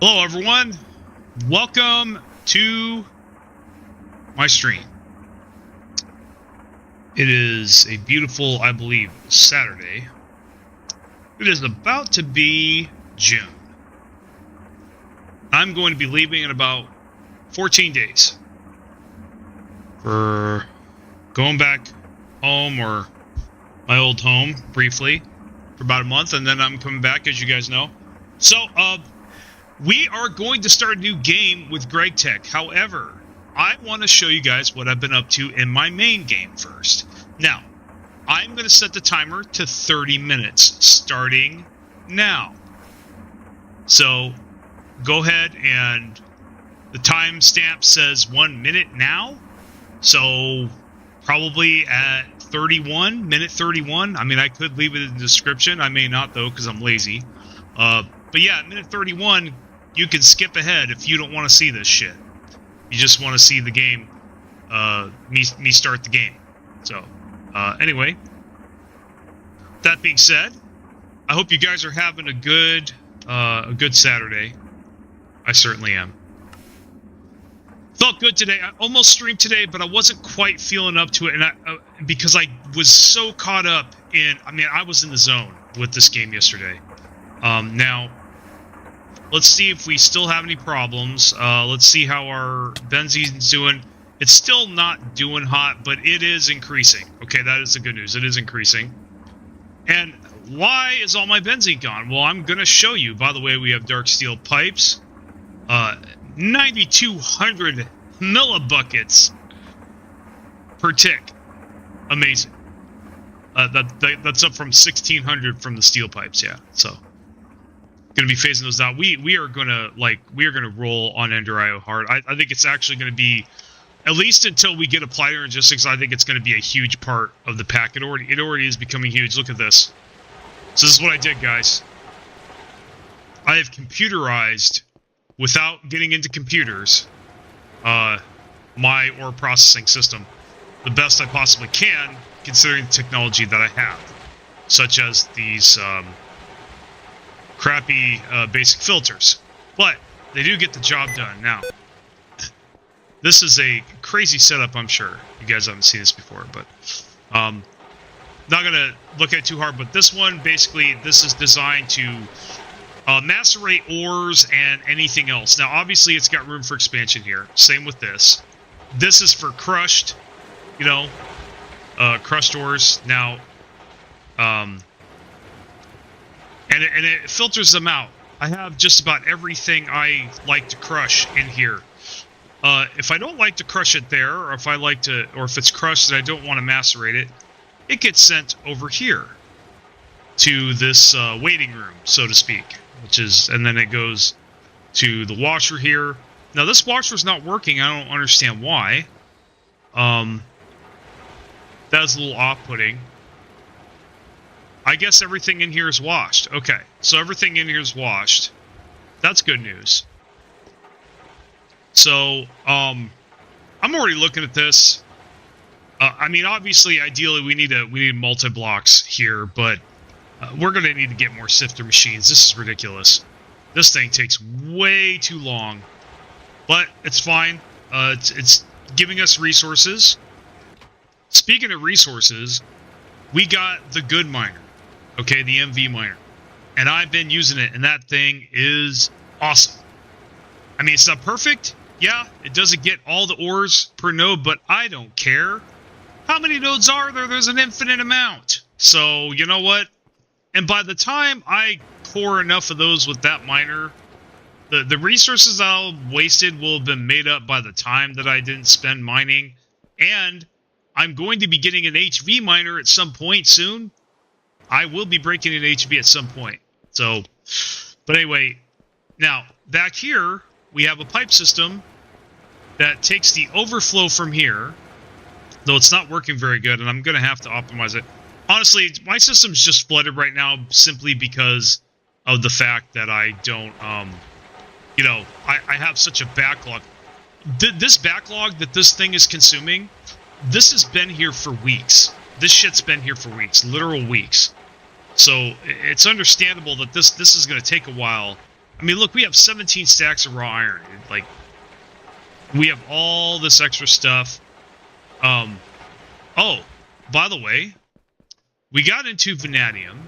Hello everyone, welcome to my stream. It is a beautiful, I believe, Saturday. It is about to be June. I'm going to be leaving in about 14 days for going back home, or my old home, briefly, for about a month, and then I'm coming back, as you guys know. So, we are going to start a new game with GregTech. However, I want to show you guys what I've been up to in my main game first. Now, I'm going to set the timer to 30 minutes, starting now. So, go ahead, and the timestamp says 1 minute now. So, probably at minute 31. I mean, I could leave it in the description. I may not, though, because I'm lazy. But yeah, at minute 31, you can skip ahead if you don't want to see this shit. You just want to see the game, me start the game. So, anyway, that being said, I hope you guys are having a good Saturday. I certainly am. Felt good today. I almost streamed today, but I wasn't quite feeling up to it, and because I was so caught up in. I mean, I was in the zone with this game yesterday. Now, let's see if we still have any problems. Let's see how our benzene's doing. It's still not doing hot, but it is increasing. Okay, that is the good news. It is increasing. And why is all my benzene gone? Well, I'm going to show you. By the way, we have dark steel pipes. 9,200 millibuckets per tick. Amazing. That's up from 1,600 from the steel pipes, yeah. So, going to be phasing those out. We are going to roll on Ender.io hard. I think it's actually going to be, at least until we get applied logistics, I think it's going to be a huge part of the pack. It already is becoming huge. Look at this. So this is what I did, guys. I have computerized, without getting into computers, my ore processing system the best I possibly can, considering the technology that I have, such as these crappy basic filters. But they do get the job done. Now, this is a crazy setup, I'm sure. You guys haven't seen this before, but not going to look at it too hard. But this one, basically, this is designed to macerate ores and anything else. Now, obviously, it's got room for expansion here. Same with this. This is for crushed, crushed ores. Now, and it filters them out. I have just about everything I like to crush in here. If I don't like to crush it there, or if it's crushed and I don't want to macerate it, it gets sent over here to this waiting room, so to speak. And then it goes to the washer here. Now, this washer's not working. I don't understand why. That's a little off-putting. I guess everything in here is washed. Okay, so everything in here is washed. That's good news. So, I'm already looking at this. I mean, obviously, ideally, we need multi-blocks here, but we're going to need to get more sifter machines. This is ridiculous. This thing takes way too long, but it's fine. It's giving us resources. Speaking of resources, we got the good miner. Okay, the MV miner. And I've been using it, and that thing is awesome. I mean, it's not perfect. Yeah, it doesn't get all the ores per node, but I don't care. How many nodes are there? There's an infinite amount. So, you know what? And by the time I core enough of those with that miner, the resources I wasted will have been made up by the time that I didn't spend mining. And I'm going to be getting an HV miner at some point soon. I will be breaking an HV at some point. So, but anyway, now, back here, we have a pipe system that takes the overflow from here, though it's not working very good, and I'm going to have to optimize it. Honestly, my system's just flooded right now simply because of the fact that I don't, I have such a backlog. This backlog that this thing is consuming, this has been here for weeks. This shit's been here for weeks, literal weeks. So it's understandable that this is going to take a while. I mean, look, we have 17 stacks of raw iron. Like, we have all this extra stuff. Oh, by the way, we got into vanadium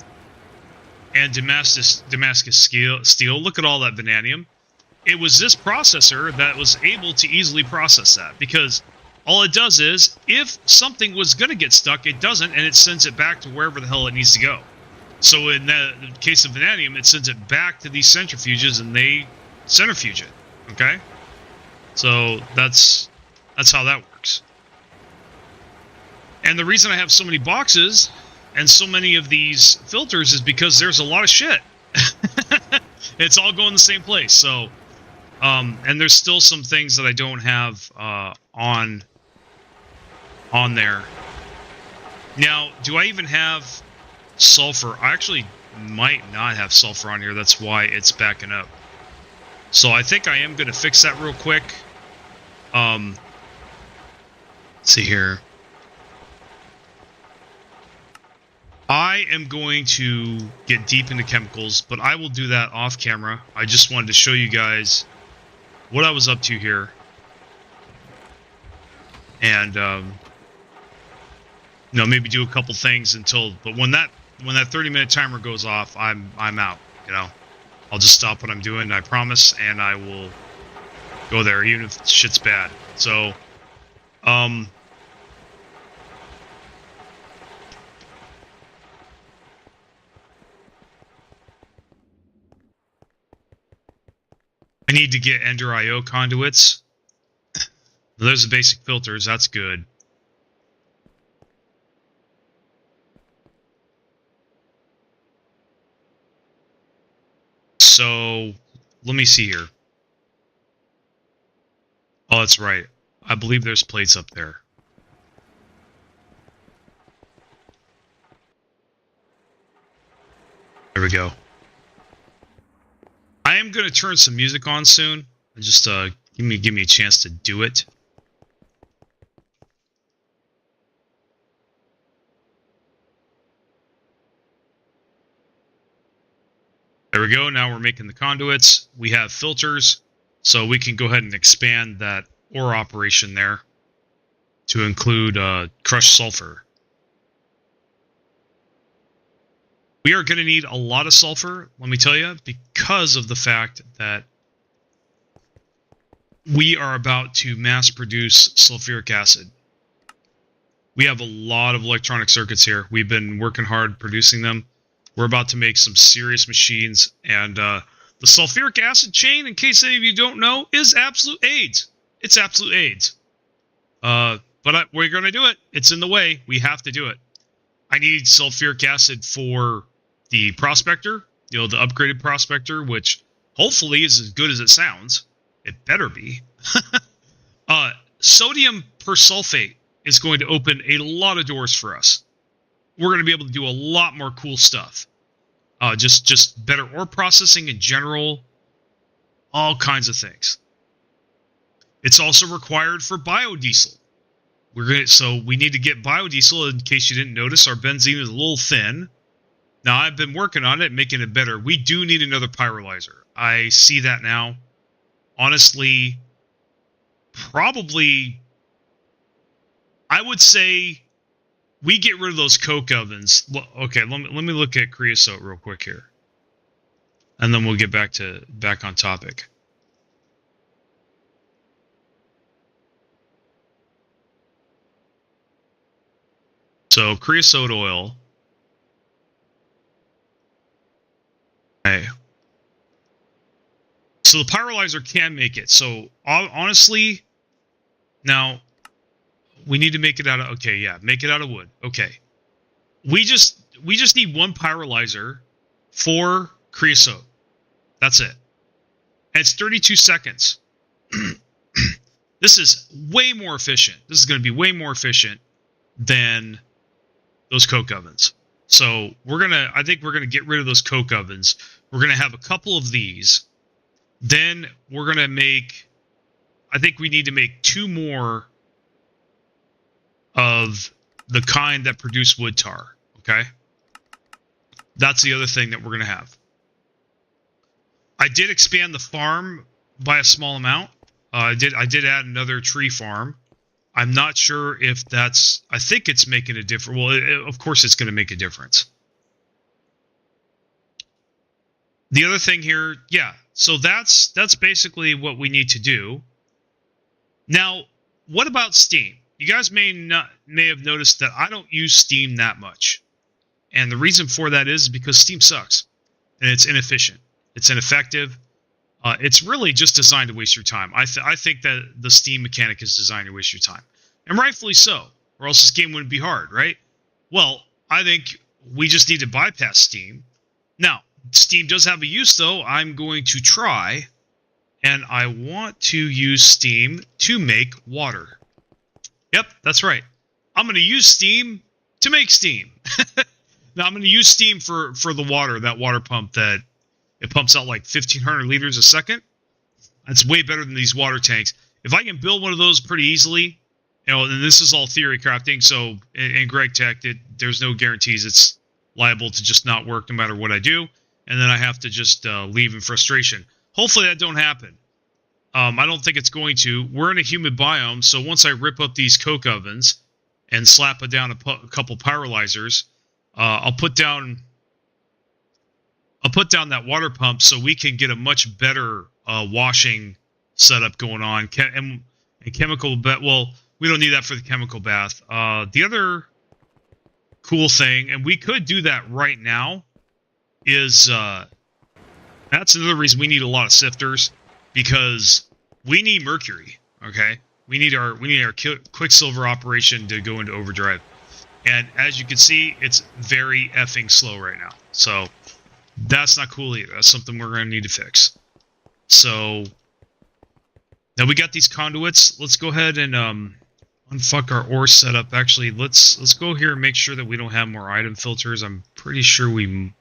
and Damascus steel. Look at all that vanadium. It was this processor that was able to easily process that, because all it does is, if something was going to get stuck, it doesn't, and it sends it back to wherever the hell it needs to go. So in the case of vanadium, it sends it back to these centrifuges, and they centrifuge it. Okay? So that's how that works. And the reason I have so many boxes and so many of these filters is because there's a lot of shit. It's all going the same place. So, and there's still some things that I don't have on there. Now, do I even have sulfur? I actually might not have sulfur on here. That's why it's backing up. So I think I am going to fix that real quick. Let's see here. I am going to get deep into chemicals, but I will do that off camera. I just wanted to show you guys what I was up to here. And, you know, maybe do a couple things but when that 30-minute timer goes off, I'm out, you know. I'll just stop what I'm doing, I promise, and I will go there, even if shit's bad. So, I need to get Ender IO conduits. There's the basic filters, that's good. So, let me see here. Oh, that's right. I believe there's plates up there. There we go. I am going to turn some music on soon. Just give me a chance to do it. There we go. Now we're making the conduits. We have filters, so we can go ahead and expand that ore operation there to include crushed sulfur. We are going to need a lot of sulfur, let me tell you, because of the fact that we are about to mass produce sulfuric acid. We have a lot of electronic circuits here. We've been working hard producing them. We're about to make some serious machines, and the sulfuric acid chain, in case any of you don't know, is absolute AIDS. It's absolute AIDS. But we're going to do it. It's in the way. We have to do it. I need sulfuric acid for the prospector, you know, the upgraded prospector, which hopefully is as good as it sounds. It better be. Sodium persulfate is going to open a lot of doors for us. We're going to be able to do a lot more cool stuff. Just better ore processing in general. All kinds of things. It's also required for biodiesel. So we need to get biodiesel. In case you didn't notice, our benzene is a little thin. Now, I've been working on it, making it better. We do need another pyrolyzer. I see that now. Honestly, probably, I would say we get rid of those coke ovens. Okay, let me look at creosote real quick here. And then we'll get back on topic. So, creosote oil. Okay. So the pyrolyzer can make it. So honestly, now we need to make it out of, okay, yeah, make it out of wood. Okay. We just need one pyrolyzer for creosote. That's it. And it's 32 seconds. This is way more efficient. This is going to be way more efficient than those coke ovens. So I think we're gonna get rid of those coke ovens. We're gonna have a couple of these. Then we're gonna make, I think we need to make 2 more of the kind that produce wood tar. Okay, that's the other thing that we're gonna have. I did expand the farm by a small amount. I did add another tree farm. I'm not sure if that's... I think it's making a difference. Well, of course it's going to make a difference. The other thing here, yeah, so that's basically what we need to do. Now, what about Steam? You guys may have noticed that I don't use Steam that much. And the reason for that is because Steam sucks. And it's inefficient. It's ineffective. It's really just designed to waste your time. I think that the Steam mechanic is designed to waste your time. And rightfully so. Or else this game wouldn't be hard, right? Well, I think we just need to bypass Steam. Now, Steam does have a use, though. I'm going to try. And I want to use Steam to make water. Yep, that's right. I'm going to use Steam to make steam. Now, I'm going to use Steam for the water, that water pump that it pumps out like 1,500 liters a second. That's way better than these water tanks. If I can build one of those pretty easily, you know, and this is all theory crafting, so in GregTech, there's no guarantees. It's liable to just not work no matter what I do, and then I have to just leave in frustration. Hopefully that don't happen. I don't think it's going to. We're in a humid biome, so once I rip up these coke ovens and slap down a couple pyrolyzers, I'll put down that water pump so we can get a much better washing setup going on. And chemical bath. Well, we don't need that for the chemical bath. The other cool thing, and we could do that right now, is that's another reason we need a lot of sifters, because we need mercury. Okay, we need our Quicksilver operation to go into overdrive. And as you can see, it's very effing slow right now. So that's not cool either. That's something we're going to need to fix. So now we got these conduits. Let's go ahead and unfuck our ore setup. Actually, let's go here and make sure that we don't have more item filters. I'm pretty sure we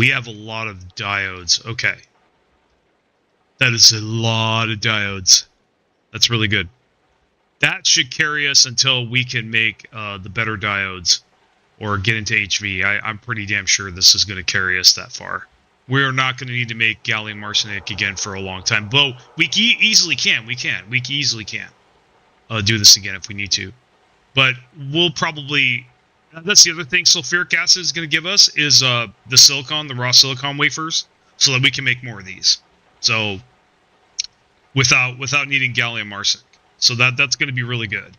have a lot of diodes. Okay. That is a lot of diodes. That's really good. That should carry us until we can make the better diodes or get into HV. I'm pretty damn sure this is going to carry us that far. We're not going to need to make gallium arsenic again for a long time. But we easily can. We easily can do this again if we need to. But we'll probably... That's the other thing sulfuric acid is going to give us is the silicon, the raw silicon wafers, so that we can make more of these. So without needing gallium arsenic. So that's going to be really good.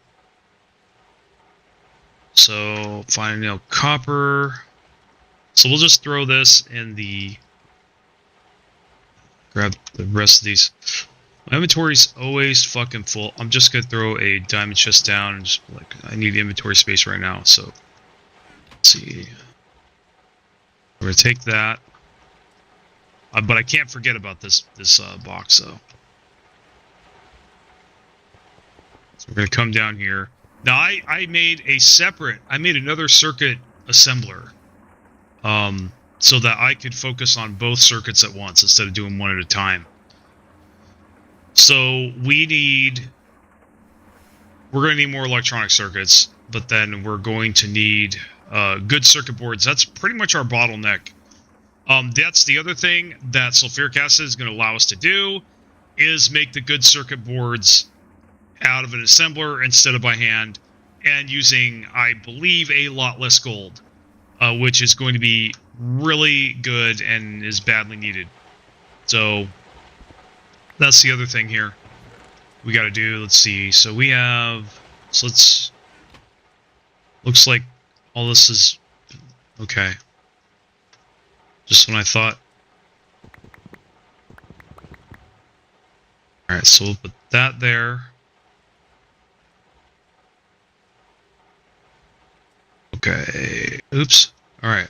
So fine nail copper. So we'll just throw this in the... Grab the rest of these. My inventory's always fucking full. I'm just going to throw a diamond chest down and just like, I need inventory space right now. So let's see. We're going to take that. But I can't forget about this box though. So we're going to come down here. Now, I made another circuit assembler so that I could focus on both circuits at once instead of doing one at a time. So we're going to need more electronic circuits, but then we're going to need good circuit boards. That's pretty much our bottleneck. That's the other thing that sulfuric acid is going to allow us to do, is make the good circuit boards out of an assembler instead of by hand, and using, I believe, a lot less gold, which is going to be really good and is badly needed. So that's the other thing here we got to do. Let's see. So we have... So let's... Looks like all this is... Okay. Just when I thought... Alright, so we'll put that there. Okay. Oops. Alright.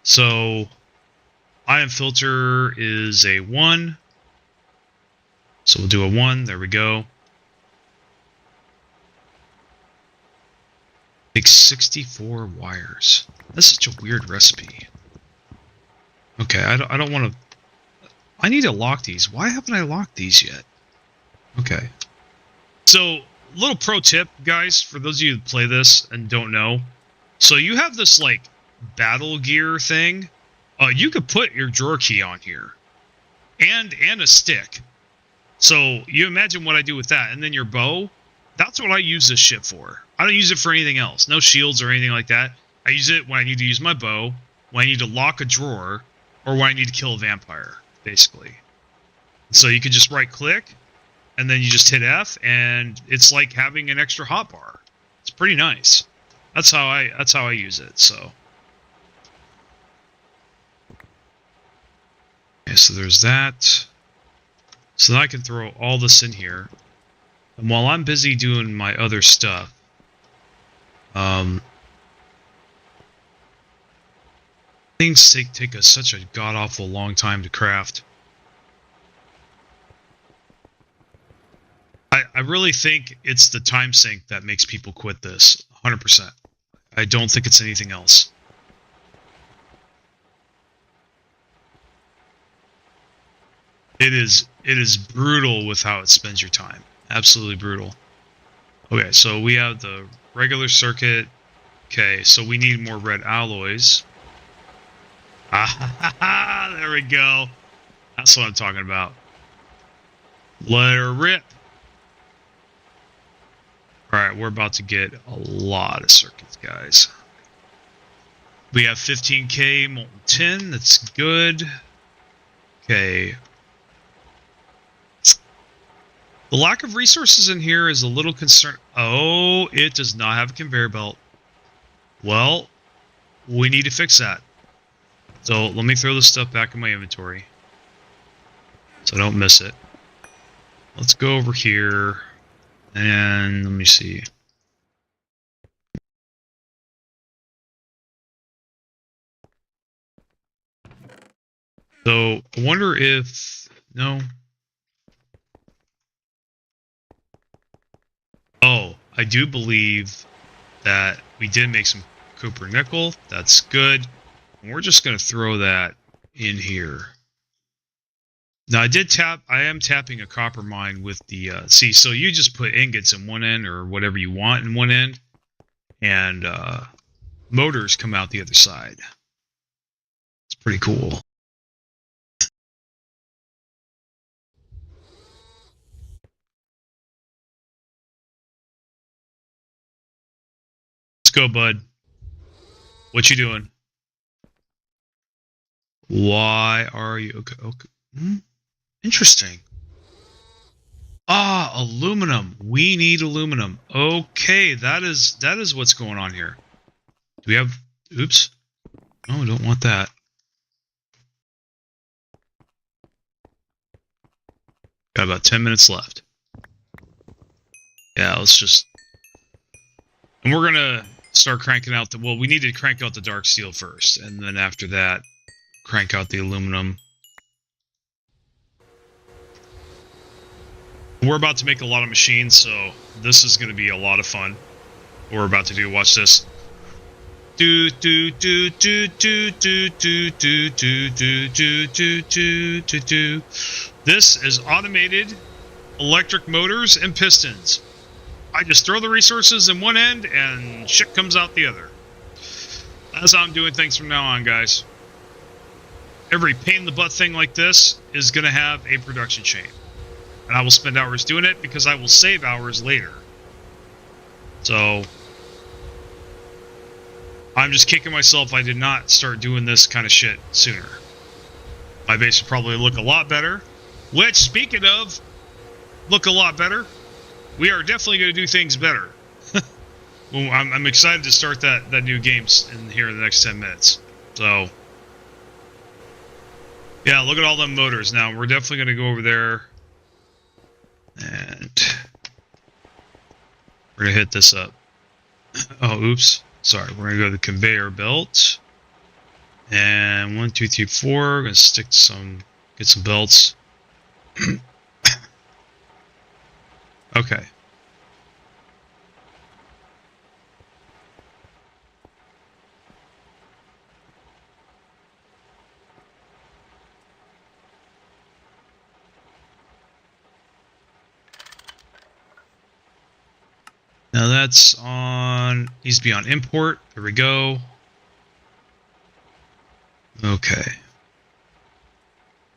So, ion filter is a 1. So we'll do a 1. There we go. Take 64 wires. That's such a weird recipe. Okay, I don't want to... I need to lock these. Why haven't I locked these yet? Okay. So, little pro tip, guys, for those of you who play this and don't know. So you have this, like, battle gear thing. You could put your drawer key on here. and a stick. So you imagine what I do with that. And then your bow, that's what I use this shit for. I don't use it for anything else. No shields or anything like that. I use it when I need to use my bow, when I need to lock a drawer, or when I need to kill a vampire, basically. So you can just right click, and then you just hit F, and it's like having an extra hotbar. It's pretty nice. That's how I use it. So. Okay, so there's that. So then I can throw all this in here. And while I'm busy doing my other stuff, things take such a god-awful long time to craft. I really think it's the time sink that makes people quit this, 100%. I don't think it's anything else. It is brutal with how it spends your time. Absolutely brutal. Okay, so we have the regular circuit. Okay, so we need more red alloys. Ah, there we go. That's what I'm talking about. Let her rip. Alright, we're about to get a lot of circuits, guys. We have 15k molten tin. That's good. Okay. The lack of resources in here is a little concern. Oh, it does not have a conveyor belt. Well, we need to fix that. So let me throw this stuff back in my inventory so I don't miss it. Let's go over here and let me see. So I wonder if... No. Oh, I do believe that we did make some copper nickel. That's good. And we're just going to throw that in here. Now I am tapping a copper mine with the, see, so you just put ingots in one end or whatever you want in one end, and motors come out the other side. It's pretty cool. Let's go, bud. What you doing? Why are you... Okay. Interesting. Ah, aluminum. We need aluminum. Okay, that is what's going on here. Do we have... Oops. Oh, I don't want that. Got about 10 minutes left. Yeah, let's just... And we're gonna start cranking out the... Well, we need to crank out the dark steel first, and then after that, crank out the aluminum. We're about to make a lot of machines, so this is going to be a lot of fun. What we're about to do, watch this. Do do do do do do do do do do do do do do. This is automated electric motors and pistons. I just throw the resources in one end and shit comes out the other. That's how I'm doing things from now on, guys. Every pain in the butt thing like this is going to have a production chain. And I will spend hours doing it because I will save hours later. So I'm just kicking myself I did not start doing this kind of shit sooner. My base will probably look a lot better. Which, speaking of look a lot better, we are definitely going to do things better. Well, I'm excited to start that new games in here in the next 10 minutes. So yeah, look at all them motors. Now we're definitely going to go over there. And we're going to hit this up. Oh, oops. Sorry. We're going to go to the conveyor belt. And 1, 2, 3, 4. We're going to stick some, get some belts. Okay. Now that's on, needs to be on import. There we go. Okay.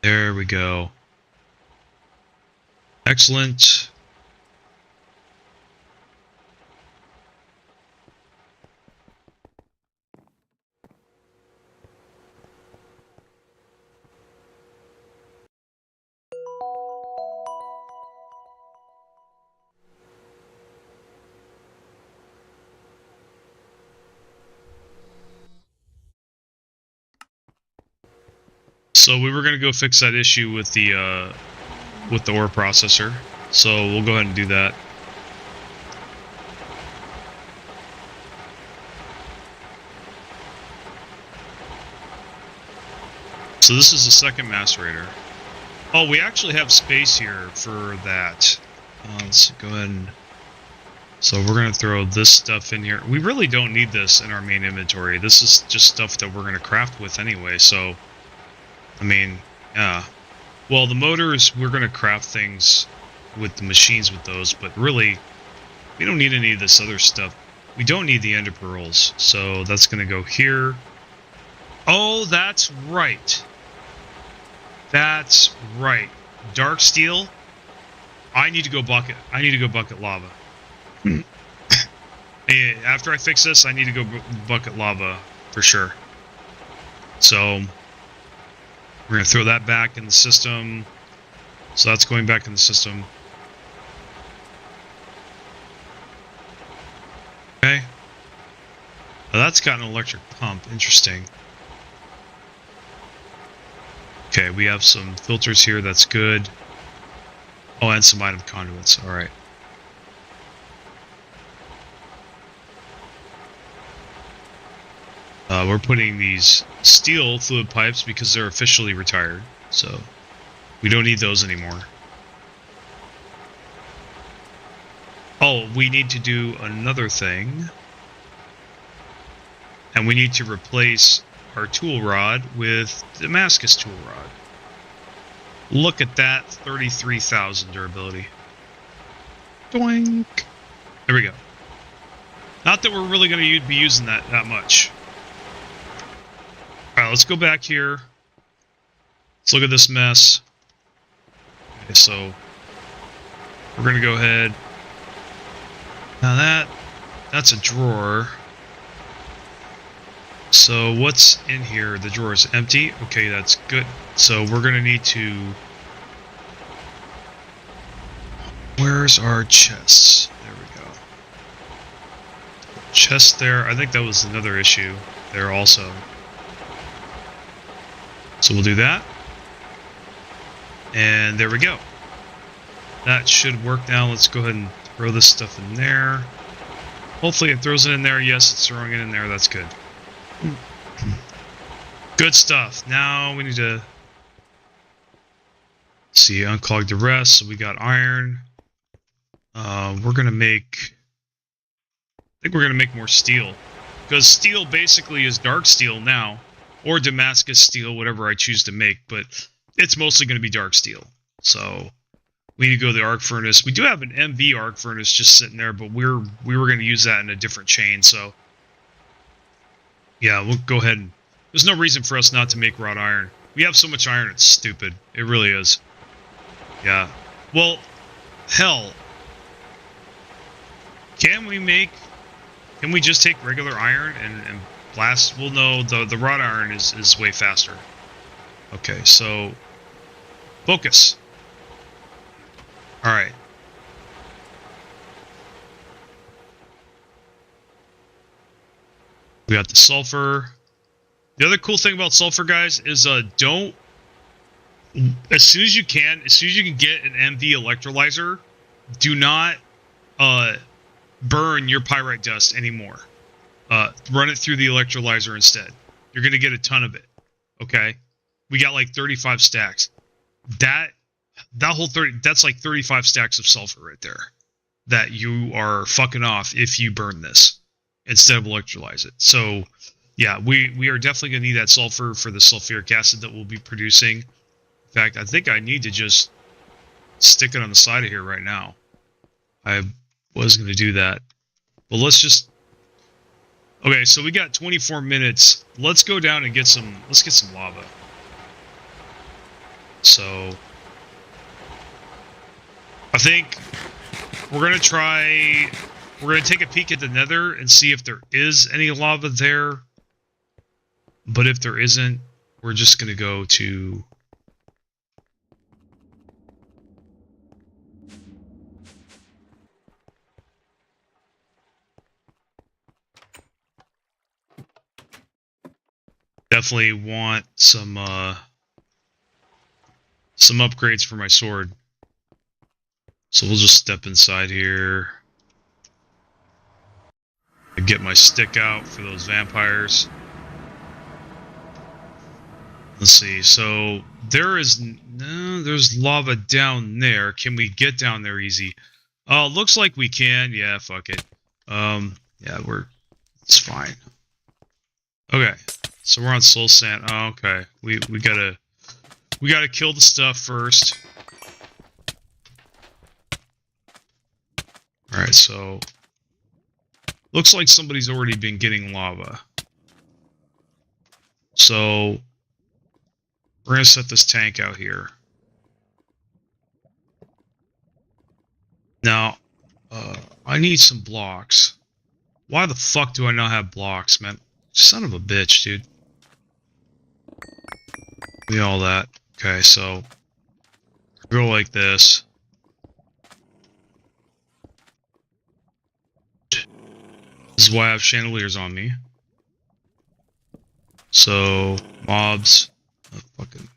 There we go. Excellent. So we were going to go fix that issue with the ore processor. So we'll go ahead and do that. So this is the second macerator. Oh, we actually have space here for that. Let's go ahead and... So we're going to throw this stuff in here. We really don't need this in our main inventory. This is just stuff that we're going to craft with anyway, so... I mean, yeah. Well, the motors, we're going to craft things with the machines with those, but really, we don't need any of this other stuff. We don't need the ender pearls, so that's going to go here. Oh, that's right. That's right. Dark steel. I need to go bucket lava. After I fix this, I need to go bucket lava for sure. So we're going to throw that back in the system. So that's going back in the system. Okay. Well, that's got an electric pump. Interesting. Okay, we have some filters here. That's good. Oh, and some item conduits. All right. We're putting these steel fluid pipes because they're officially retired, so we don't need those anymore. Oh, we need to do another thing. And we need to replace our tool rod with Damascus tool rod. Look at that, 33,000 durability. Doink! There we go. Not that we're really going to be using that much. Alright, let's go back here. Let's look at this mess. Okay, so we're going to go ahead. Now that's a drawer. So what's in here? The drawer is empty. Okay, that's good. So we're going to need to... Where's our chests? There we go. Chest there. I think that was another issue there also. So we'll do that. And there we go. That should work now. Let's go ahead and throw this stuff in there. Hopefully it throws it in there. Yes, it's throwing it in there. That's good. Good stuff. Now we need to see, unclog the rest. So we got iron. We're gonna make... I think we're gonna make more steel. Because steel basically is dark steel now. Or Damascus steel, whatever I choose to make, but it's mostly going to be dark steel. So we need to go to the arc furnace. We do have an MV arc furnace just sitting there, but we were going to use that in a different chain. So yeah, we'll go ahead and... There's no reason for us not to make wrought iron. We have so much iron, it's stupid. It really is. Yeah. Well, hell. Can we just take regular iron and blast? Well, no, the wrought iron is way faster. Okay, so focus. All right. We got the sulfur. The other cool thing about sulfur, guys, is don't, as soon as you can get an MV electrolyzer, do not burn your pyrite dust anymore. Run it through the electrolyzer instead. You're going to get a ton of it. Okay? We got like 35 stacks. That whole 30, that's like 35 stacks of sulfur right there that you are fucking off if you burn this instead of electrolyze it. So, yeah, we are definitely going to need that sulfur for the sulfuric acid that we'll be producing. In fact, I think I need to just stick it on the side of here right now. I was going to do that. But let's just... Okay, so we got 24 minutes. Let's go down and get some... Let's get some lava. So... think we're gonna take a peek at the nether and see if there is any lava there. But if there isn't, we're just gonna go to... Definitely want some upgrades for my sword. So we'll just step inside here. And get my stick out for those vampires. Let's see, so there's lava down there. Can we get down there easy? Oh, looks like we can. Yeah, fuck it. Yeah, it's fine. Okay, so we're on soul sand. Oh, okay. We gotta kill the stuff first. Alright, so looks like somebody's already been getting lava. So we're gonna set this tank out here. Now, I need some blocks. Why the fuck do I not have blocks, man? Son of a bitch, dude. Give me all that. Okay, so go like this. This is why I have chandeliers on me. So, mobs. Oh, fucking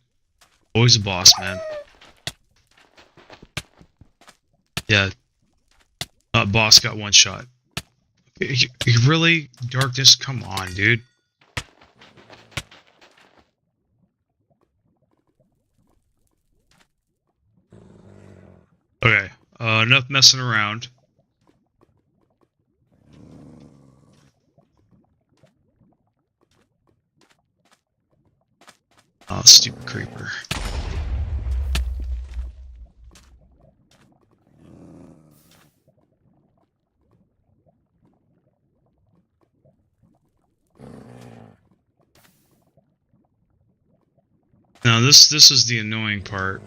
always a boss, man. Yeah. Boss got one shot. You really? Darkness? Come on, dude. Okay. Enough messing around. Oh, stupid creeper. Now this is the annoying part.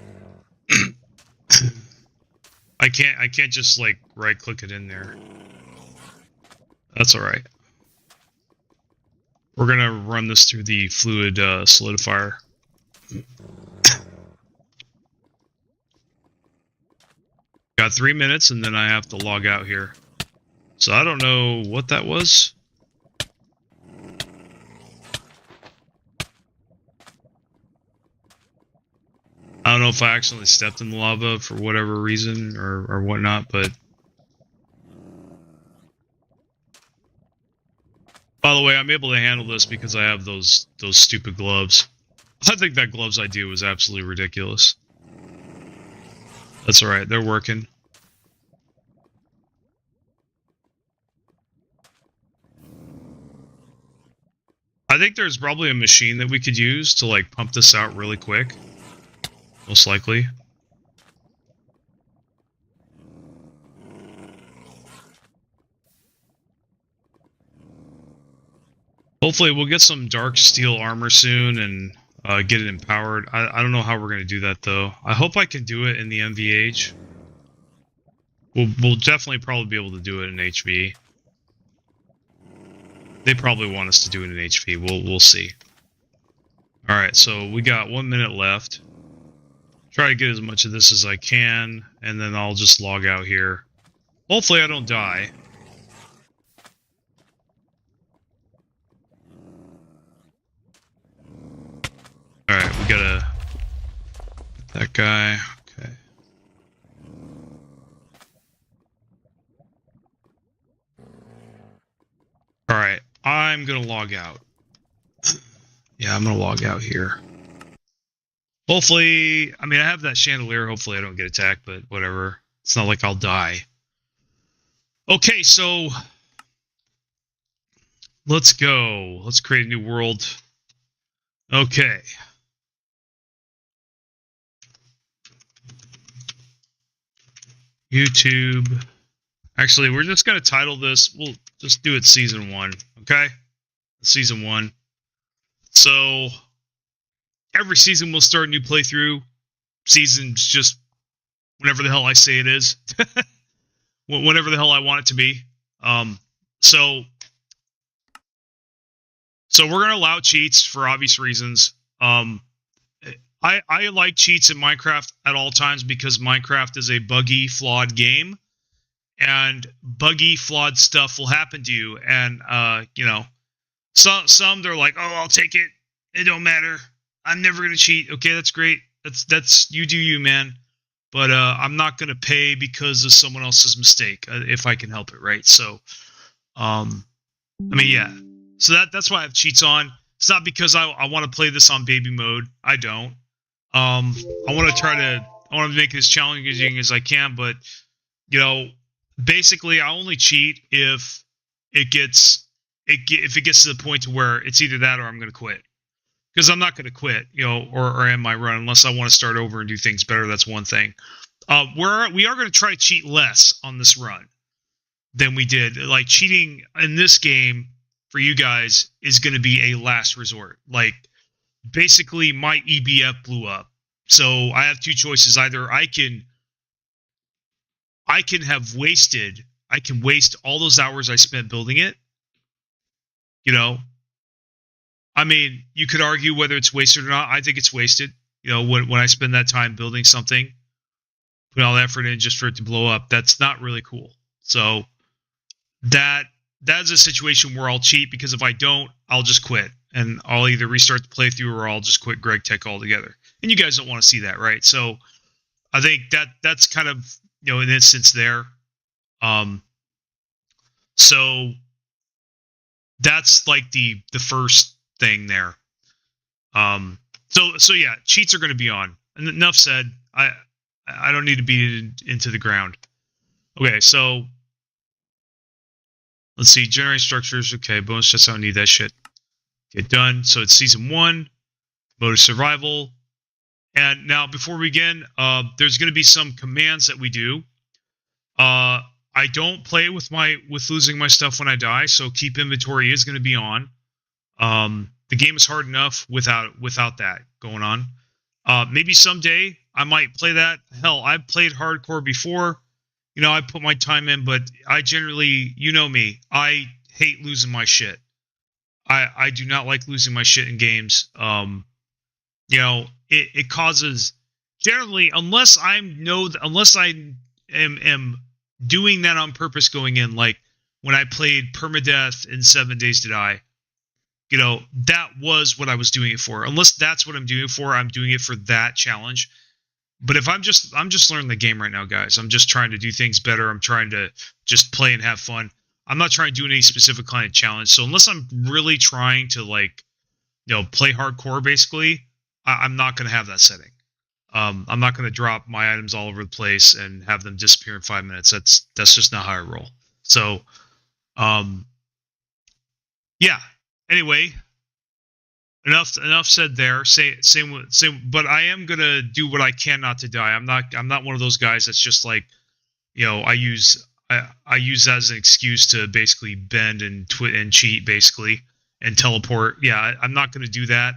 I can't just like right click it in there. That's all right. We're gonna run this through the fluid solidifier. Got 3 minutes and then I have to log out here. So I don't know what that was. I don't know if I accidentally stepped in the lava for whatever reason or whatnot, but... By the way, I'm able to handle this because I have those stupid gloves. I think that gloves idea was absolutely ridiculous. That's alright, they're working. I think there's probably a machine that we could use to like pump this out really quick. Most likely. Hopefully we'll get some dark steel armor soon and get it empowered. I don't know how we're going to do that though. I hope I can do it in the MVH. We'll definitely probably be able to do it in HV. They probably want us to do it in HV. We'll see. Alright, so we got 1 minute left. Try to get as much of this as I can, and then I'll just log out here. Hopefully I don't die. Alright, we gotta get that guy. Okay. Alright, I'm gonna log out. Yeah, I'm gonna log out here. Hopefully, I mean, I have that chandelier. Hopefully I don't get attacked, but whatever. It's not like I'll die. Okay, so let's go. Let's create a new world. Okay. YouTube. Actually, we're just going to title this. We'll just do it Season 1. Okay? Season 1. So every season we'll start a new playthrough. Seasons just whenever the hell I say it is, whenever the hell I want it to be. So we're gonna allow cheats for obvious reasons. I like cheats in Minecraft at all times because Minecraft is a buggy, flawed game, and buggy, flawed stuff will happen to you. And you know, some they're like, oh, I'll take it. It don't matter. I'm never gonna cheat. Okay, that's great. That's you do you, man. But I'm not gonna pay because of someone else's mistake if I can help it, right? So, I mean, yeah. So that's why I have cheats on. It's not because I want to play this on baby mode. I don't. I want to make it as challenging as I can, but you know, basically, I only cheat if it gets to the point to where it's either that or I'm going to quit. Because I'm not going to quit, you know, or end my run unless I want to start over and do things better. That's one thing. We are going to try to cheat less on this run than we did. Like cheating in this game for you guys is going to be a last resort. Like basically my EBF blew up. So I have two choices. Either I can waste all those hours I spent building it. You know, I mean, you could argue whether it's wasted or not. I think it's wasted. You know, when I spend that time building something, put all the effort in just for it to blow up, that's not really cool. So that's a situation where I'll cheat, because if I don't, I'll just quit. And I'll either restart the playthrough or I'll just quit GregTech altogether. And you guys don't want to see that, right? So I think that's kind of, you know, an instance there. So that's like the first thing there. So yeah, cheats are going to be on. And enough said. I don't need to beat it into the ground. Okay, so let's see. Generate structures. Okay, bonus chests. I don't need that shit. Get done. So it's season 1, mode of survival. And now before we begin, there's going to be some commands that we do. I don't play with losing my stuff when I die, so keep inventory is going to be on. The game is hard enough without that going on. Maybe someday I might play that. Hell, I've played hardcore before. You know, I put my time in, but I generally, you know me, I hate losing my shit. I do not like losing my shit in games. You know, it causes, generally, unless I am doing that on purpose going in, like when I played permadeath in 7 Days to Die, you know, that was what I was doing it for. Unless that's what I'm doing it for, I'm doing it for that challenge. But if I'm just learning the game right now, guys. I'm just trying to do things better. I'm trying to just play and have fun. I'm not trying to do any specific kind of challenge. So unless I'm really trying to, like, you know, play hardcore, basically, I'm not going to have that setting. I'm not going to drop my items all over the place and have them disappear in 5 minutes. That's just not how I roll. So, yeah. Anyway, enough said there. Same. But I am gonna do what I can not to die. I'm not one of those guys that's just like, you know, I use that as an excuse to basically bend and cheat basically and teleport. Yeah, I'm not gonna do that.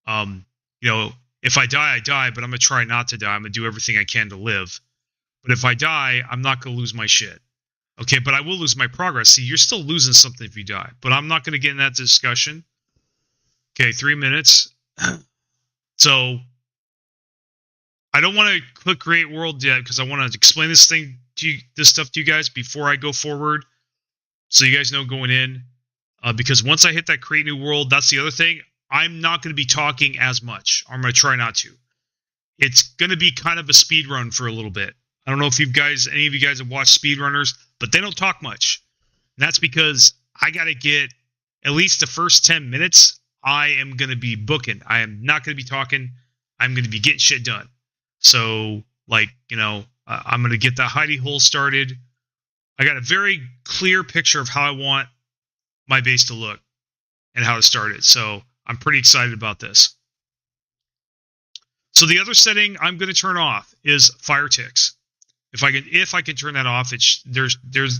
You know, if I die, I die, but I'm gonna try not to die. I'm gonna do everything I can to live. But if I die, I'm not gonna lose my shit. Okay, but I will lose my progress. See, you're still losing something if you die. But I'm not going to get in that discussion. Okay, 3 minutes. So, I don't want to click create world yet because I want to explain this stuff to you guys before I go forward, so you guys know going in. Because once I hit that create new world, that's the other thing. I'm not going to be talking as much. I'm going to try not to. It's going to be kind of a speed run for a little bit. I don't know if any of you guys have watched speedrunners, but they don't talk much. And that's because I got to get at least the first 10 minutes. I am going to be booking. I am not going to be talking. I'm going to be getting shit done. So, like, you know, I'm going to get that hidey hole started. I got a very clear picture of how I want my base to look and how to start it. So I'm pretty excited about this. So the other setting I'm going to turn off is fire ticks. If I can turn that off,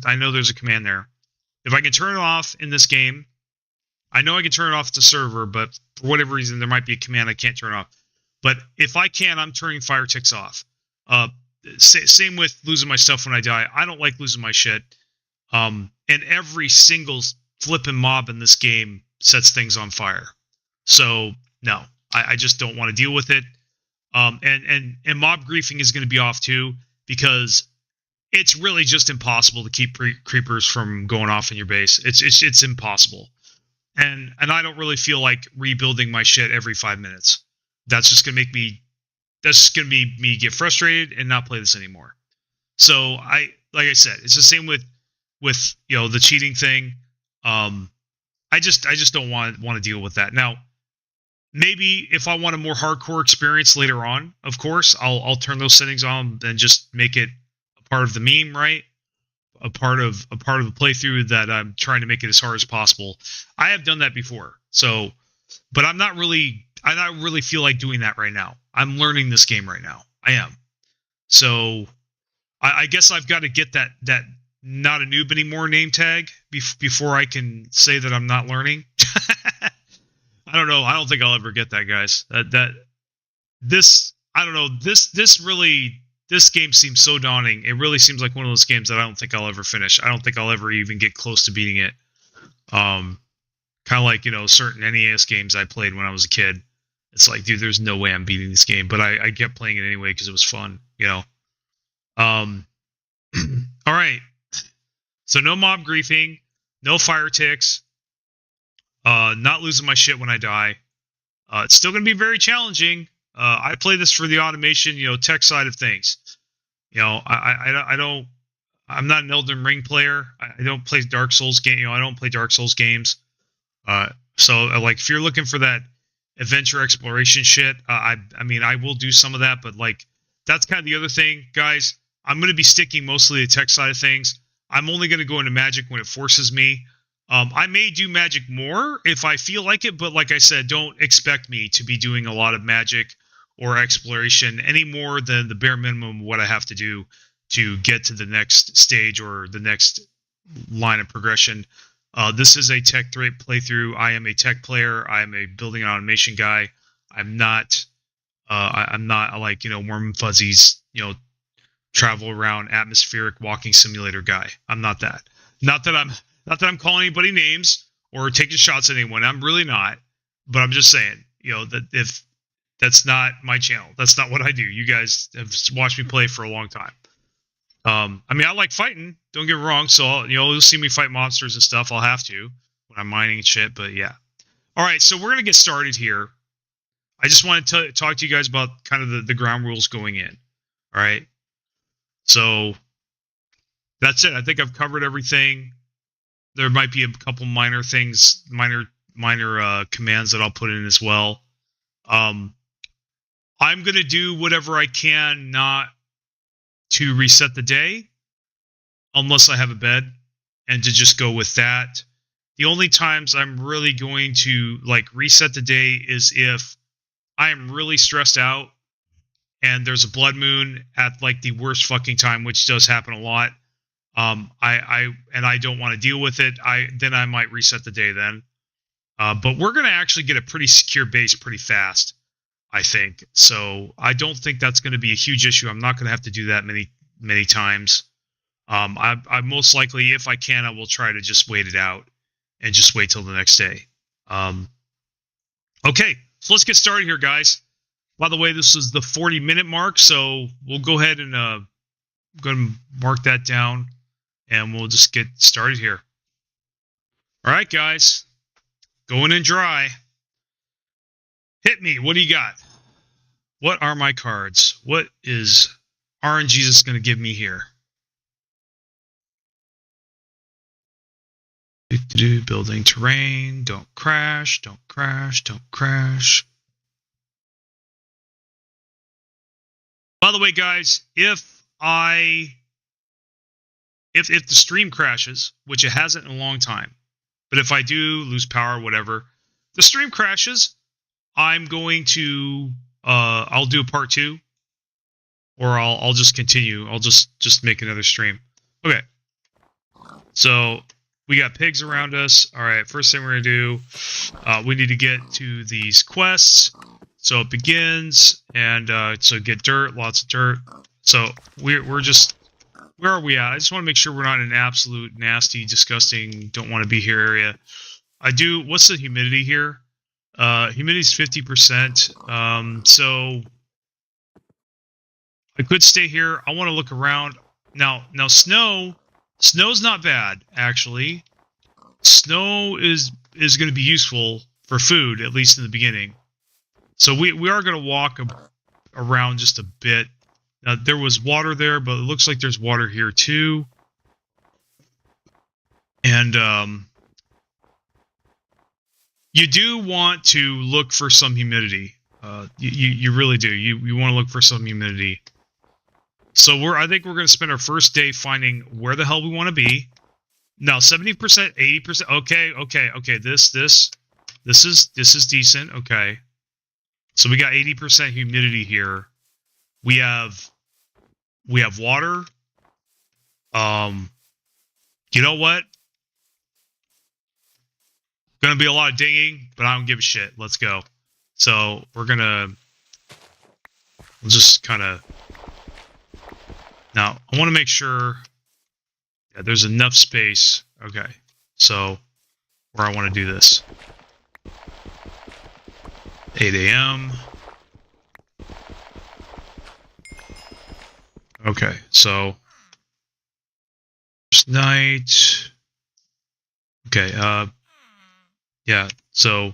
I know there's a command there. If I can turn it off in this game, I know I can turn it off at the server, but for whatever reason, there might be a command I can't turn off. But if I can, I'm turning fire ticks off. same with losing my stuff when I die. I don't like losing my shit. And every single flipping mob in this game sets things on fire. So no, I just don't want to deal with it. And mob griefing is going to be off too, because it's really just impossible to keep creepers from going off in your base. It's impossible. And I don't really feel like rebuilding my shit every 5 minutes. That's just gonna be me get frustrated and not play this anymore. So like I said, it's the same with the cheating thing. I just don't want to deal with that. Now, maybe if I want a more hardcore experience later on, of course, I'll turn those settings on and just make it a part of the meme, right? A part of the playthrough that I'm trying to make it as hard as possible. I have done that before, so, but I don't really feel like doing that right now. I'm learning this game right now. I am. So I guess I've got to get that not a noob anymore name tag before I can say that I'm not learning. I don't know. I don't think I'll ever get that, guys. This game seems so daunting. It really seems like one of those games that I don't think I'll ever finish. I don't think I'll ever even get close to beating it. Kind of like, certain NES games I played when I was a kid. It's like, dude, there's no way I'm beating this game. But I kept playing it anyway because it was fun, All right. So no mob griefing, no fire ticks, not losing my shit when I die. It's still going to be very challenging. I play this for the automation, tech side of things. I'm not an Elden Ring player. I don't play Dark Souls game. I don't play Dark Souls games. So like, if you're looking for that adventure exploration shit, I mean, I will do some of that, but like, that's kind of the other thing, guys. I'm going to be sticking mostly to the tech side of things. I'm only going to go into magic when it forces me. I may do magic more if I feel like it, but like I said, don't expect me to be doing a lot of magic or exploration any more than the bare minimum of what I have to do to get to the next stage or the next line of progression. This is a tech playthrough. I am a tech player. I am a building and automation guy. I'm not like, warm and fuzzies, travel around atmospheric walking simulator guy. I'm not that. Not that I'm calling anybody names or taking shots at anyone. I'm really not. But I'm just saying, that if that's not my channel, that's not what I do. You guys have watched me play for a long time. I mean, I like fighting. Don't get me wrong. So you'll see me fight monsters and stuff. I'll have to when I'm mining and shit. But yeah. All right. So we're gonna get started here. I just want to talk to you guys about kind of the ground rules going in. All right. So that's it. I think I've covered everything. There might be a couple minor things, minor commands that I'll put in as well. I'm going to do whatever I can not to reset the day unless I have a bed, and to just go with that. The only times I'm really going to like reset the day is if I am really stressed out and there's a blood moon at like the worst fucking time, which does happen a lot. I don't want to deal with it. Then I might reset the day then. But we're going to actually get a pretty secure base pretty fast, I think. So I don't think that's going to be a huge issue. I'm not going to have to do that many times. I most likely, if I can, I will try to just wait it out and just wait till the next day. Okay, so let's get started here, guys. By the way, this is the 40-minute mark, so we'll go ahead and go and mark that down, and we'll just get started here. All right, guys, going in dry. Hit me. What do you got? What are my cards? What is RNGesus going to give me here? Building terrain. Don't crash. Don't crash. Don't crash. By the way, guys, if the stream crashes, which it hasn't in a long time, but if I do lose power, whatever, the stream crashes, I'm going to I'll do a part 2, or I'll just continue. I'll just make another stream. Okay. So we got pigs around us. All right. First thing we're gonna do, we need to get to these quests. So it begins, and so get dirt, lots of dirt. So we're just, where are we at? I just want to make sure we're not in an absolute nasty, disgusting, don't want to be here area. I do. What's the humidity here? Humidity is 50%. So I could stay here. I want to look around. Now snow's not bad actually. Snow is going to be useful for food, at least in the beginning. So we are going to walk around just a bit. There was water there, but it looks like there's water here too. And you do want to look for some humidity. You really do. You want to look for some humidity. So I think we're going to spend our first day finding where the hell we want to be. Now 70%, 80%. Okay. This is decent. Okay. So we got 80% humidity here. We have water. You know what? Gonna be a lot of dinging, but I don't give a shit. Let's go. So we'll just kind of. Now I want to make sure. Yeah, there's enough space. Okay. So where I want to do this. 8 a.m. Okay, so first night. Okay, yeah, so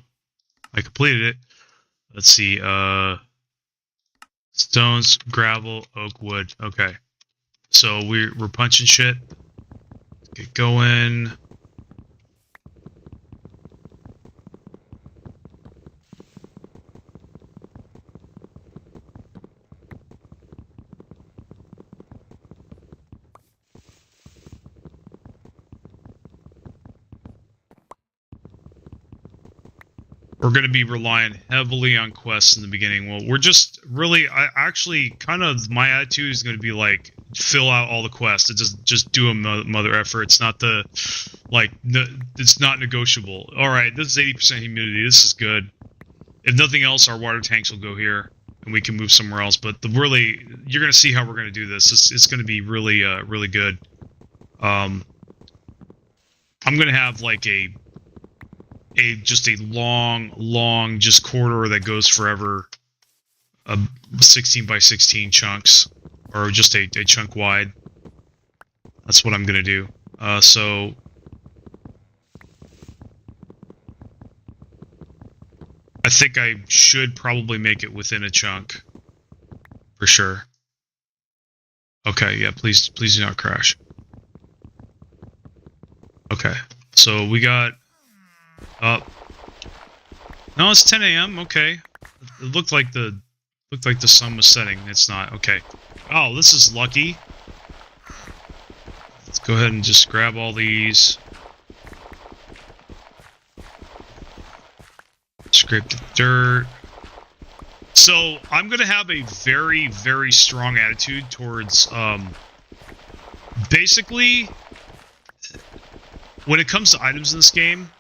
I completed it. Let's see, stones, gravel, oak, wood. Okay. So we're punching shit. Get going. We're going to be relying heavily on quests in the beginning. Well, we're just really, my attitude is going to be like, fill out all the quests. Just do a mother effort. It's not it's not negotiable. All right, this is 80% humidity. This is good. If nothing else, our water tanks will go here and we can move somewhere else. But you're going to see how we're going to do this. It's going to be really, really good. I'm going to have like just a long just corridor that goes forever, 16 by 16 chunks, or just a chunk wide. That's what I'm gonna do. So I think I should probably make it within a chunk for sure. Okay, yeah, please do not crash. Okay, so we got no, it's 10 a.m. Okay, it looked like the sun was setting. It's not. Okay. Oh, this is lucky. Let's go ahead and just grab all these. Scrape the dirt. So I'm gonna have a very, very strong attitude towards basically when it comes to items in this game.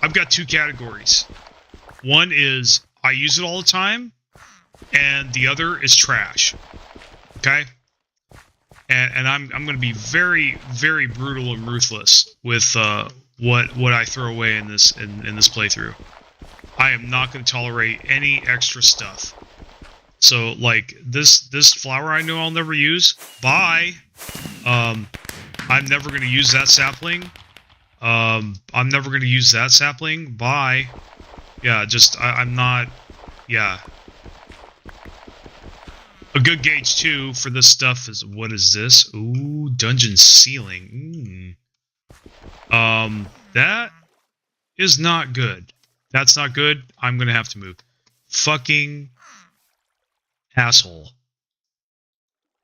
I've got two categories. One is I use it all the time, and the other is trash. Okay? And I'm going to be very, very brutal and ruthless with what I throw away in this playthrough. I am not going to tolerate any extra stuff. So like this flower I know I'll never use. Bye. I'm never going to use that sapling. I'm never going to use that sapling. Bye. Yeah, I'm not... Yeah. A good gauge, too, for this stuff is... What is this? Ooh, dungeon ceiling. That is not good. That's not good. I'm going to have to move. Fucking asshole.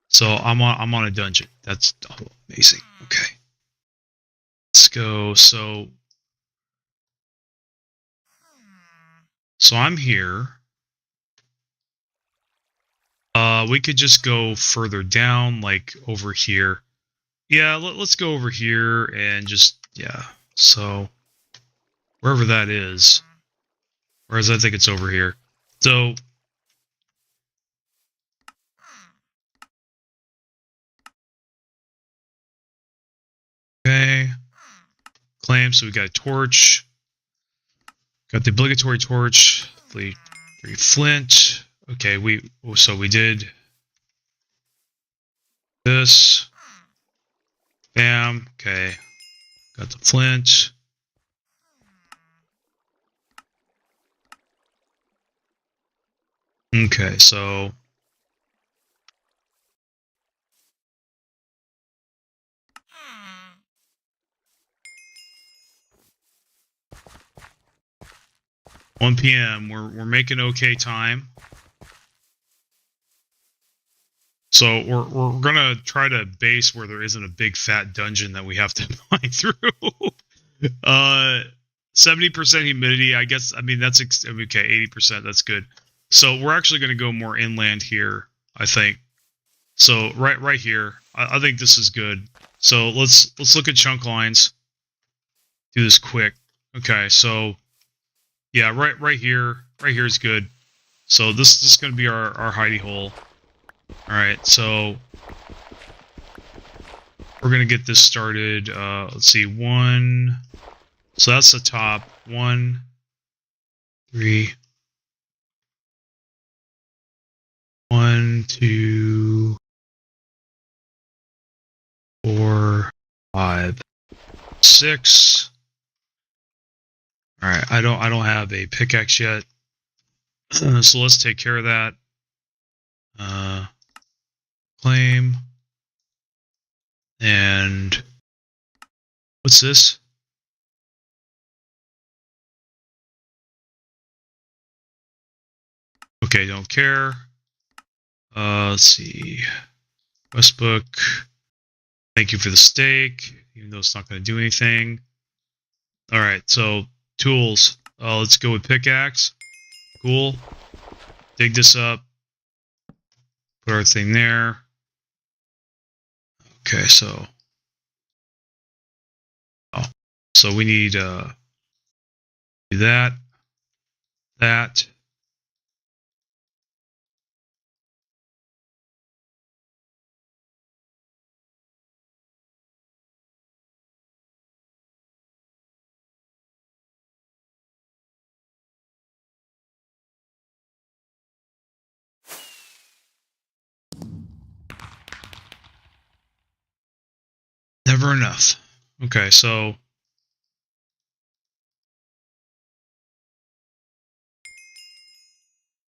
So, I'm on a dungeon. That's amazing. Okay. Let's go. So I'm here. We could just go further down, like over here. Yeah, let's go over here and just, yeah. So wherever that is. Whereas I think it's over here. So claim. So we got a torch. Got the obligatory torch. Three flint. Okay, so we did this. Bam. Okay. Got the flint. Okay, so 1 p.m. We're making okay time. So we're gonna try to base where there isn't a big fat dungeon that we have to mine through. 70% humidity, I guess. I mean that's okay. 80%, that's good. So we're actually gonna go more inland here, I think. So right here, I think this is good. So let's look at chunk lines. Do this quick. Okay, so yeah, right here is good. So this is gonna be our hidey hole. Alright, so we're going to get this started. Let's see, 1. So that's the top. 1, 3. 1, 2, 4, 5, 6. Alright, I don't have a pickaxe yet. So let's take care of that. Claim. And what's this? Okay, don't care. Let's see. Westbook. Thank you for the steak, even though it's not going to do anything. Alright, so tools. Let's go with pickaxe. Cool. Dig this up. Put our thing there. Okay, so we need do that. Never enough. Okay, so all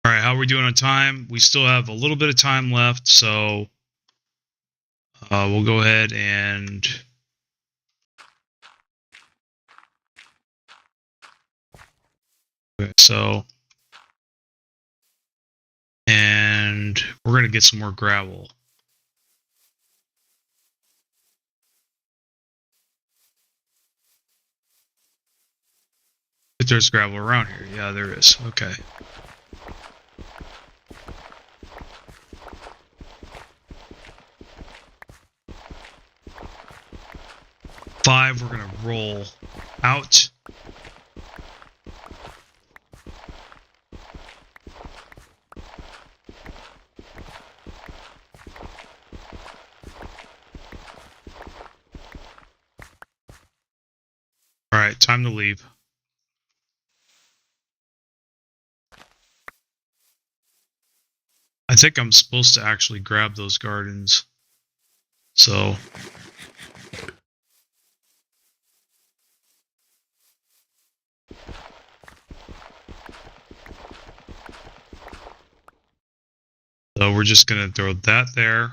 right, how are we doing on time? We still have a little bit of time left, so we'll go ahead and okay, so and we're gonna get some more gravel. If there's gravel around here, yeah, there is. Okay. Five, we're gonna roll out. All right, time to leave. I think I'm supposed to actually grab those gardens. So we're just gonna throw that there.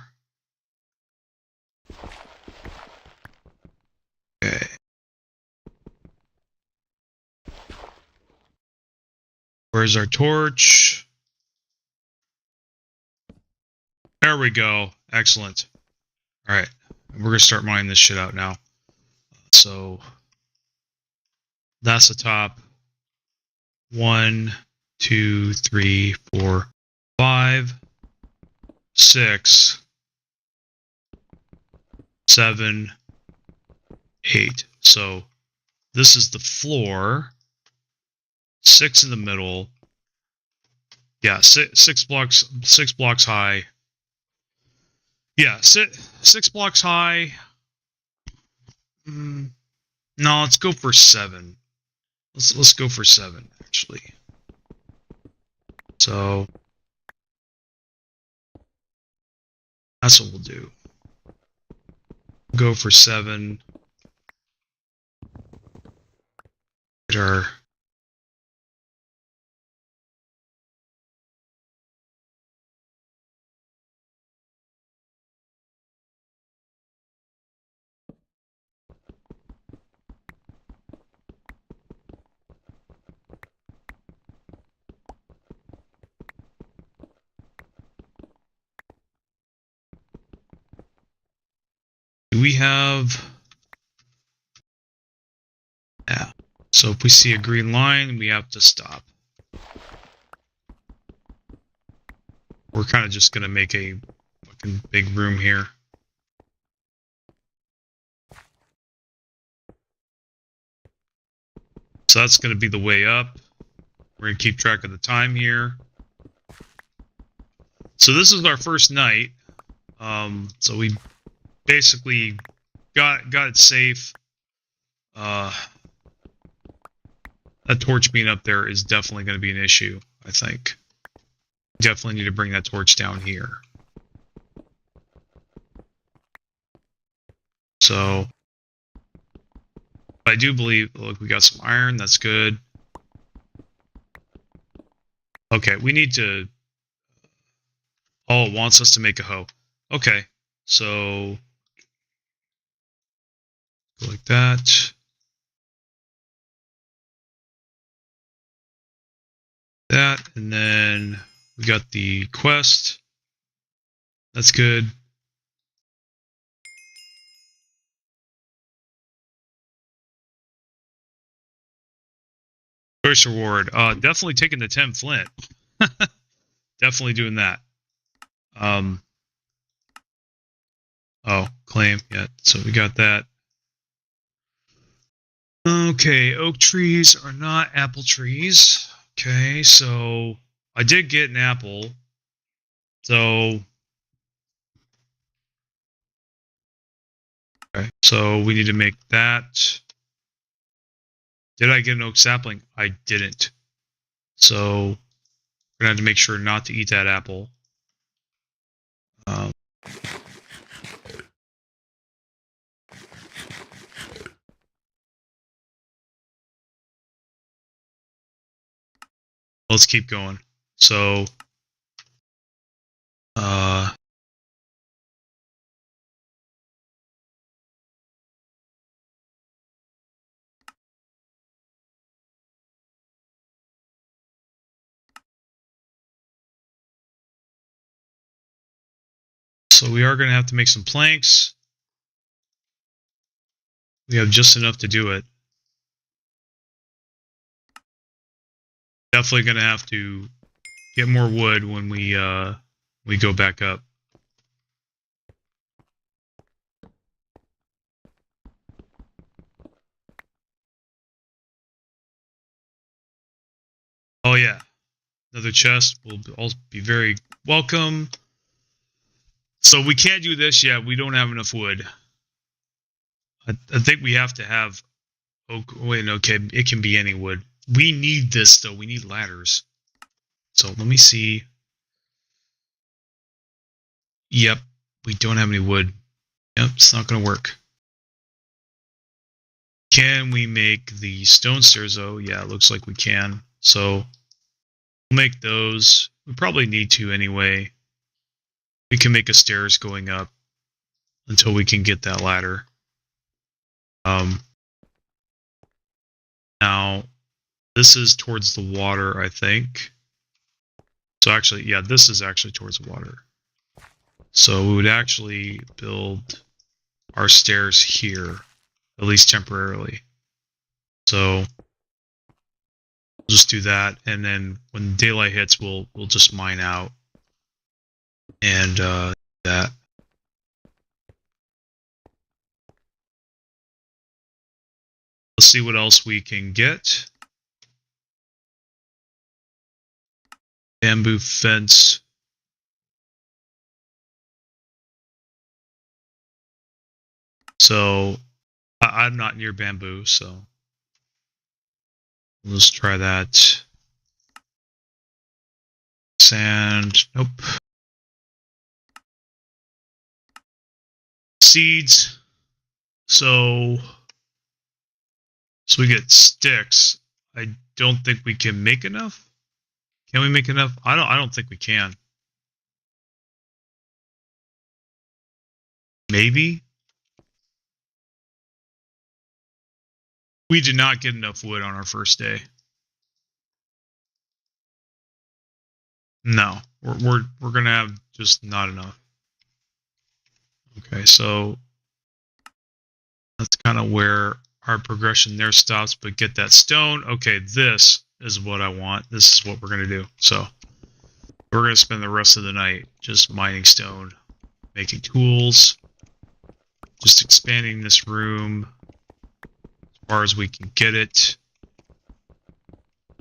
Okay. Where's our torch? There we go. Excellent. All right, we're gonna start mining this shit out now. So that's the top. 1, 2, 3, 4, 5, 6, 7, 8. So this is the floor. 6 in the middle. Yeah, six blocks high. Yeah, 6 blocks high. No, let's go for 7. Let's go for 7 actually. So that's what we'll do. Go for 7. Get our do we have, yeah. So if we see a green line, we have to stop. We're kind of just going to make a fucking big room here. So that's going to be the way up. We're going to keep track of the time here. So this is our first night. So we basically got it safe. That torch being up there is definitely going to be an issue, I think. Definitely need to bring that torch down here. So I do believe, look, we got some iron, that's good. Okay, we need to, oh, it wants us to make a hoe. Okay, so go like that. That, and then we got the quest. That's good. Choice reward. Definitely taking the 10 flint. Definitely doing that. Oh, claim. Yeah, so we got that. Okay, oak trees are not apple trees. Okay, so I did get an apple. So okay, so we need to make that. Did I get an oak sapling? I didn't. So we're gonna have to make sure not to eat that apple. Let's keep going. So so we are gonna have to make some planks. We have just enough to do it. Definitely gonna have to get more wood when we go back up. Oh yeah, another chest will all be very welcome. So we can't do this yet. We don't have enough wood. I think we have to have oak. Wait, okay, it can be any wood. We need this though. We need ladders. So let me see. Yep, we don't have any wood. Yep, it's not going to work. Can we make the stone stairs though? Yeah, it looks like we can. So we'll make those. We probably need to anyway. We can make a stairs going up until we can get that ladder. Now this is towards the water, I think. So actually, yeah, this is actually towards the water. So we would actually build our stairs here, at least temporarily. So we'll just do that, and then when daylight hits, we'll just mine out and that. Let's see what else we can get. Bamboo fence. So I'm not near bamboo, so let's try that. Sand, nope. Seeds. So we get sticks. I don't think we can make enough. Can we make enough? I don't think we can. Maybe. We did not get enough wood on our first day. No, we're gonna have just not enough. Okay, so that's kind of where our progression there stops. But get that stone. Okay, this is what I want. This is what we're gonna do. So we're gonna spend the rest of the night just mining stone, making tools, just expanding this room as far as we can get it,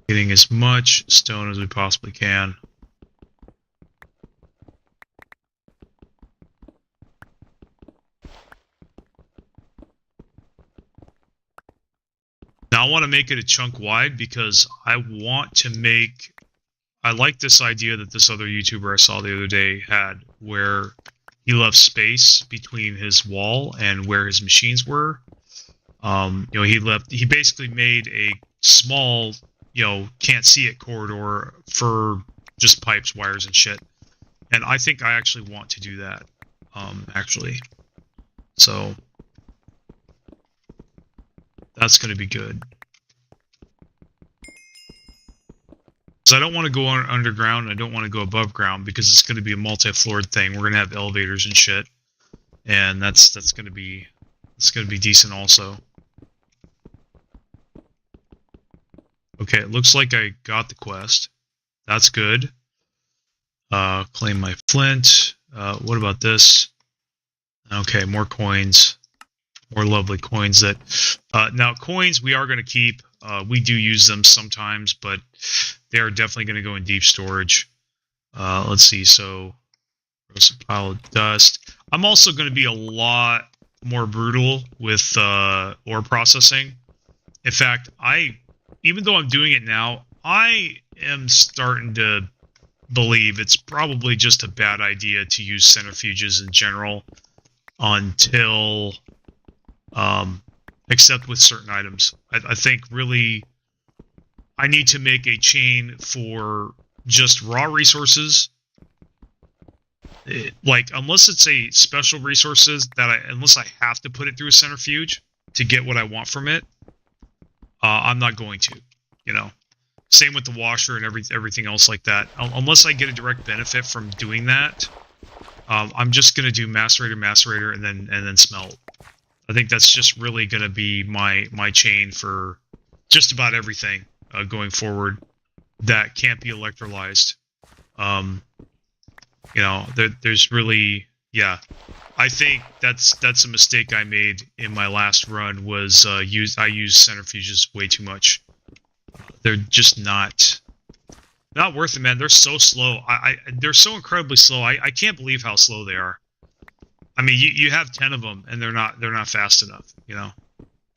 getting as much stone as we possibly can. Now I want to make it a chunk wide because I want to make... I like this idea that this other YouTuber I saw the other day had, where he left space between his wall and where his machines were. He basically made a small, can't see it corridor for just pipes, wires, and shit. And I think I actually want to do that, actually. So that's going to be good. Because I don't want to go underground. I don't want to go above ground because it's going to be a multi-floored thing. We're going to have elevators and shit, and that's going to be decent also. Okay, it looks like I got the quest. That's good. Claim my flint. What about this? Okay, more coins. More lovely coins that... now, coins we are going to keep. We do use them sometimes, but they are definitely going to go in deep storage. Let's see, so... Roast a pile of dust. I'm also going to be a lot more brutal with ore processing. In fact, even though I'm doing it now, I am starting to believe it's probably just a bad idea to use centrifuges in general until... except with certain items. I think really I need to make a chain for just raw resources. Unless it's a special resources that unless I have to put it through a centrifuge to get what I want from it, I'm not going to, Same with the washer and everything else like that. Unless I get a direct benefit from doing that, I'm just going to do macerator, and then smelt. I think that's just really going to be my chain for just about everything going forward that can't be electrolyzed. There's really, I think that's a mistake I made in my last run was I used centrifuges way too much. They're just not worth it, man. They're so slow. They're so incredibly slow. I can't believe how slow they are. I mean, you have 10 of them, and they're not fast enough,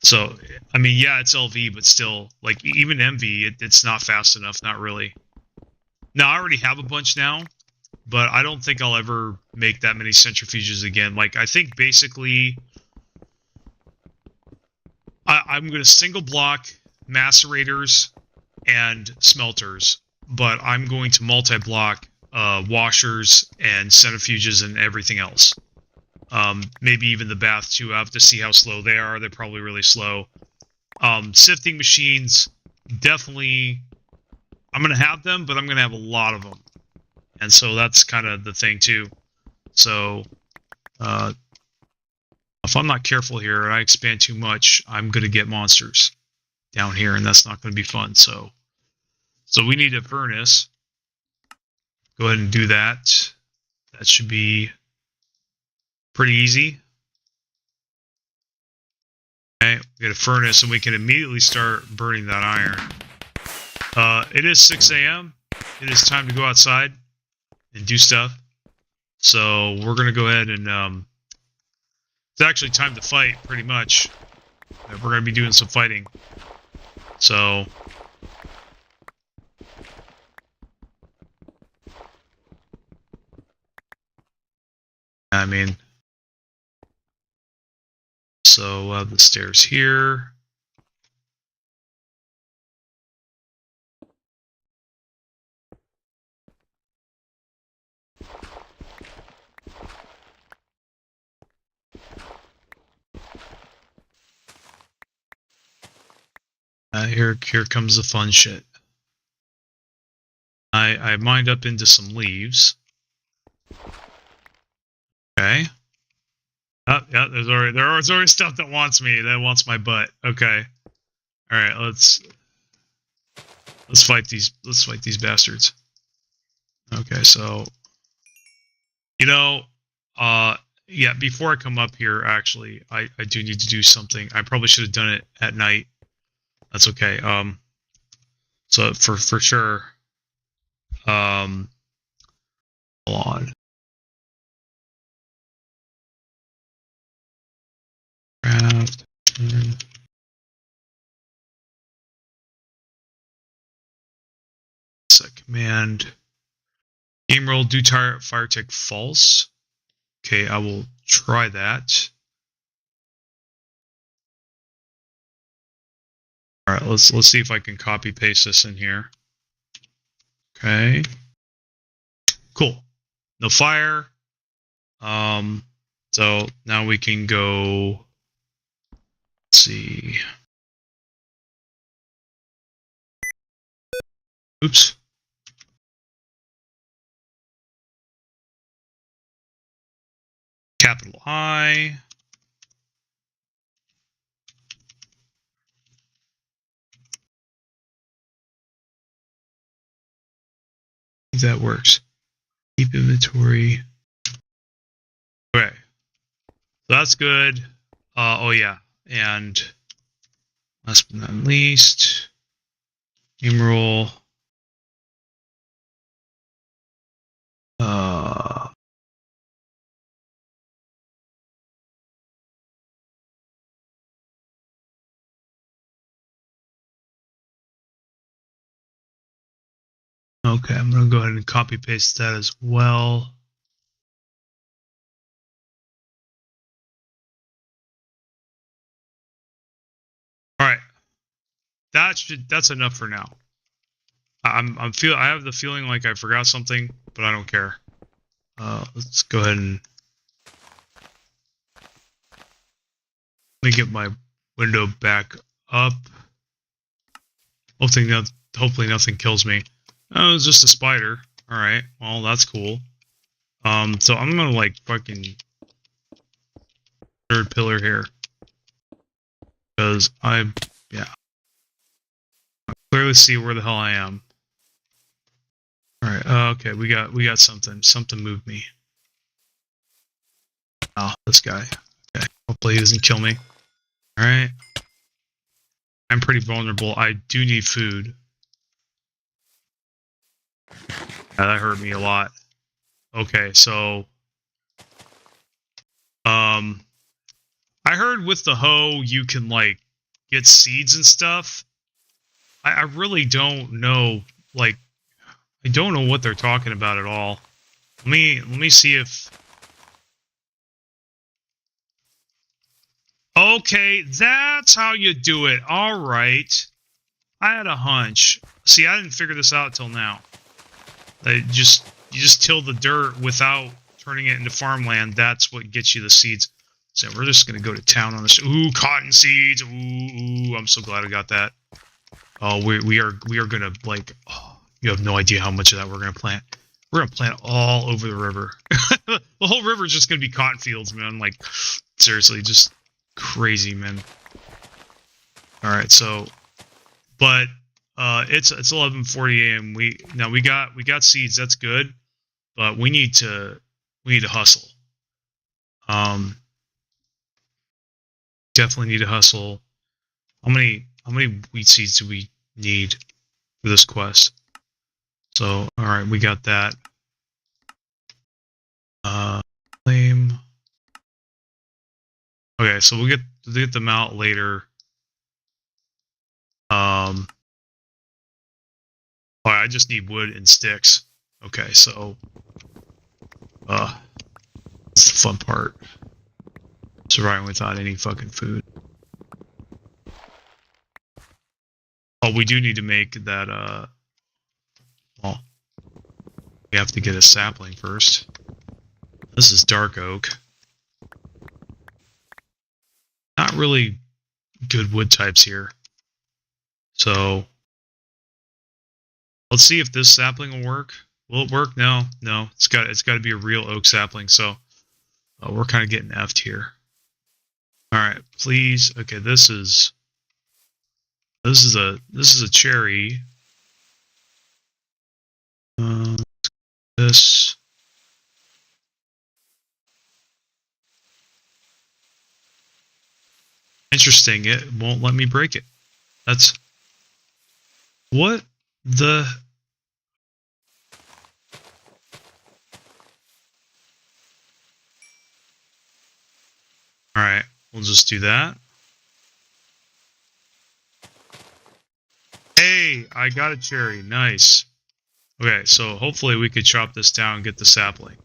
So, I mean, yeah, it's LV, but still, even MV, it's not fast enough, not really. Now, I already have a bunch now, but I don't think I'll ever make that many centrifuges again. I think basically, I'm going to single block macerators and smelters, but I'm going to multi-block washers and centrifuges and everything else. Maybe even the bath too. I have to see how slow they are. They're probably really slow. Sifting machines, definitely, I'm going to have them, but I'm going to have a lot of them. And so that's kind of the thing too. So, if I'm not careful here and I expand too much, I'm going to get monsters down here, and that's not going to be fun. So we need a furnace. Go ahead and do that. That should be pretty easy. Okay, we get a furnace, and we can immediately start burning that iron. It is 6 a.m. It is time to go outside and do stuff. So we're going to go ahead and... it's actually time to fight, pretty much. we're going to be doing some fighting. So, I mean, so we'll have the stairs here. Here comes the fun shit. I mined up into some leaves. Okay. Oh, yeah, there's already stuff that wants me, that wants my butt. Okay. Alright, let's fight these bastards. Okay, so yeah, before I come up here, actually, I do need to do something. I probably should have done it at night. That's okay. So for sure. Hold on. Craft. Set command. Game roll, do fire tech false. Okay, I will try that. All right, let's see if I can copy paste this in here. Okay. Cool. No fire. So now we can go. Let's see. Oops. Capital I. If that works. Keep inventory. Okay. So that's good. Oh yeah. And last but not least, game roll. Okay, I'm gonna go ahead and copy paste that as well. All right, that's enough for now. I have the feeling like I forgot something, but I don't care. Let's go ahead and let me get my window back up. Hopefully nothing kills me. Oh, it's just a spider. All right, well that's cool. So I'm gonna like fucking third pillar here because I clearly see where the hell I am. All right. Okay, we got something. Something moved me. Oh, this guy. Okay. Hopefully he doesn't kill me. All right. I'm pretty vulnerable. I do need food. That hurt me a lot. Okay, so I heard with the hoe you can like get seeds and stuff. I really don't know. Like, I don't know what they're talking about at all. Let me see if. Okay, that's how you do it. All right. I had a hunch. See, I didn't figure this out till now. You just till the dirt without turning it into farmland. That's what gets you the seeds. So we're just gonna go to town on this. Ooh, cotton seeds. Ooh, I'm so glad I got that. Oh, we are gonna like. Oh, you have no idea how much of that we're gonna plant. We're gonna plant all over the river. The whole river is just gonna be cotton fields, man. Like, seriously, just crazy, man. All right, so, but it's 11:40 a.m. We got seeds. That's good, but we need to hustle. Definitely need to hustle. How many wheat seeds do we need for this quest? So, all right, we got that. Claim. Okay, so we'll get them out later. Oh, I just need wood and sticks. Okay, so that's the fun part. Surviving without any fucking food. Oh, we do need to make that well, we have to get a sapling first. This is dark oak. Not really good wood types here. So let's see if this sapling will work. Will it work? No. It's got to be a real oak sapling. So we're kind of getting effed here. All right, please. Okay, this is a cherry. This. Interesting. It won't let me break it. That's what the. All right, we'll just do that. Hey, I got a cherry. Nice. Okay, so hopefully we could chop this down and get the sapling.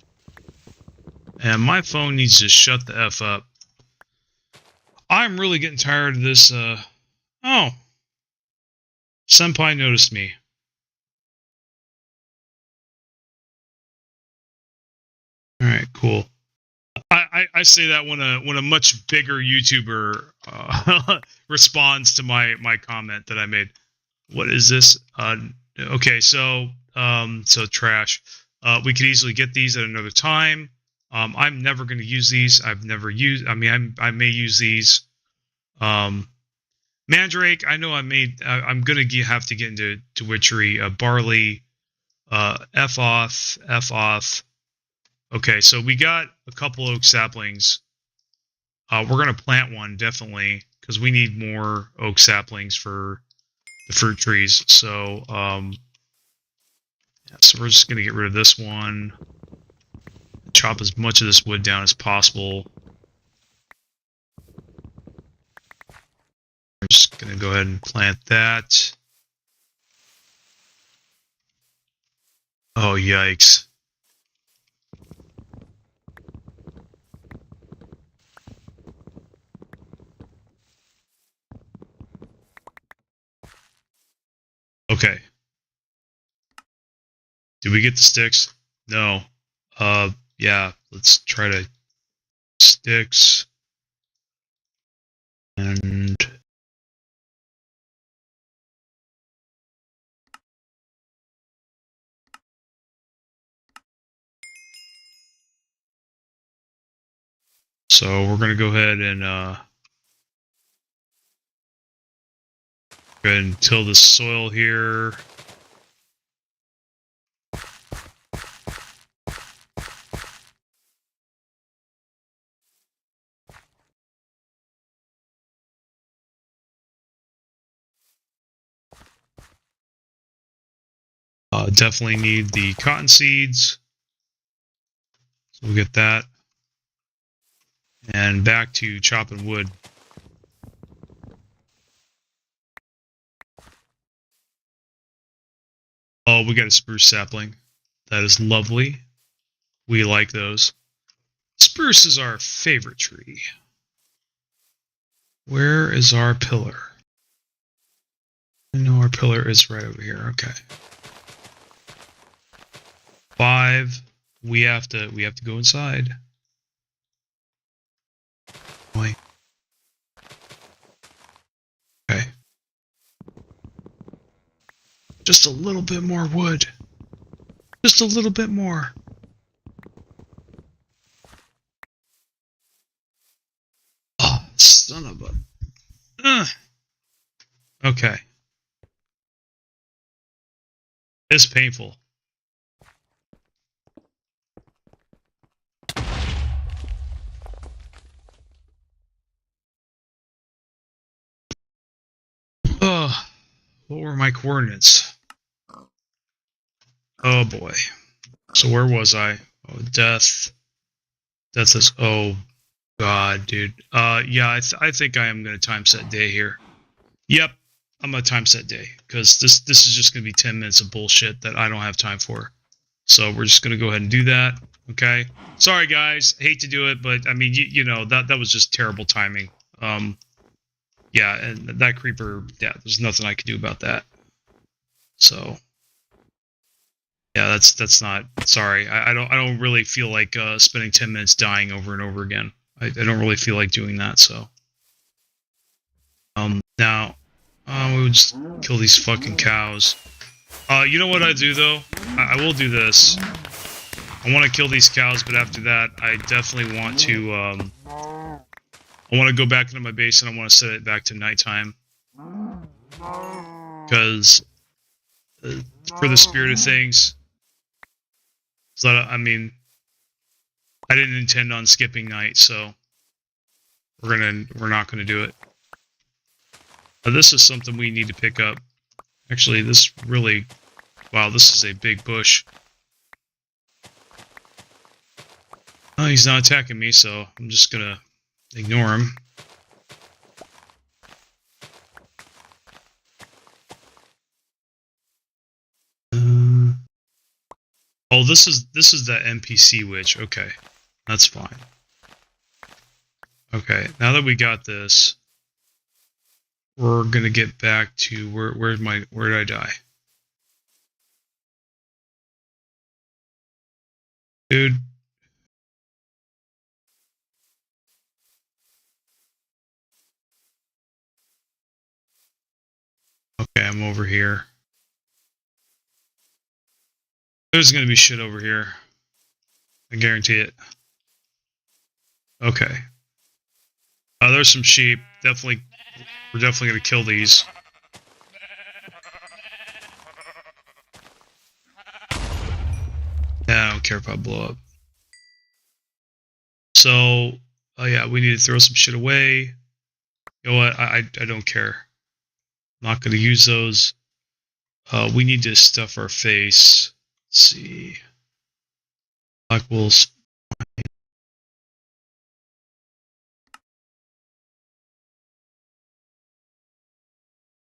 And my phone needs to shut the F up. I'm really getting tired of this. Oh. Senpai noticed me. Alright, cool. I say that when a much bigger YouTuber responds to my comment that I made. What is this? Okay, so trash. We could easily get these at another time. I'm never going to use these. I've never used. I mean, I may use these. Mandrake. I know I'm going to have to get into witchery. Barley. F off. Okay, so we got a couple oak saplings. We're going to plant one definitely because we need more oak saplings for the fruit trees. So so we're just going to get rid of this one. Chop as much of this wood down as possible. We're just going to go ahead and plant that. Oh, yikes. Okay. Did we get the sticks? No. Yeah, let's try to sticks. And so we're going to go ahead and till the soil here. Definitely need the cotton seeds. So we'll get that. And back to chopping wood. Oh, we got a spruce sapling. That is lovely. We like those. Spruce is our favorite tree. Where is our pillar? I know our pillar is right over here. Okay. 5. We have to go inside. Boy. Okay. Just a little bit more wood. Just a little bit more. Oh, son of a... Okay. It's painful. What were my coordinates? Oh boy. So where was I? Oh, death. Death is... Oh God, dude. Yeah, I think I am gonna time set day here. Yep, I'm gonna time set day because this is just gonna be 10 minutes of bullshit that I don't have time for. So we're just gonna go ahead and do that. Okay. Sorry, guys. I hate to do it, but I mean, you know that was just terrible timing. Yeah, and that creeper. Yeah, there's nothing I can do about that. So. Yeah, that's not. Sorry, I don't really feel like spending 10 minutes dying over and over again. I don't really feel like doing that. So, now, we would just kill these fucking cows. You know what I do though? I will do this. I want to kill these cows, but after that, I definitely want to. I want to go back into my base and I want to set it back to nighttime because for the spirit of things. So I mean, I didn't intend on skipping night, so we're not gonna do it. This is something we need to pick up. Actually, this really, wow, this is a big bush. Oh, he's not attacking me, so I'm just gonna ignore him. Oh, this is that NPC witch. Okay, that's fine. Okay, now that we got this, we're gonna get back to where did I die? Dude. Okay, I'm over here. There's gonna be shit over here. I guarantee it. Okay. There's some sheep. Definitely, we're definitely gonna kill these. I don't care if I blow up. So, yeah, we need to throw some shit away. You know what? I don't care. I'm not gonna use those. We need to stuff our face. Let's see. Black wolves.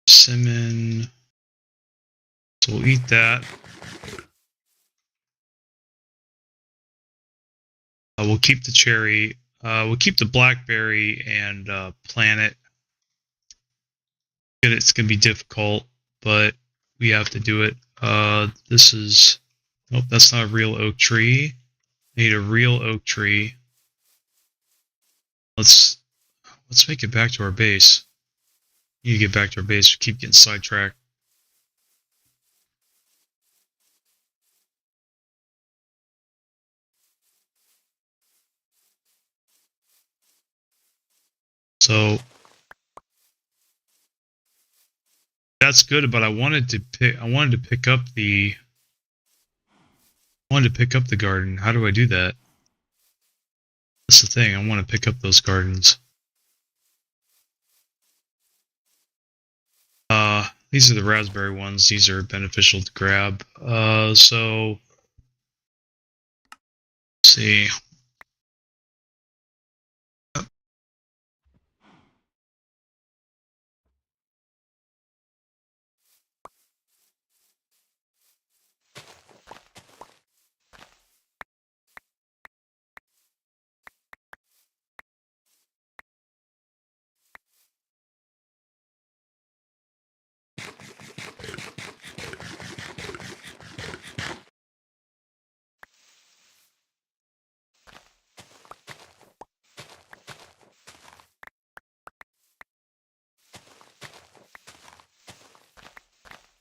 Cinnamon. So we'll eat that. We'll keep the cherry. We'll keep the blackberry and plant it. It's gonna be difficult, but we have to do it. This is. Nope, that's not a real oak tree. I need a real oak tree. Let's make it back to our base. We need to get back to our base. We keep getting sidetracked. So that's good, but I wanted to pick up the garden. How do I do that? That's the thing. I want to pick up those gardens. These are the raspberry ones. These are beneficial to grab. So let's see.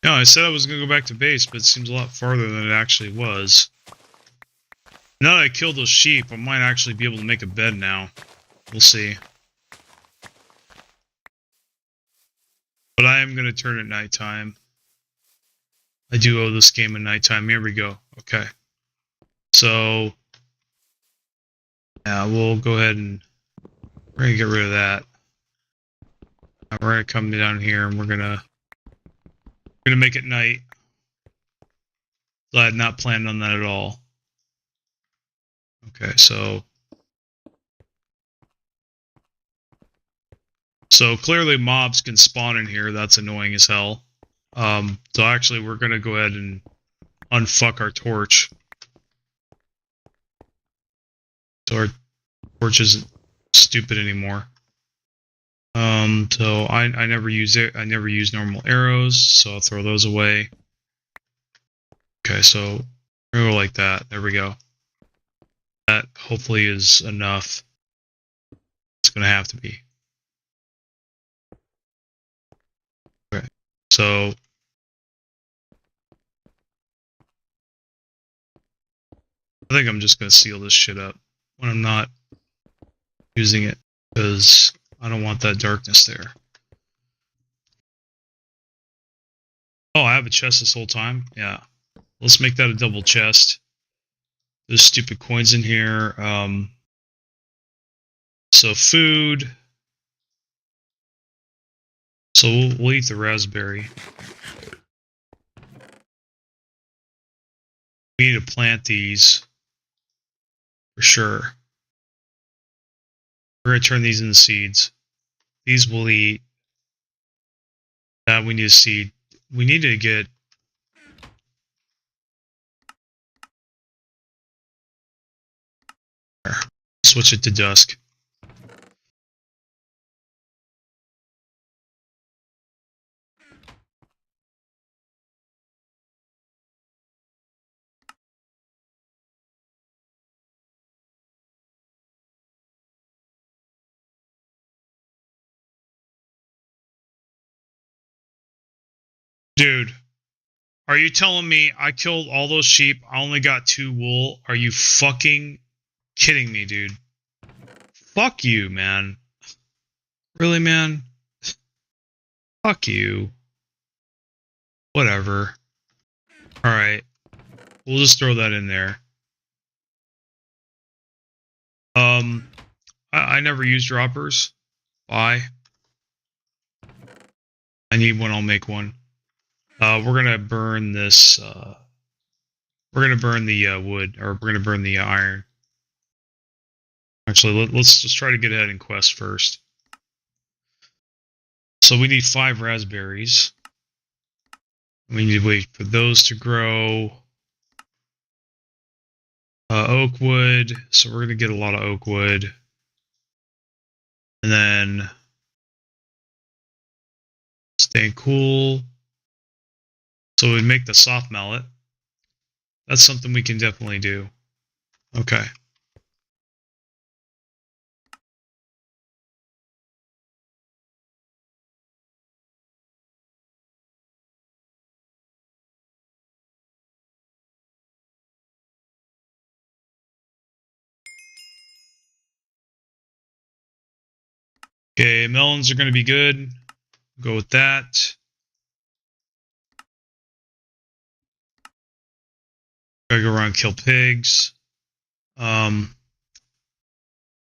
No, I said I was going to go back to base, but it seems a lot farther than it actually was. Now that I killed those sheep, I might actually be able to make a bed now. We'll see. But I am going to turn it nighttime. I do owe this game a nighttime. Here we go. Okay. So, yeah, we'll go ahead and we're going to get rid of that. Now we're going to come down here and we're going to make it night. So I had not planned on that at all. Okay, so So clearly mobs can spawn in here. That's annoying as hell. So actually we're going to go ahead and unfuck our torch. So our torch isn't stupid anymore. So I never use it. I never use normal arrows, so I'll throw those away. Okay, so we're gonna go like that. There we go. That hopefully is enough. It's gonna have to be. Okay, so I think I'm just gonna seal this shit up when I'm not using it, because I don't want that darkness there. Oh, I have a chest this whole time? Yeah. Let's make that a double chest. There's stupid coins in here. So food. So we'll eat the raspberry. We need to plant these. For sure. We're going to turn these into seeds. These we'll eat. That we need to seed. We need to get... Switch it to dusk. Dude, are you telling me I killed all those sheep? I only got 2 wool? Are you fucking kidding me, dude? Fuck you, man. Really, man? Fuck you. Whatever. Alright. We'll just throw that in there. I never use droppers. Why? I need one, I'll make one. We're gonna burn this, we're gonna burn the wood, or we're gonna burn the iron. Actually, let's just try to get ahead in quest first. So we need 5 raspberries. We need to wait for those to grow. Oak wood, so we're gonna get a lot of oak wood. And then staying cool. So we'd make the soft mallet. That's something we can definitely do. Okay. Okay, melons are going to be good. Go with that. Gotta go around and kill pigs. I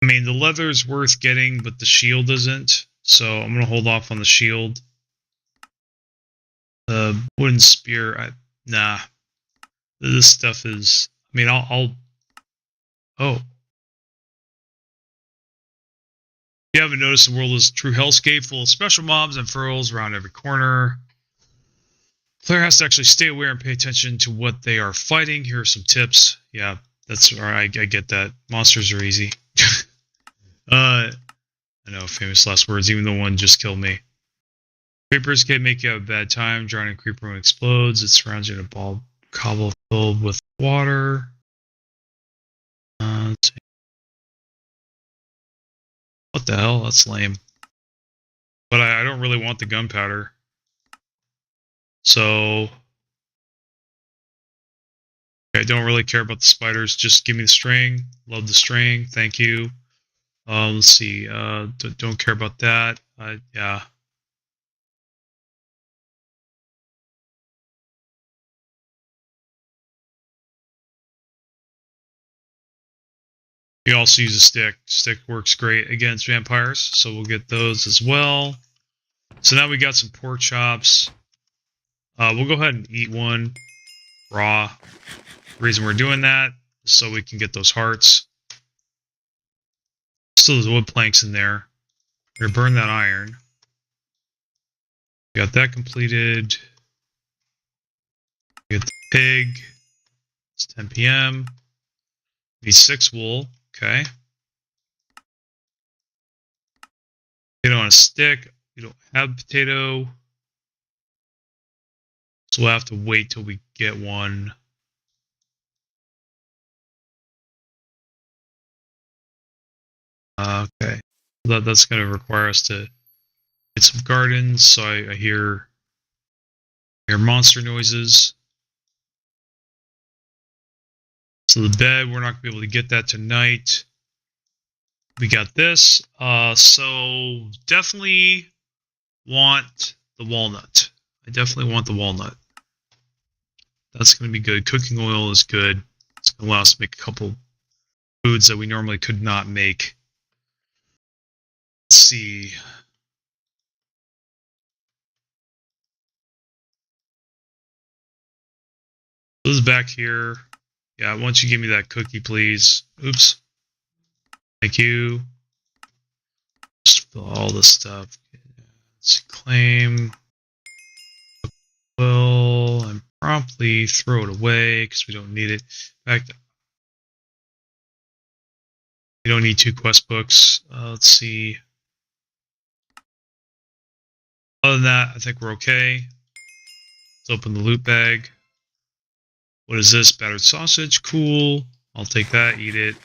mean, the leather's worth getting, but the shield isn't. So I'm going to hold off on the shield. The wooden spear, nah. This stuff is... I mean, I'll... Oh. If you haven't noticed, the world is a true hellscape full of special mobs and furrows around every corner. Player has to actually stay aware and pay attention to what they are fighting. Here are some tips. Yeah, that's alright. I get that. Monsters are easy. I know, famous last words. Even though one just killed me. Creepers can make you have a bad time. Drowning creeper when it explodes. It surrounds you in a ball of cobble filled with water. Let's see. What the hell? That's lame. But I don't really want the gunpowder. So... I don't really care about the spiders. Just give me the string. Love the string. Thank you. Let's see. Don't care about that. Yeah. You also use a stick. Stick works great against vampires, so we'll get those as well. So now we got some pork chops. We'll go ahead and eat one raw. The reason we're doing that is so we can get those hearts. Still there's wood planks in there. We're gonna burn that iron. Got that completed. Get the pig. It's 10 p.m. Need 6 wool. Okay. Potato on a stick. We don't have potato. So we'll have to wait till we get one. Okay. That's going to require us to get some gardens. So I hear monster noises. So the bed, we're not going to be able to get that tonight. We got this. So definitely want the walnut. I definitely want the walnut. That's going to be good. Cooking oil is good. It's going to allow us to make a couple foods that we normally could not make. Let's see. This is back here. Yeah, once you give me that cookie, please. Oops. Thank you. Just fill all this stuff. Let's claim. Well, and promptly throw it away because we don't need it. In fact, we don't need 2 quest books. Let's see. Other than that, I think we're okay. Let's open the loot bag. What is this? Battered sausage. Cool. I'll take that, eat it.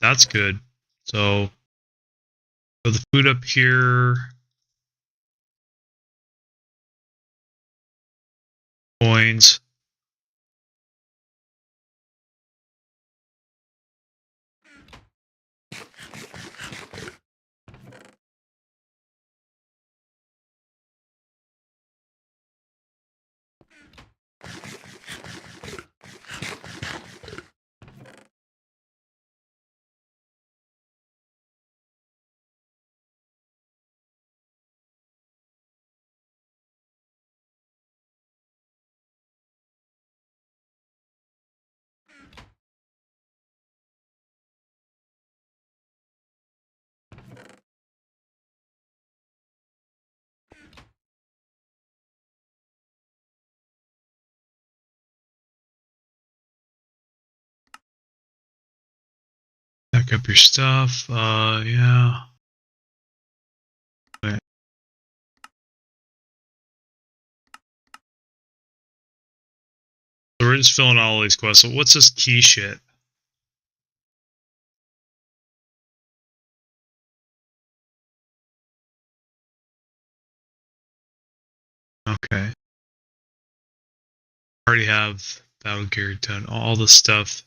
That's good. So, put the food up here. Coins. Back up your stuff. Yeah. Okay. So we're just filling all these quests. So what's this key shit? Okay. I already have battle gear done. All the stuff.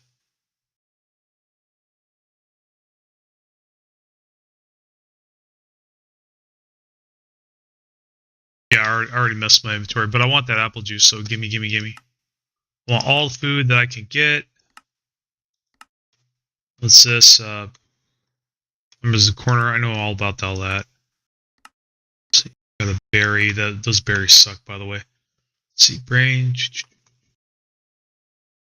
Yeah, I already messed my inventory, but I want that apple juice, so gimme. I want all the food that I can get. What's this? There's a corner. I know all about all that. Let's see, got a berry. Those berries suck, by the way. Let's see, brain.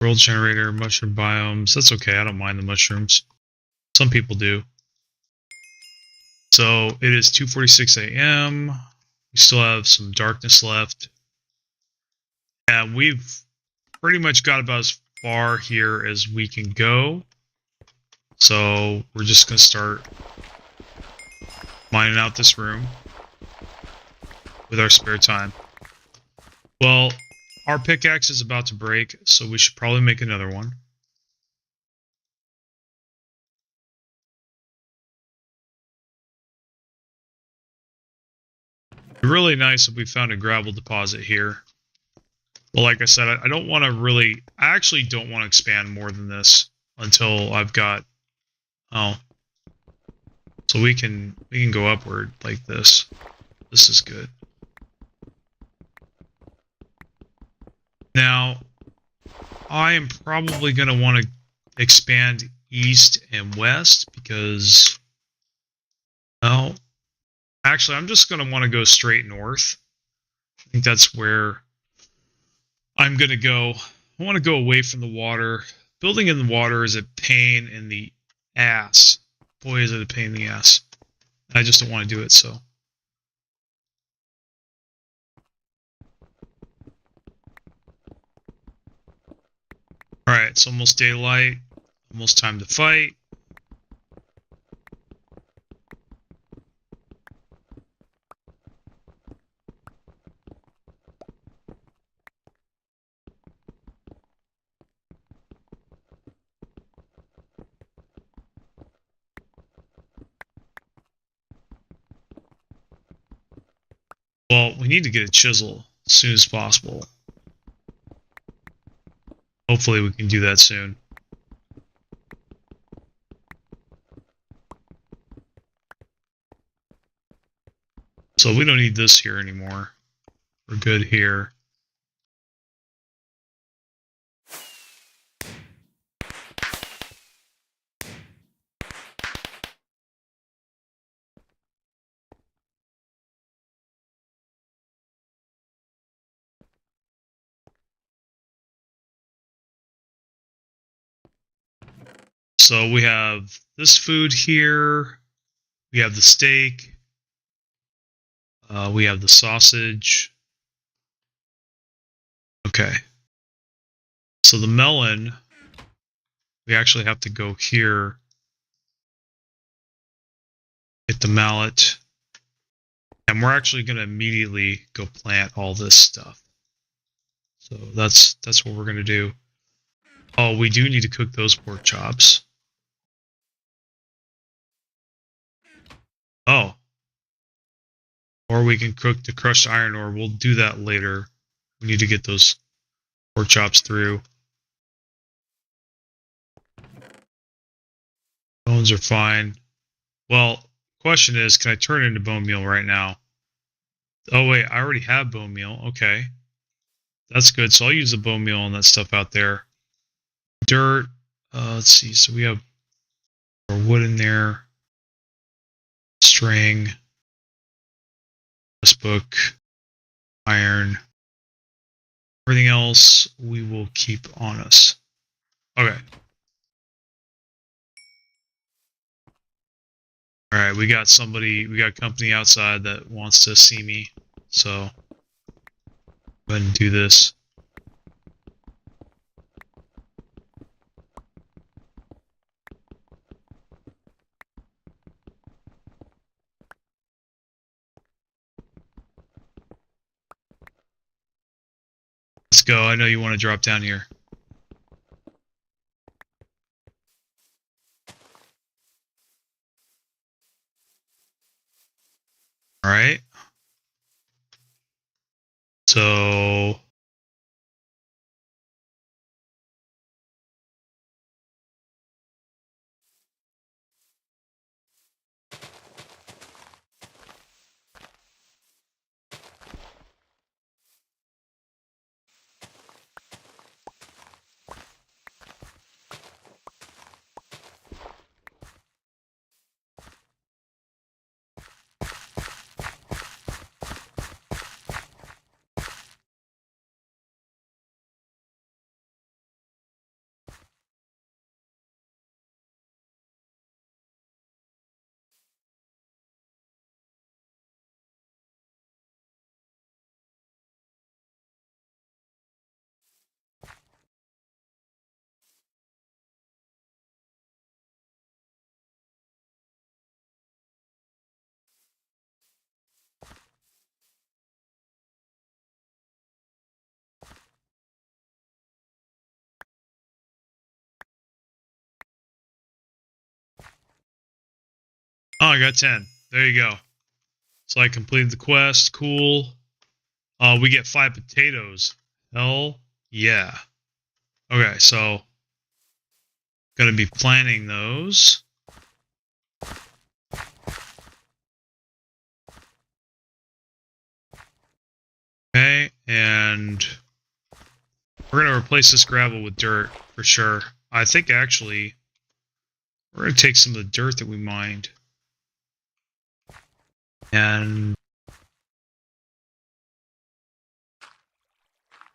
World generator, mushroom biomes. That's okay. I don't mind the mushrooms. Some people do. So it is 2:46 a.m. We still have some darkness left. And we've pretty much got about as far here as we can go. So we're just going to start mining out this room with our spare time. Well, our pickaxe is about to break, so we should probably make another one. It'd be really nice if we found a gravel deposit here. Well, like I said, I don't want to really... I actually don't want to expand more than this until I've got... Oh. So we can go upward like this. This is good. Now, I am probably going to want to expand east and west because... Well, actually, I'm just going to want to go straight north. I think that's where I'm going to go. I want to go away from the water. Building in the water is a pain in the ass. Boy, is it a pain in the ass. I just don't want to do it, so. Alright, it's almost daylight. Almost time to fight. Well, we need to get a chisel as soon as possible. Hopefully we can do that soon. So we don't need this here anymore. We're good here. So we have this food here. We have the steak. We have the sausage. Okay. So the melon, we actually have to go here. Get the mallet. And we're actually going to immediately go plant all this stuff. So that's what we're going to do. Oh, we do need to cook those pork chops. Oh. Or we can cook the crushed iron ore. We'll do that later. We need to get those pork chops through. Bones are fine. Well, question is, can I turn it into bone meal right now? Oh, wait, I already have bone meal. Okay. That's good. So I'll use the bone meal and that stuff out there. Dirt. Let's see. So we have our wood in there. String. This book. Iron. Everything else we will keep on us. Okay. Alright, we got company outside that wants to see me. So, go ahead and do this. Let's go. I know you want to drop down here. Alright. So... Oh, I got 10. There you go. So I completed the quest. Cool. We get 5 potatoes. Hell yeah. Okay, so gonna be planting those. Okay, and we're gonna replace this gravel with dirt for sure. I think actually we're gonna take some of the dirt that we mined and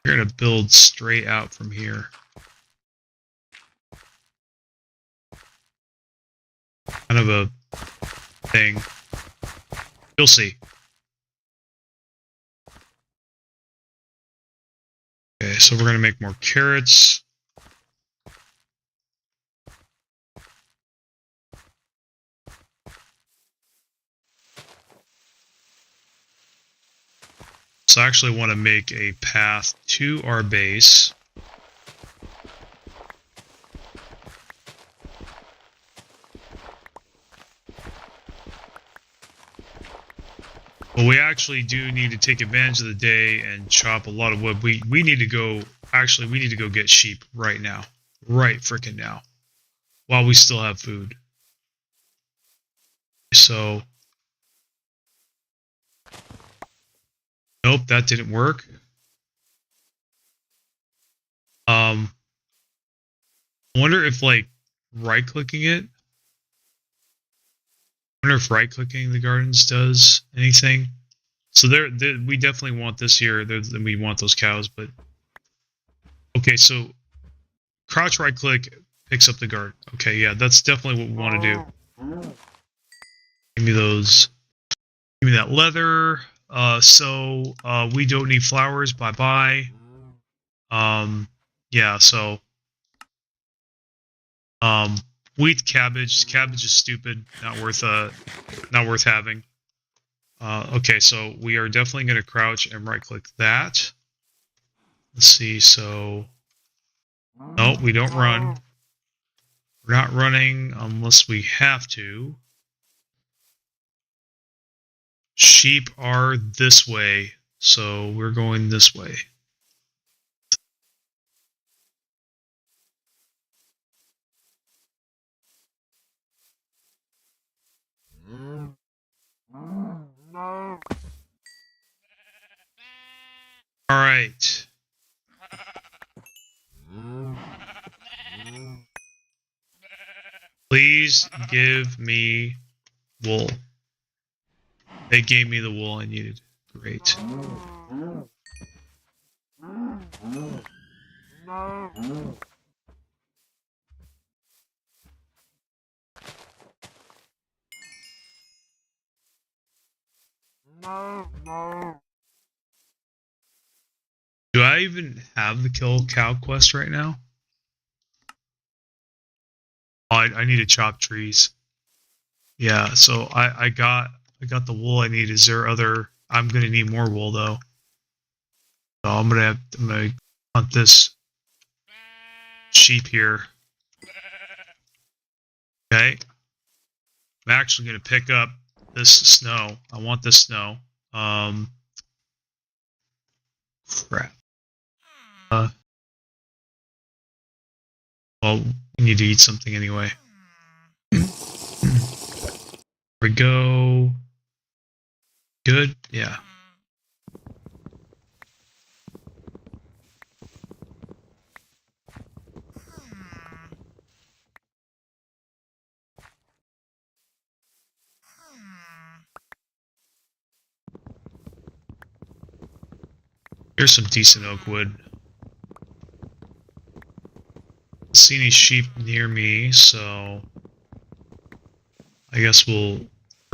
we're gonna build straight out from here. Kind of a thing. You'll see. Okay, so we're going to make more carrots. So I actually want to make a path to our base. But we actually do need to take advantage of the day and chop a lot of wood. We need to go, actually, we need to go get sheep right now. Right freaking now. While we still have food. So, nope, that didn't work. I wonder if, like, right-clicking it. I wonder if right-clicking the gardens does anything. So we definitely want this here. We want those cows, but okay. So crouch right-click picks up the garden. Okay, yeah, that's definitely what we want to do. Give me those. Give me that leather. We don't need flowers. Bye bye. Yeah. So wheat, cabbage. Cabbage is stupid. Not worth having. Okay, so we are definitely going to crouch and right-click that. Let's see, so... No, we don't run. We're not running unless we have to. Sheep are this way, so we're going this way. Alright. Please give me wool. They gave me the wool I needed. Great. Do I even have the kill cow quest right now? Oh, I need to chop trees. Yeah, so I got the wool I need. Is there other? I'm gonna need more wool though. So I'm gonna hunt this sheep here. Okay. I'm actually gonna pick up this snow. I want this snow. Crap. Well, we need to eat something anyway. Here we go. Good? Yeah. Here's some decent oak wood. Don't see any sheep near me, so I guess we're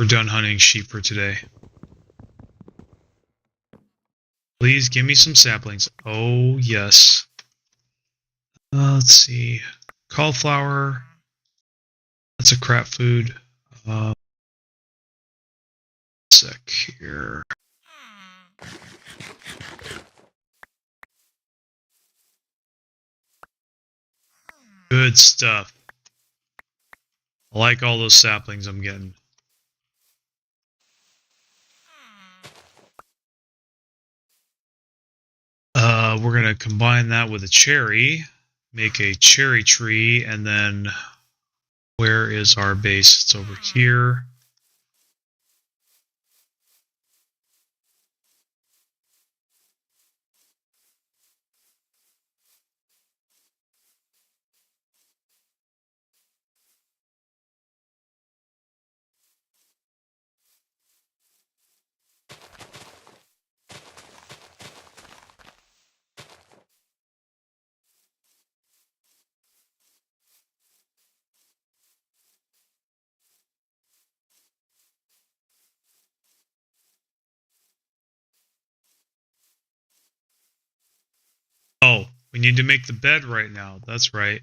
done hunting sheep for today. Please give me some saplings. Oh, yes. Let's see. Cauliflower. That's a crap food. Sec here. Good stuff. I like all those saplings I'm getting. We're going to combine that with a cherry. Make a cherry tree, and then where is our base? It's over here. We need to make the bed right now. That's right.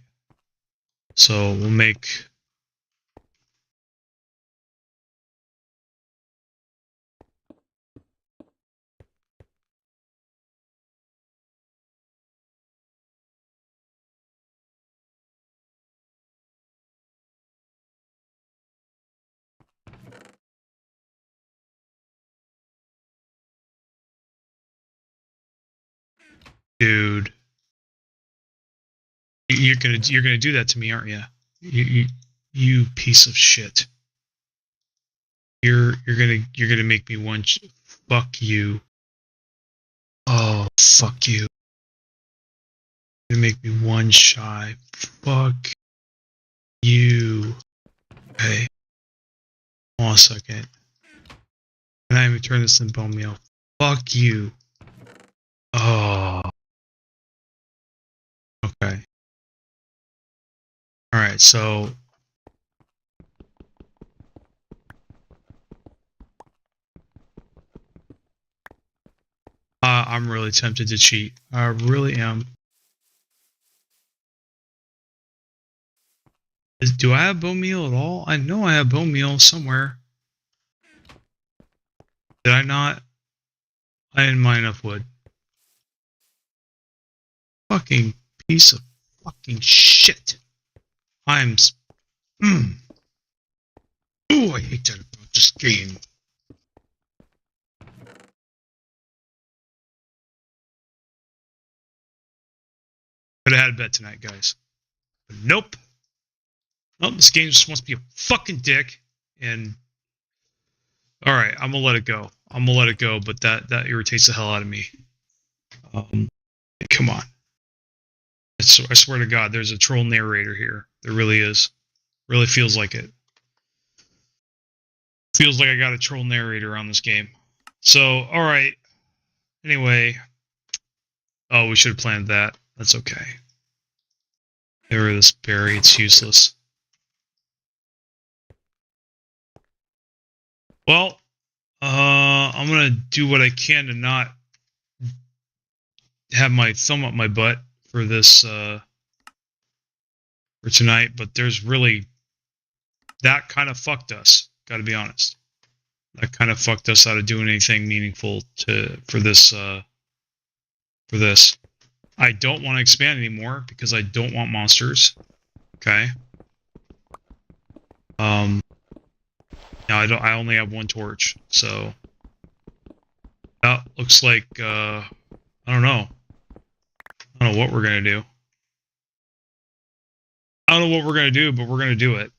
So we'll make... Dude. You're gonna do that to me, aren't you? You piece of shit. You're gonna make me one. Fuck you. Oh, fuck you. You're gonna make me one shy. Fuck you. Okay. Hold on a second. Can I even turn this into bone meal? Fuck you. Oh. Okay. Alright, so... I'm really tempted to cheat. I really am. Do I have bone meal at all? I know I have bone meal somewhere. Did I not? I didn't mine enough wood. Fucking piece of fucking shit. I'm... Ooh, I hate that about this game. Could have had a bet tonight, guys. But nope. Nope, this game just wants to be a fucking dick. And... Alright, I'm gonna let it go. I'm gonna let it go, but that irritates the hell out of me. Come on. I swear to God, there's a troll narrator here. There really is. Really feels like it. Feels like I got a troll narrator on this game. So, alright. Anyway. Oh, we should have planned that. That's okay. Get rid of this berry. It's useless. Well, I'm gonna do what I can to not have my thumb up my butt for this, for tonight, but there's really... That kind of fucked us, gotta be honest. That kind of fucked us out of doing anything meaningful for this. I don't want to expand anymore because I don't want monsters. Okay. Now I only have one torch, so that looks like I don't know. I don't know what we're gonna do. I don't know what we're gonna do, but we're gonna do it.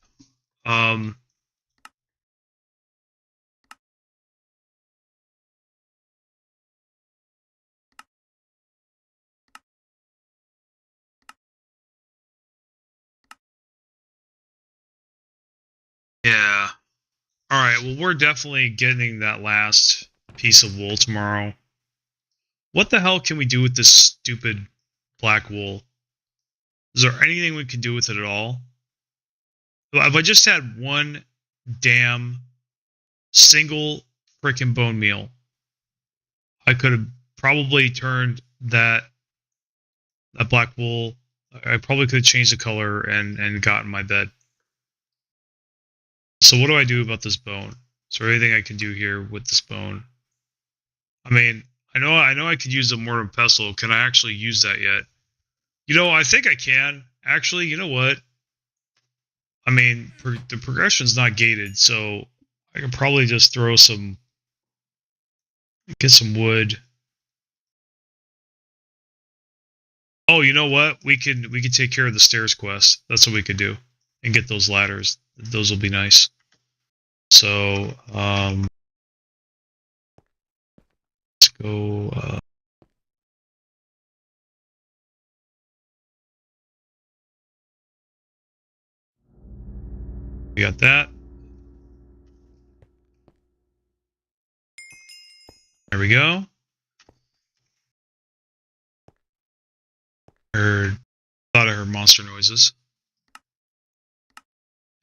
Yeah. Alright, well, we're definitely getting that last piece of wool tomorrow. What the hell can we do with this stupid black wool? Is there anything we can do with it at all? If I just had one damn single freaking bone meal, I could have probably turned that black wool. I probably could have changed the color and gotten my bed. So what do I do about this bone? Is there anything I can do here with this bone? I mean, I know I could use a mortar and pestle. Can I actually use that yet? You know, I think I can. Actually, you know what? I mean, the progression's not gated, so I can probably just throw some... Get some wood. Oh, you know what? We could take care of the stairs quest. That's what we could do. And get those ladders. Those will be nice. So, let's go, we got that. There we go. Thought I heard monster noises.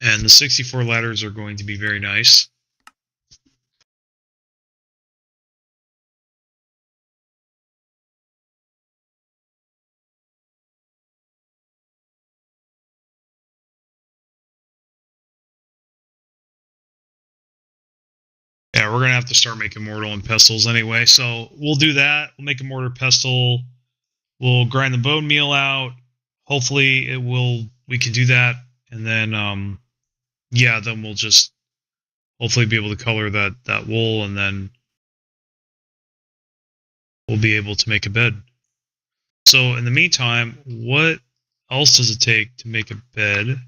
And the 64 ladders are going to be very nice. Yeah, we're gonna have to start making mortar and pestles anyway. So we'll do that. We'll make a mortar pestle. We'll grind the bone meal out. Hopefully, we can do that, and then yeah, then we'll just hopefully be able to color that wool, and then we'll be able to make a bed. So in the meantime, what else does it take to make a bed?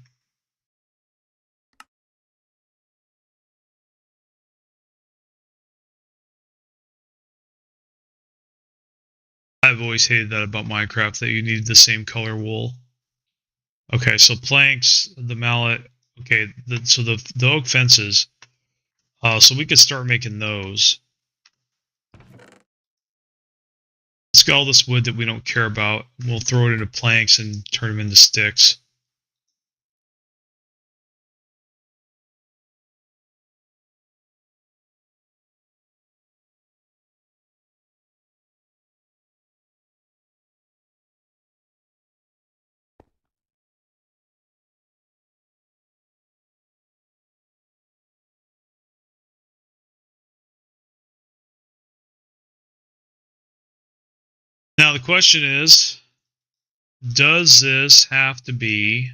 I've always hated that about Minecraft, that you need the same color wool. Okay, so planks, the mallet. Okay, so the oak fences. So we could start making those. Let's get all this wood that we don't care about. We'll throw it into planks and turn them into sticks. Now the question is, does this have to be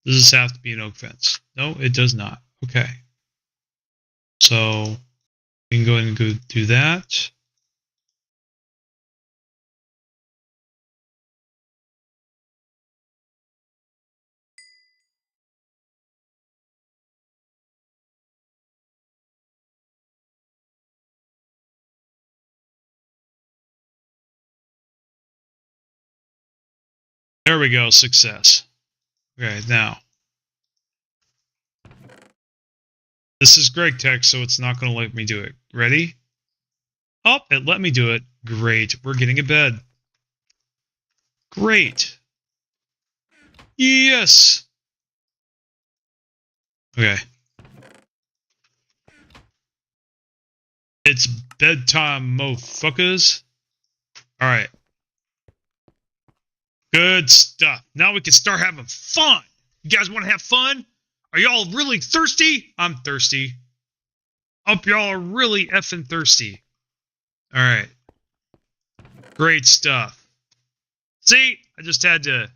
an oak fence? No, it does not. Okay. So we can go ahead and go do that. There we go, success. Okay, now this is GregTech, so it's not going to let me do it. Ready? Oh, it let me do it. Great. We're getting a bed. Great. Yes. Okay. It's bedtime, motherfuckers. All right. Good stuff. Now we can start having fun. You guys want to have fun? Are y'all really thirsty? I'm thirsty. Hope y'all are really effing thirsty. All right. Great stuff. See, I just had to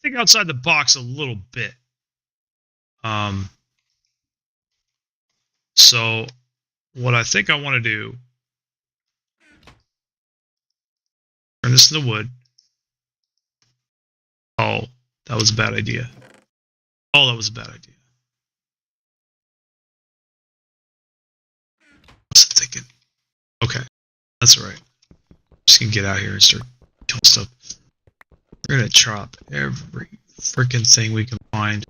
think outside the box a little bit. So what I think I want to do, turn this into wood. Oh, that was a bad idea. Oh, that was a bad idea. I was thinking. Okay, that's all right. Just gonna get out here and start killing stuff. We're gonna chop every freaking thing we can find.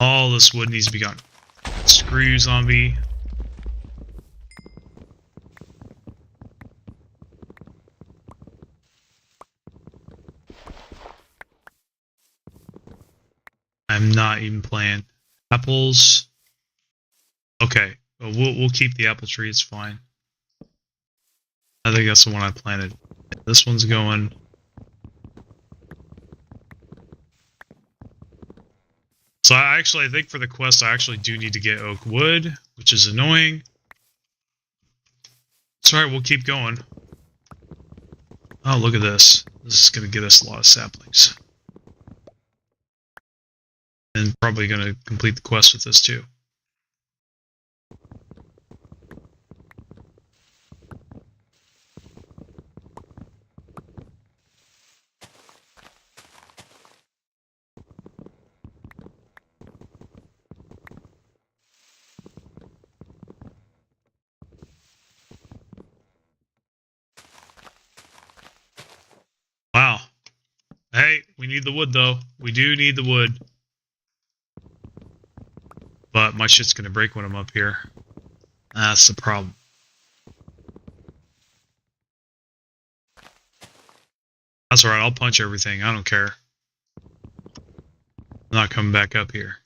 All this wood needs to be gone. Screw you, zombie. I'm not even playing. Apples. Okay, we'll keep the apple tree. It's fine. I think that's the one I planted. This one's going. So I think for the quest, I actually do need to get oak wood, which is annoying. It's alright, we'll keep going. Oh, look at this. This is going to get us a lot of saplings. And probably going to complete the quest with this too. Wow. Hey, we need the wood though. We do need the wood. But my shit's gonna break when I'm up here. That's the problem. That's alright, I'll punch everything. I don't care. I'm not coming back up here.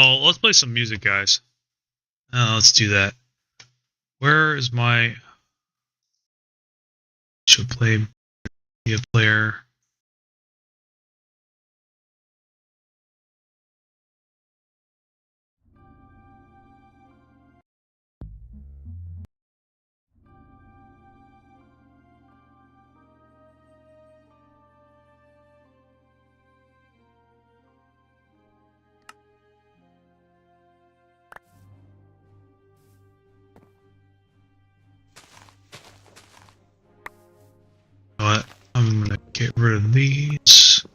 Oh, let's play some music, guys. Let's do that. Where is my... Should play media player. But I'm gonna get rid of these.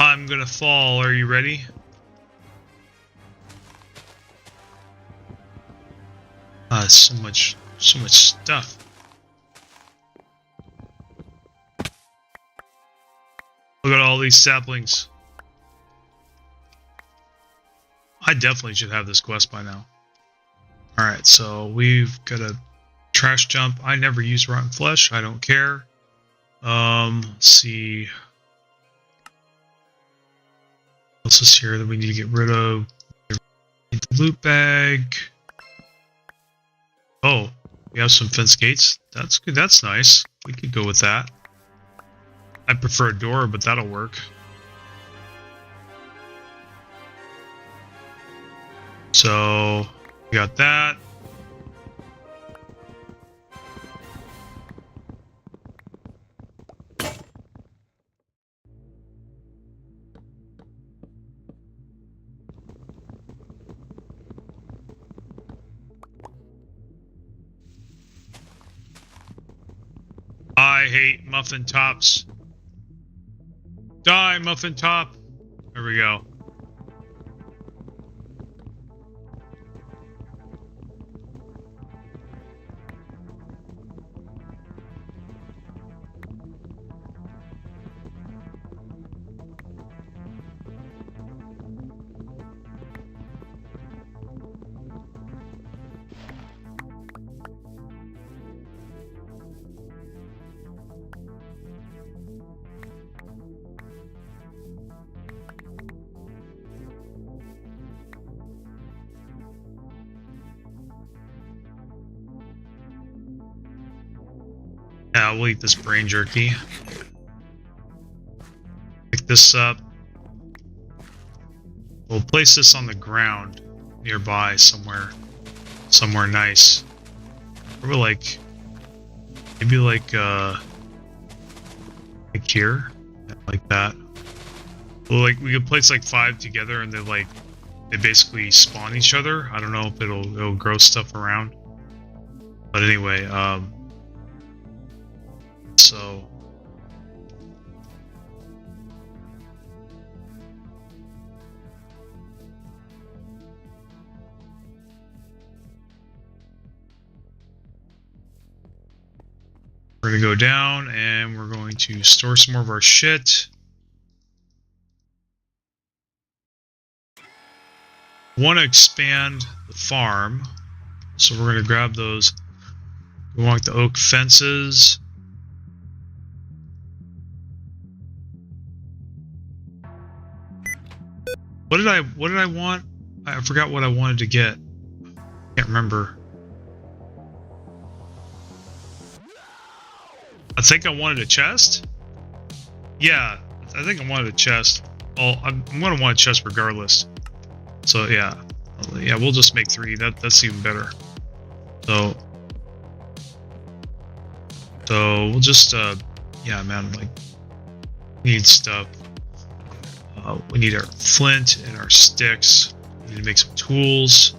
I'm gonna fall. Are you ready? So much stuff. Look at all these saplings. I definitely should have this quest by now. Alright, so we've got a trash dump. I never use rotten flesh. I don't care. Let's see. What else is here that we need to get rid of? The loot bag. Oh, we have some fence gates. That's good. That's nice. We could go with that. I prefer a door, but that'll work. So, we got that. I hate muffin tops. Die, muffin top. There we go. Yeah, we'll eat this brain jerky. Pick this up. We'll place this on the ground nearby somewhere nice. Or like maybe like here, like that. Well, like we could place like 5 together, and they basically spawn each other. I don't know if it'll grow stuff around, but anyway, so. We're going to go down and we're going to store some more of our shit. Want to expand the farm, so we're going to grab those. We want the oak fences. What did I want? I forgot what I wanted to get. Can't remember. I think I wanted a chest. Yeah, I think I wanted a chest. Well, I'm gonna want a chest regardless. So yeah, we'll just make 3. That's even better. So we'll just yeah, man, like we need stuff. We need our flint and our sticks. We need to make some tools.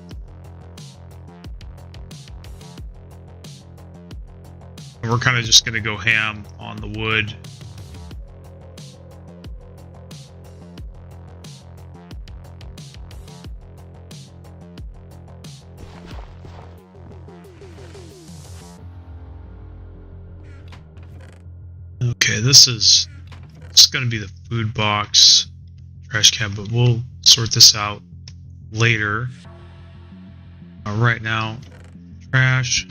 And we're kind of just going to go ham on the wood. Okay, this is going to be the food box, trash can, but we'll sort this out later. Right now, trash.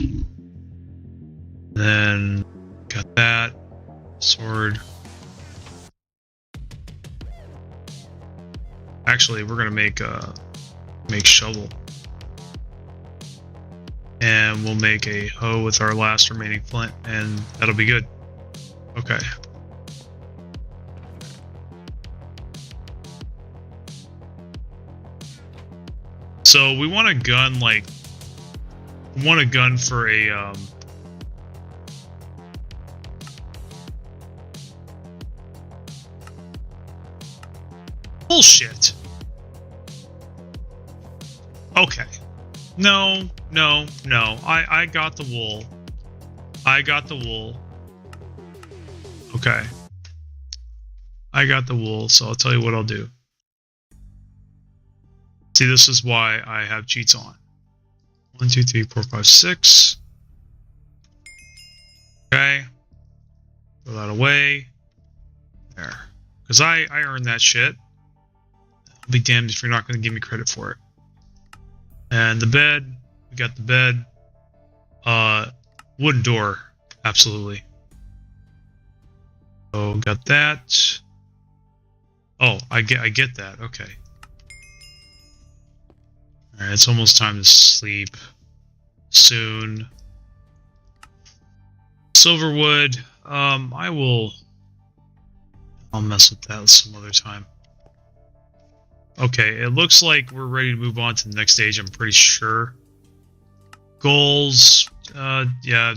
Then got that sword. Actually, we're gonna make shovel, and we'll make a hoe with our last remaining flint, and that'll be good. Okay. So we want a gun, like, we want a gun for a bullshit. Okay. No. I got the wool. I got the wool. Okay. I got the wool, so I'll tell you what I'll do. See, this is why I have cheats on. 1, 2, 3, 4, 5, 6. Okay. Throw that away. There. Because I earned that shit. I'll be damned if you're not going to give me credit for it. And the bed. We got the bed. Wooden door. Absolutely. So, got that. Oh, I get that. Okay. Alright, it's almost time to sleep. Soon. Silverwood. I'll mess with that some other time. Okay, it looks like we're ready to move on to the next stage, I'm pretty sure. Goals. Yeah,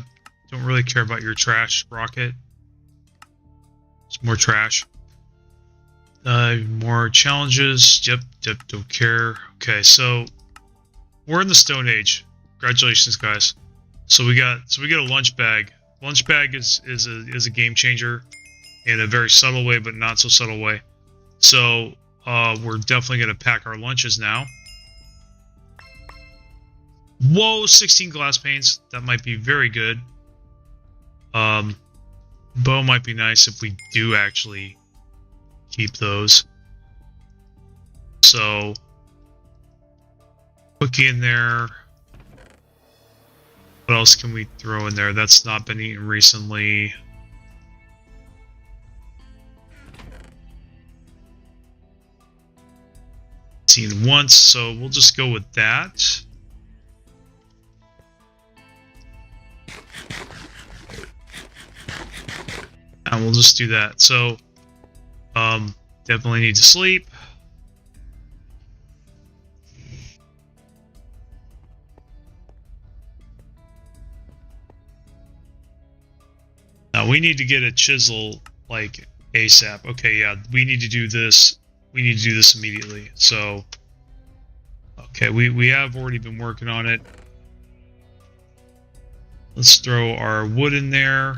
don't really care about your trash, Rocket. It's more trash. More challenges. Yep, don't care. Okay, so we're in the Stone Age. Congratulations, guys. So we got a lunch bag. Lunch bag is a game changer in a very subtle way, but not so subtle way. So we're definitely gonna pack our lunches now. Whoa, 16 glass panes. That might be very good. Bow might be nice if we do actually keep those. So cookie in there. What else can we throw in there that's not been eaten recently? Seen once, so we'll just go with that. And we'll just do that. So definitely need to sleep. Now we need to get a chisel like ASAP. Okay, yeah, we need to do this. We need to do this immediately. So okay, we have already been working on it. Let's throw our wood in there.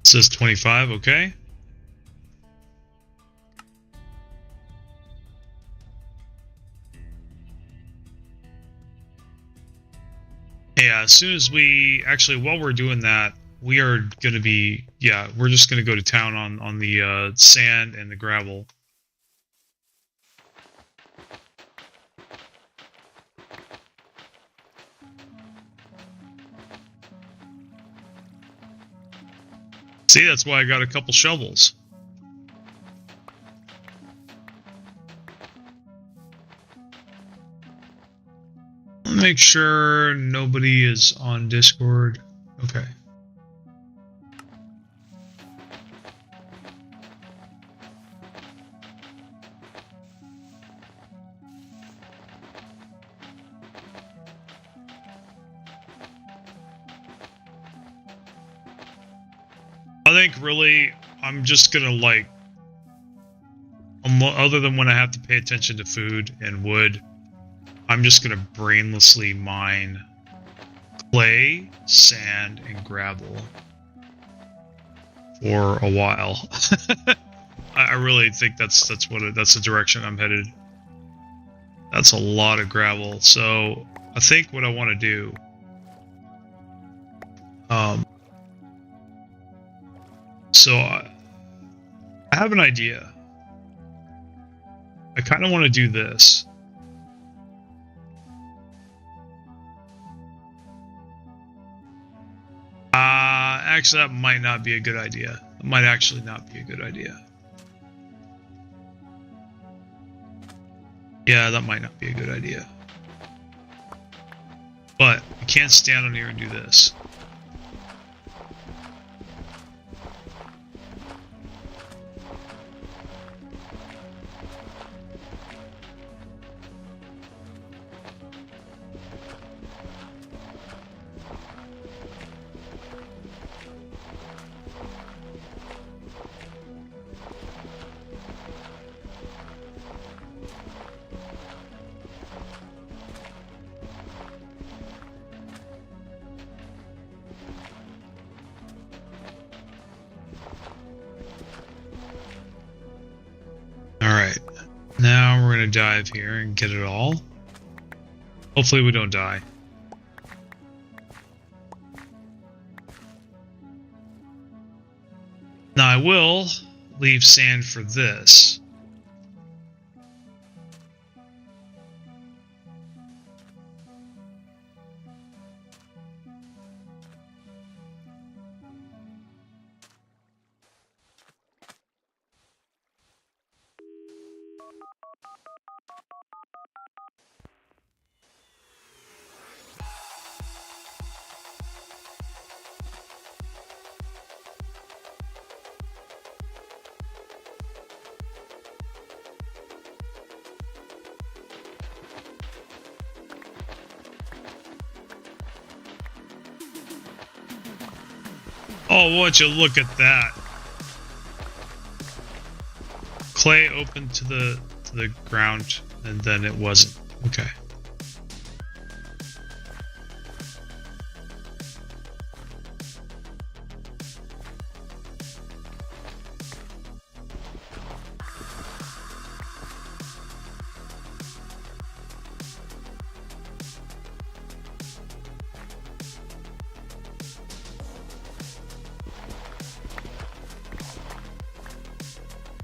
It says 25, okay. Yeah, as soon as we actually, while we're doing that, we are going to be, yeah, we're just going to go to town on the sand and the gravel. See, that's why I got a couple shovels. Make sure nobody is on Discord. Okay. I think really I'm just gonna like, other than when I have to pay attention to food and wood, I'm just gonna brainlessly mine clay, sand, and gravel for a while. I really think that's the direction I'm headed. That's a lot of gravel. So I think what I want to do, so I have an idea. I kind of want to do this. Actually, that might not be a good idea. It might actually not be a good idea. Yeah, that might not be a good idea. But I can't stand on here and do this. Alright, now we're going to dive here and get it all. Hopefully we don't die. Now I will leave sand for this. Oh, won't you look at that? Clay open to the ground, and then it wasn't. Okay.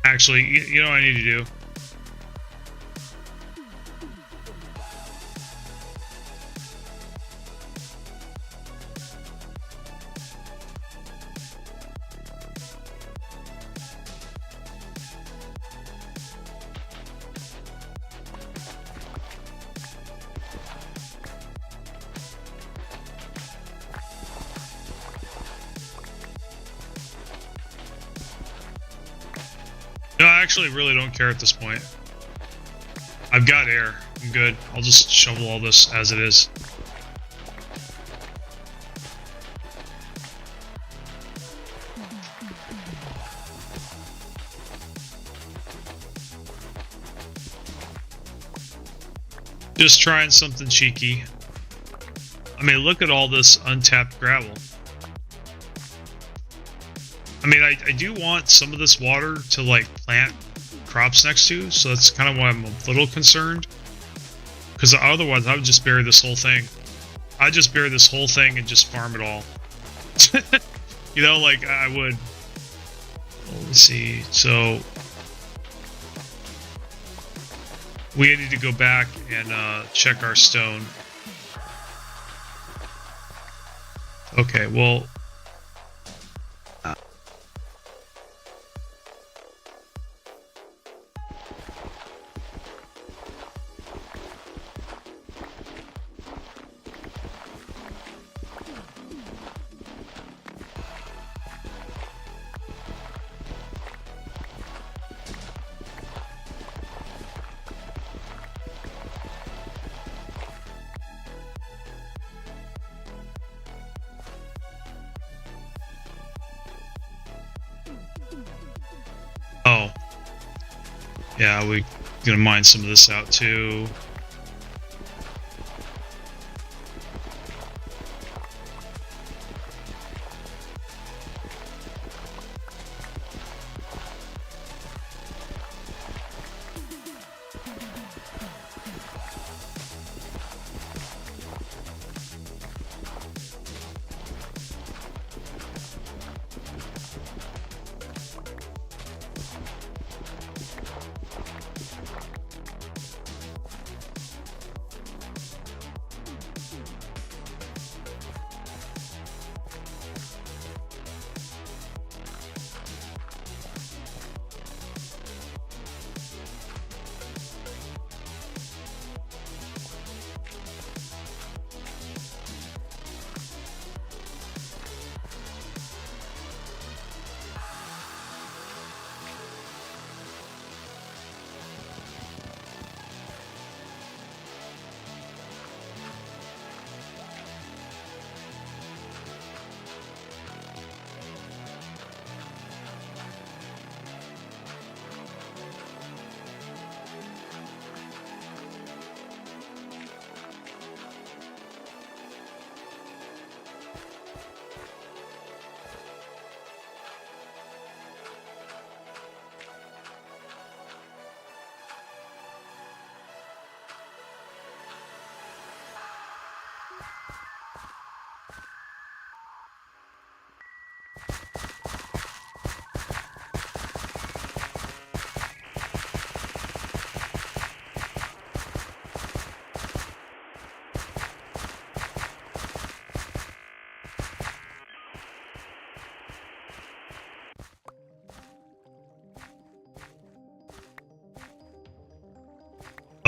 Actually, you know what I need to do? No, I actually really don't care at this point. I've got air. I'm good. I'll just shovel all this as it is. Just trying something cheeky. I mean, look at all this untapped gravel. I mean, I do want some of this water to, like, plant crops next to, so that's kind of why I'm a little concerned. Because otherwise, I would just bury this whole thing. I'd just bury this whole thing and just farm it all. You know, like, I would. Well, let's see. So, we need to go back and check our stone. Okay, well... Yeah, we're gonna mine some of this out too.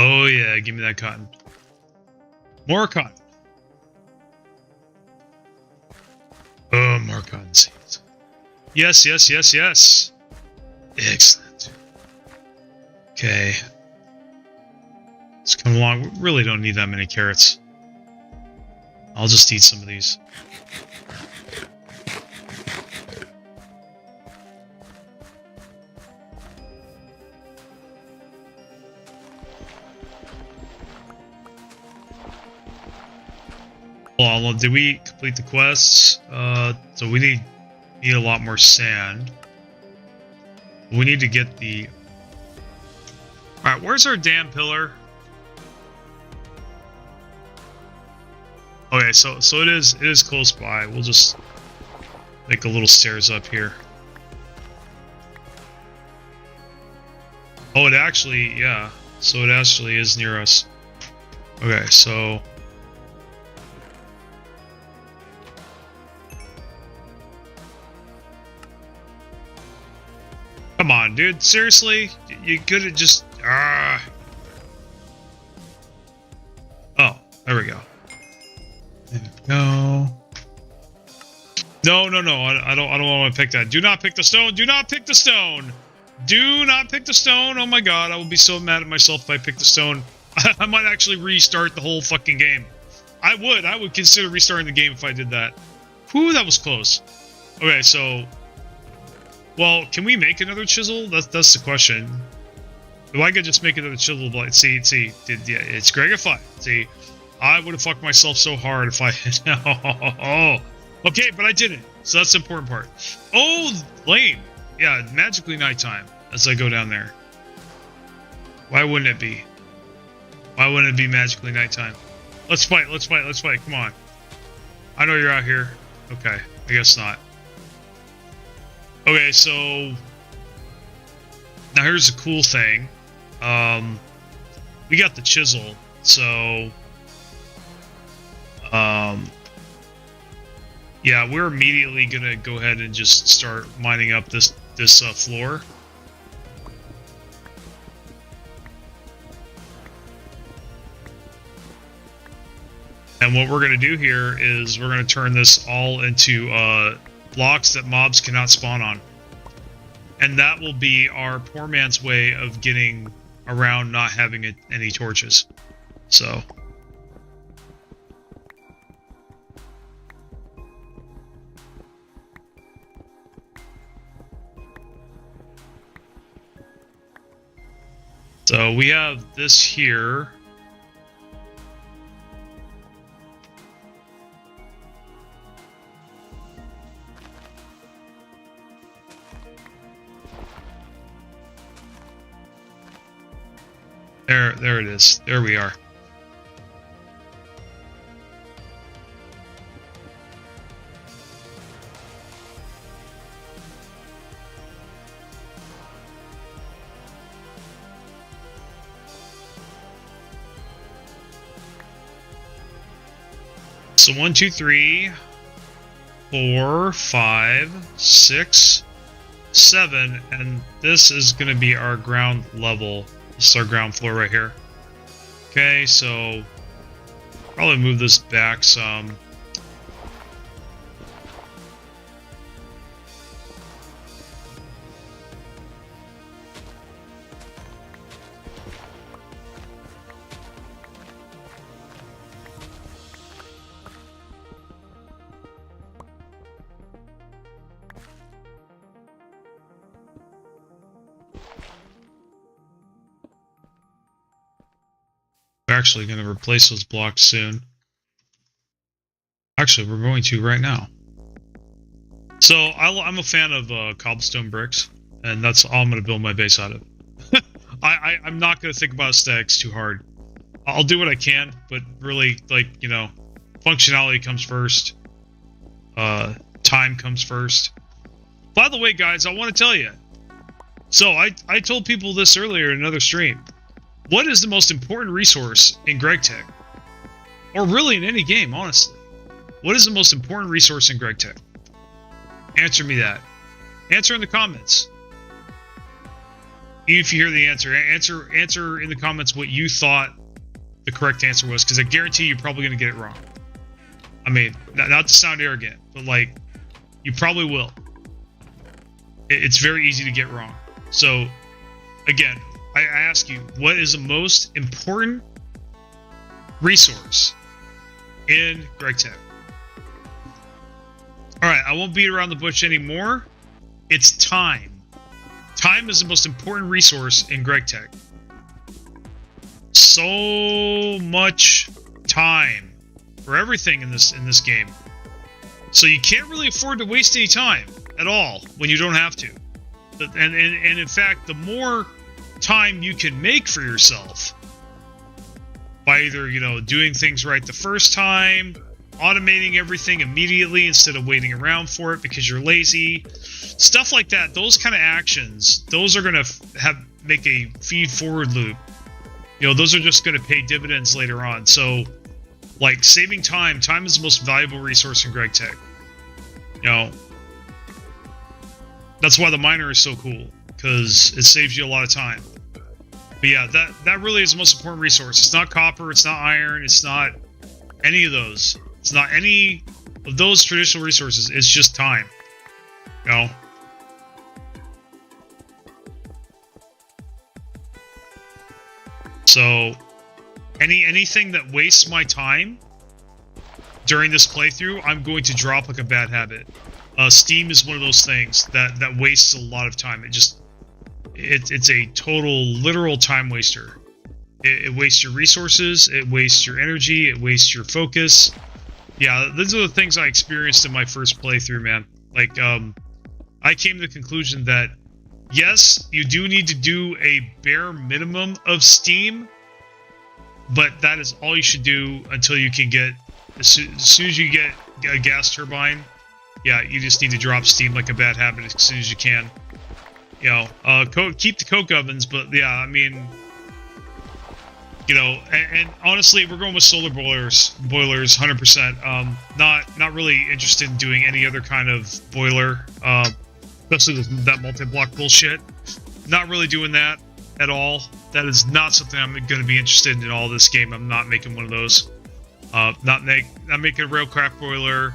Oh yeah, give me that cotton. More cotton. Oh, more cotton seeds. Yes, yes, yes, yes. Excellent. Okay. Let's come along. We really don't need that many carrots. I'll just eat some of these. Well, did we complete the quests? So we need a lot more sand. We need to get the... Alright, where's our damn pillar? Okay, so it is close by. We'll just make a little stairs up here. Oh, it actually, yeah. So it actually is near us. Okay, so... Come on, dude. Seriously? You could have just... Oh, there we go. There we go. No, no, no. I don't want to pick that. Do not pick the stone. Do not pick the stone. Do not pick the stone. Oh my god, I will be so mad at myself if I pick the stone. I might actually restart the whole fucking game. I would consider restarting the game if I did that. Whew, that was close. Okay, so... Well, can we make another chisel? That's the question. If I could just make another chisel blade. See, yeah, it's Gregify. See, I would have fucked myself so hard if I had... Okay, but I didn't. So that's the important part. Oh, lame. Yeah, magically nighttime as I go down there. Why wouldn't it be? Why wouldn't it be magically nighttime? Let's fight, let's fight, let's fight. Come on. I know you're out here. Okay, I guess not. Okay, so now here's the cool thing. We got the chisel, so yeah, we're immediately gonna go ahead and just start mining up this floor. And what we're gonna do here is we're gonna turn this all into blocks that mobs cannot spawn on. And that will be our poor man's way of getting around not having any torches. So... So we have this here. There it is. There we are. So 1, 2, 3, 4, 5, 6, 7, and this is going to be our ground level. This is our ground floor right here. Okay, so probably move this back some. We're actually going to replace those blocks soon. Actually, we're going to right now. So I'm a fan of cobblestone bricks, and that's all I'm going to build my base out of. I'm not going to think about aesthetics too hard. I'll do what I can, but really, like, you know, functionality comes first. Time comes first. By the way, guys, I want to tell you. So I told people this earlier in another stream. What is the most important resource in GregTech? Or really in any game, honestly. What is the most important resource in GregTech? Answer me that. Answer in the comments. Even if you hear the answer, answer in the comments what you thought the correct answer was, because I guarantee you're probably going to get it wrong. I mean, not to sound arrogant, but like, you probably will. It's very easy to get wrong. So, again, I ask you, what is the most important resource in GregTech? Alright, I won't beat around the bush anymore. It's time. Time is the most important resource in GregTech. So much time for everything in this game. So you can't really afford to waste any time at all when you don't have to. And in fact, the more time you can make for yourself by either, you know, doing things right the first time, automating everything immediately instead of waiting around for it because you're lazy, stuff like that. Those kind of actions, those are going to make a feed forward loop. You know, those are just going to pay dividends later on. So, like, saving time is the most valuable resource in GregTech. You know, that's why the miner is so cool, because it saves you a lot of time. But yeah, that really is the most important resource. It's not copper, it's not iron, it's not any of those. It's not any of those traditional resources. It's just time. You know? So, anything that wastes my time during this playthrough, I'm going to drop like a bad habit. Steam is one of those things that wastes a lot of time. It's a total, literal time waster. It wastes your resources, it wastes your energy, it wastes your focus. Yeah, these are the things I experienced in my first playthrough, man. Like, I came to the conclusion that, yes, you do need to do a bare minimum of Steam, but that is all you should do until you can get, as soon as you get a gas turbine, yeah, you just need to drop Steam like a bad habit as soon as you can. You know, keep the coke ovens, but yeah, I mean, you know, and honestly, we're going with solar boilers, 100%. Not really interested in doing any other kind of boiler, especially that multi-block bullshit. Not really doing that at all. That is not something I'm going to be interested in all this game. I'm not making one of those. Not making a railcraft boiler.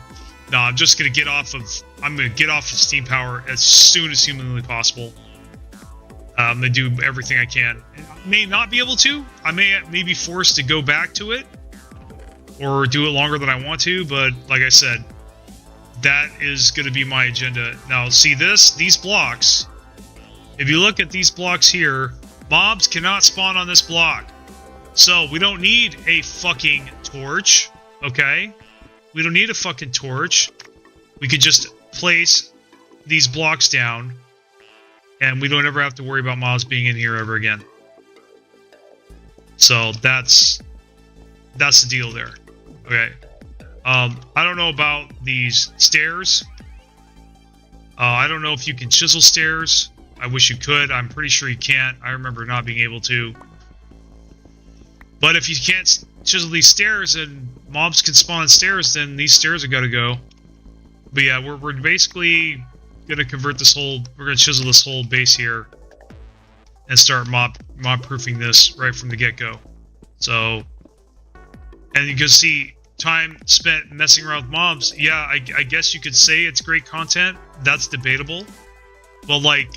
No, I'm just going to get off of. I'm going to get off of steam power as soon as humanly possible. I'm going to do everything I can. I may not be able to. I may be forced to go back to it or do it longer than I want to. But like I said, that is going to be my agenda. Now, see these blocks. If you look at these blocks here, Mobs cannot spawn on this block. So we don't need a fucking torch, okay? We don't need a fucking torch. We could just place these blocks down, and we don't ever have to worry about mobs being in here ever again. So that's the deal there. Okay. I don't know about these stairs. I don't know if you can chisel stairs. I wish you could. I'm pretty sure you can't. I remember not being able to. But if you can't chisel these stairs and mobs can spawn stairs, then these stairs are gotta go. But yeah, we're basically gonna convert this whole. We're gonna chisel this whole base here and start mob proofing this right from the get-go. So, and you can see time spent messing around with mobs. Yeah, I guess you could say it's great content. That's debatable. But like,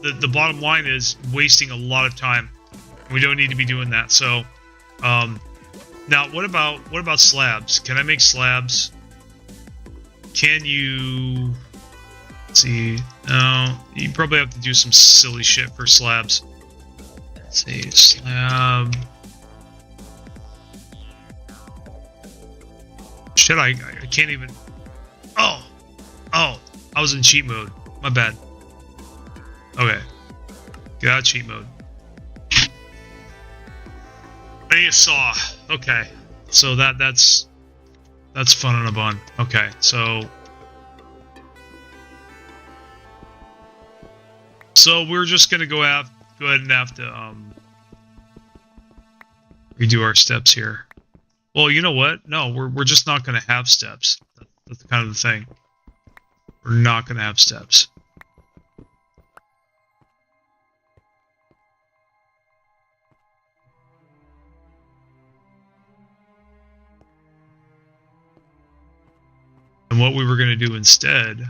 the bottom line is wasting a lot of time. We don't need to be doing that. So, now what about slabs? Can I make slabs? Can you? Let's see. No, you probably have to do some silly shit for slabs. Let's see, slab. Shit, I can't even. Oh, I was in cheat mode. My bad. Okay, get out of cheat mode. I need a saw. Okay, so that's fun on a bun. Okay, so we're just gonna go ahead and have to redo our steps here. Well, you know what? No, we're just not gonna have steps. That's kind of the thing. We're not gonna have steps. And what we were gonna do instead.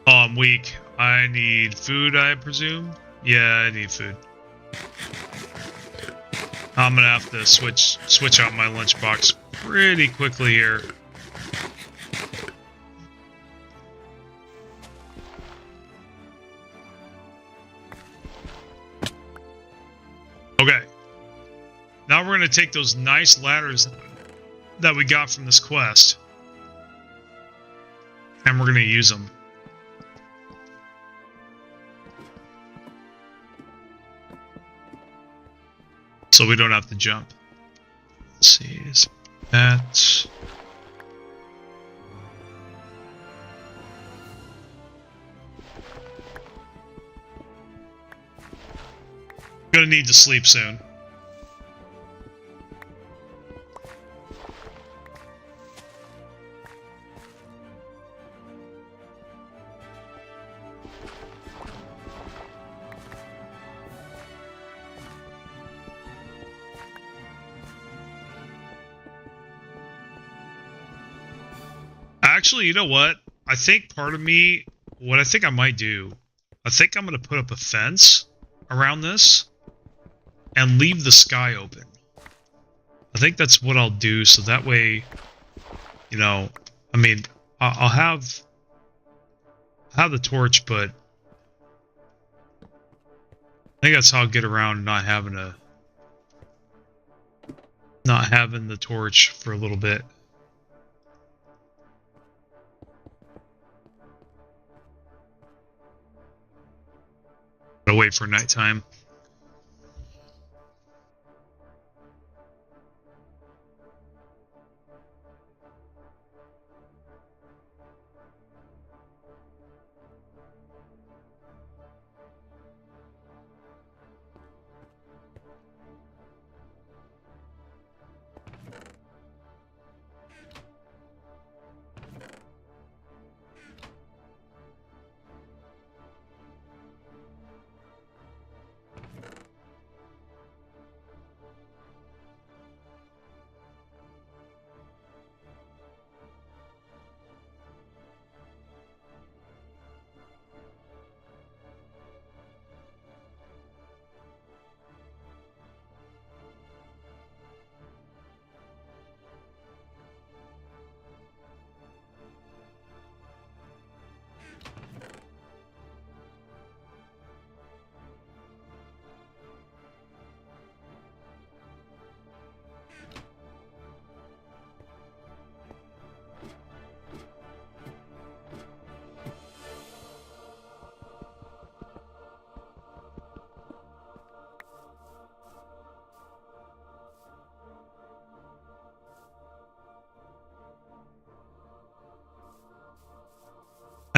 Oh, I'm weak. I need food, I presume? Yeah, I need food. I'm gonna have to switch out my lunchbox pretty quickly here. Okay. Now we're gonna take those nice ladders that we got from this quest, and we're gonna use them. So we don't have to jump. Let's see, is that... Gonna need to sleep soon. Actually, you know what? I think part of me, what I think I might do, I think I'm going to put up a fence around this and leave the sky open. I think that's what I'll do, so that way, you know, I mean, I'll have the torch, but I think that's how I'll get around not having the torch for a little bit. Gotta wait for nighttime.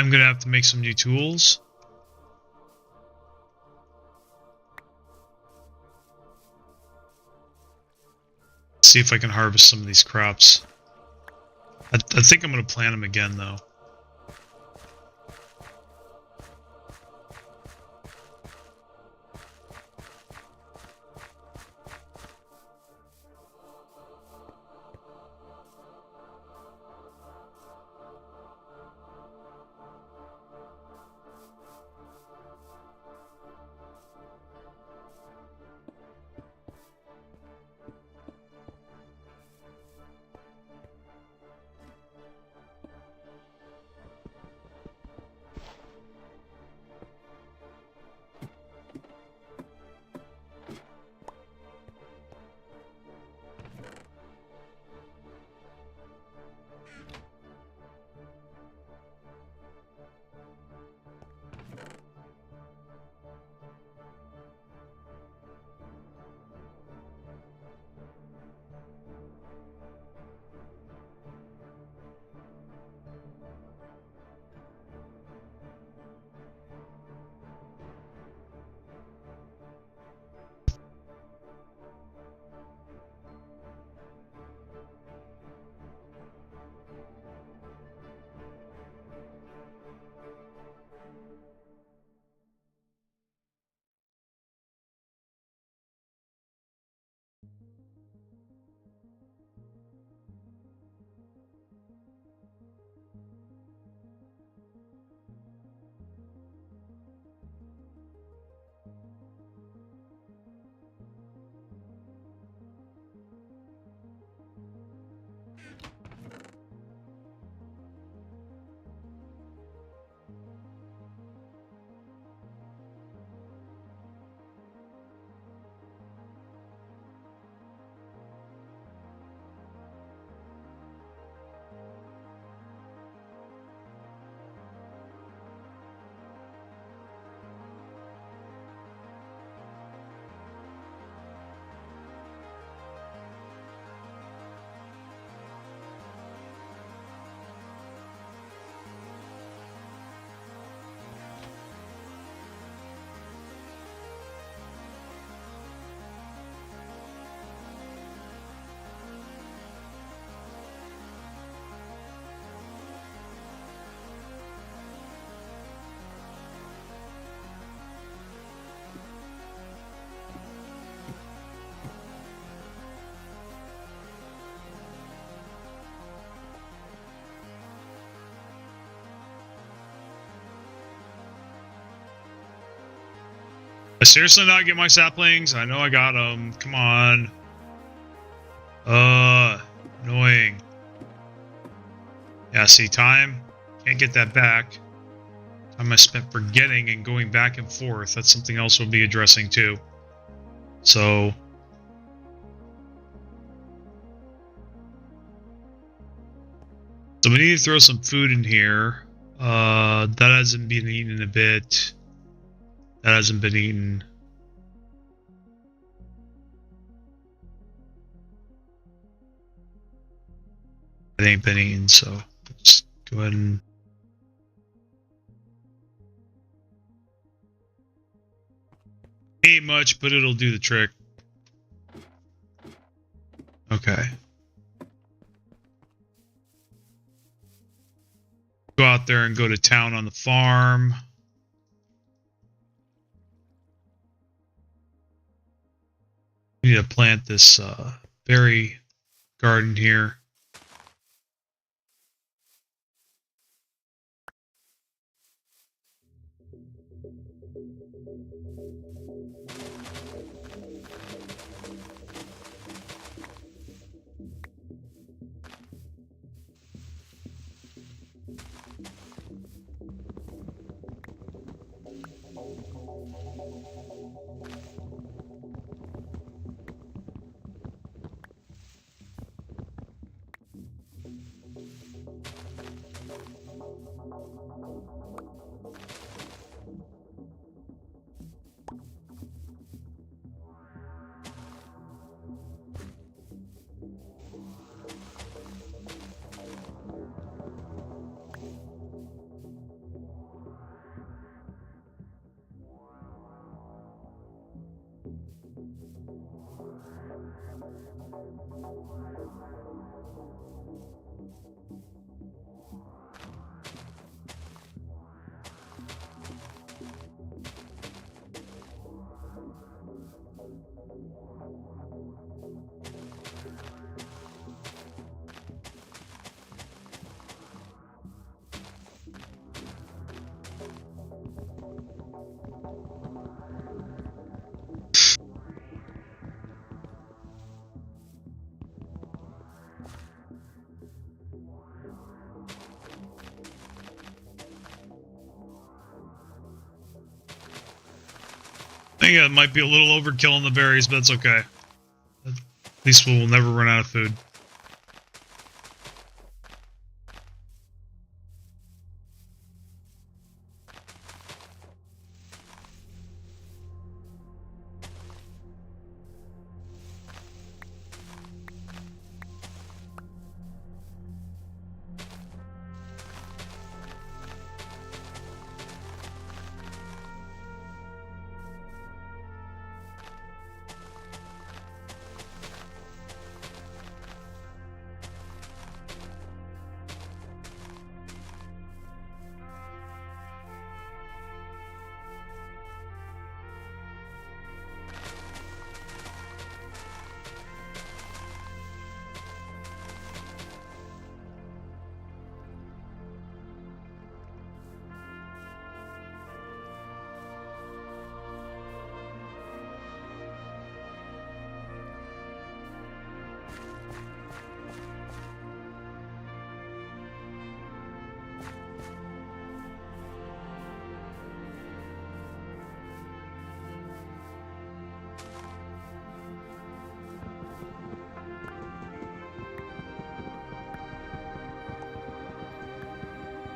I'm gonna have to make some new tools. See if I can harvest some of these crops. I think I'm gonna plant them again though. I seriously not get my saplings? I know I got them. Come on. Annoying. Yeah, see, time. Can't get that back. Time I spent forgetting and going back and forth. That's something else we'll be addressing too. So we need to throw some food in here. That hasn't been eaten in a bit. That hasn't been eaten. It ain't been eaten, so let's go ahead and... Ain't much, but it'll do the trick. Okay. Go out there and go to town on the farm. We need to plant this berry garden here. think it might be a little overkill on the berries, but it's okay. At least we will never run out of food.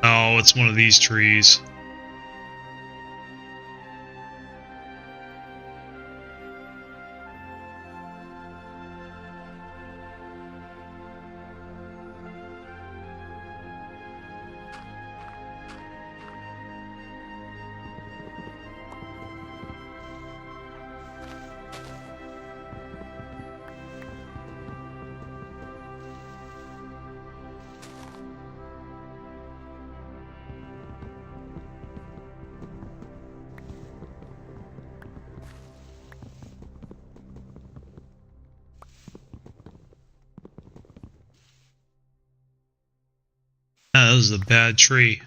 Oh, it's one of these trees. That was a bad tree.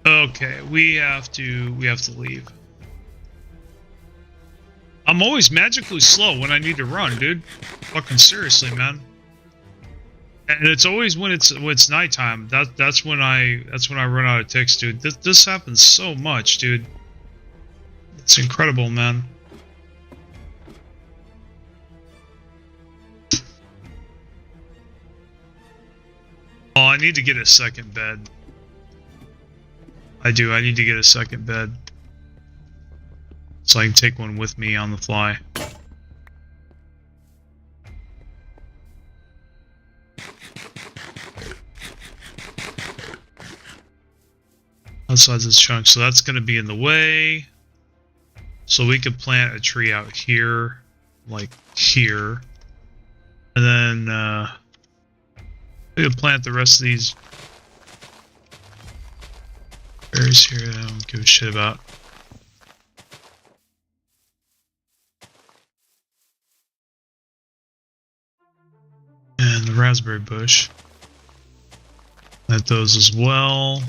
Okay, we have to leave. I'm always magically slow when I need to run, dude. Fucking seriously, man. And it's always when it's nighttime. That's when I run out of ticks, dude. This happens so much, dude. It's incredible, man. Oh, I need to get a second bed. I do. I need to get a second bed. So I can take one with me on the fly. Outside this chunk. So that's going to be in the way. So we could plant a tree out here. Like here. And then we could plant the rest of these berries here that I don't give a shit about. And the raspberry bush. Plant those as well.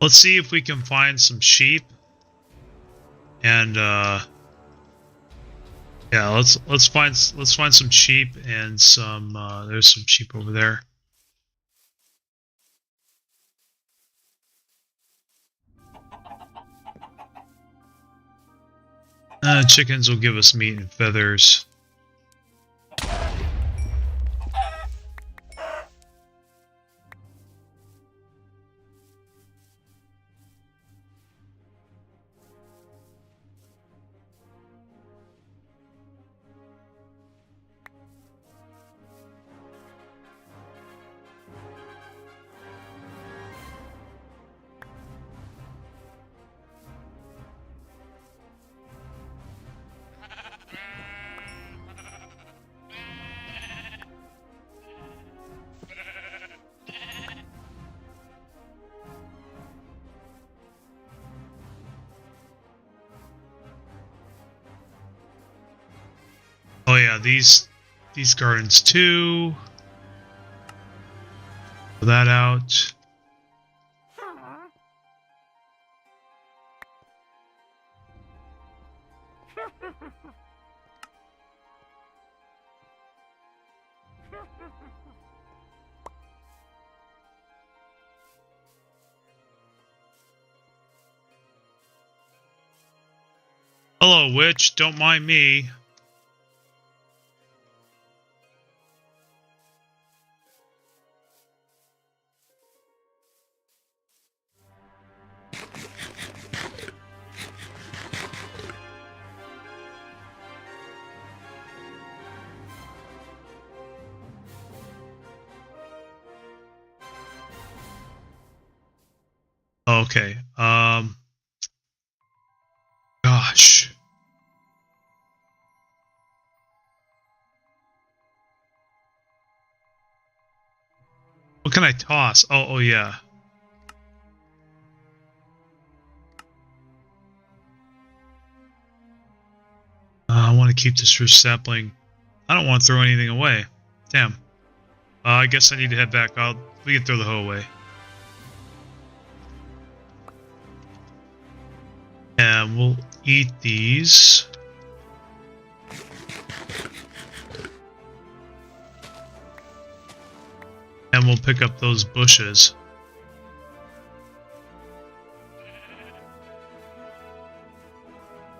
Let's see if we can find some sheep. And yeah, let's find some sheep and some there's some sheep over there. Chickens will give us meat and feathers. Oh yeah, these gardens too. Pull that out. Hello, witch. Don't mind me. Okay. Gosh. What can I toss? Oh yeah. I want to keep this for sapling. I don't want to throw anything away. Damn. I guess I need to head back. We can throw the hoe away. And we'll eat these. And we'll pick up those bushes.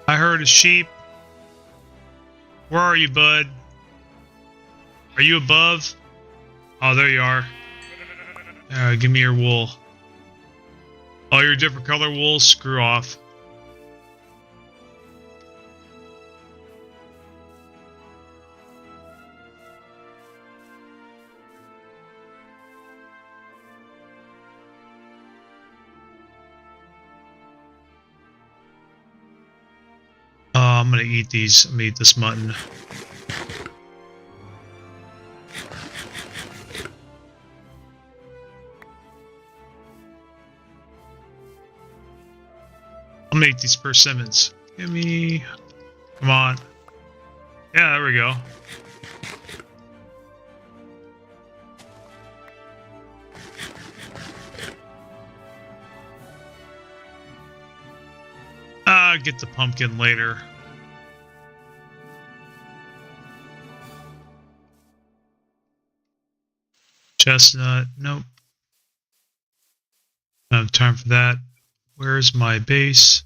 I heard a sheep. Where are you, bud? Are you above? Oh, there you are. Give me your wool. Oh, your different color wool? Screw off. I'm gonna eat these. I'm gonna eat this mutton. I'm gonna eat these persimmons. Give me. Come on. Yeah, there we go. Get the pumpkin later. Chestnut, nope. I don't have time for that. Where's my base?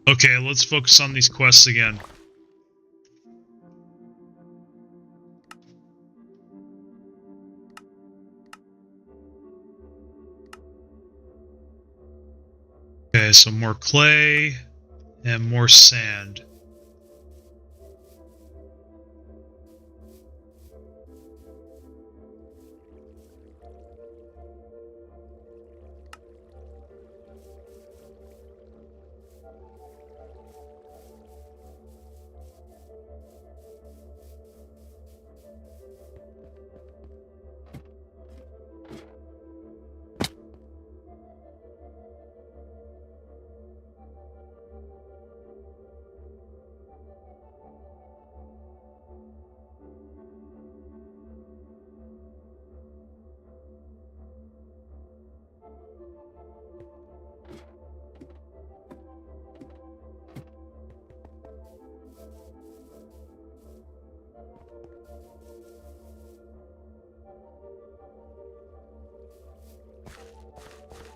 Okay, let's focus on these quests again. Okay, so more clay and more sand.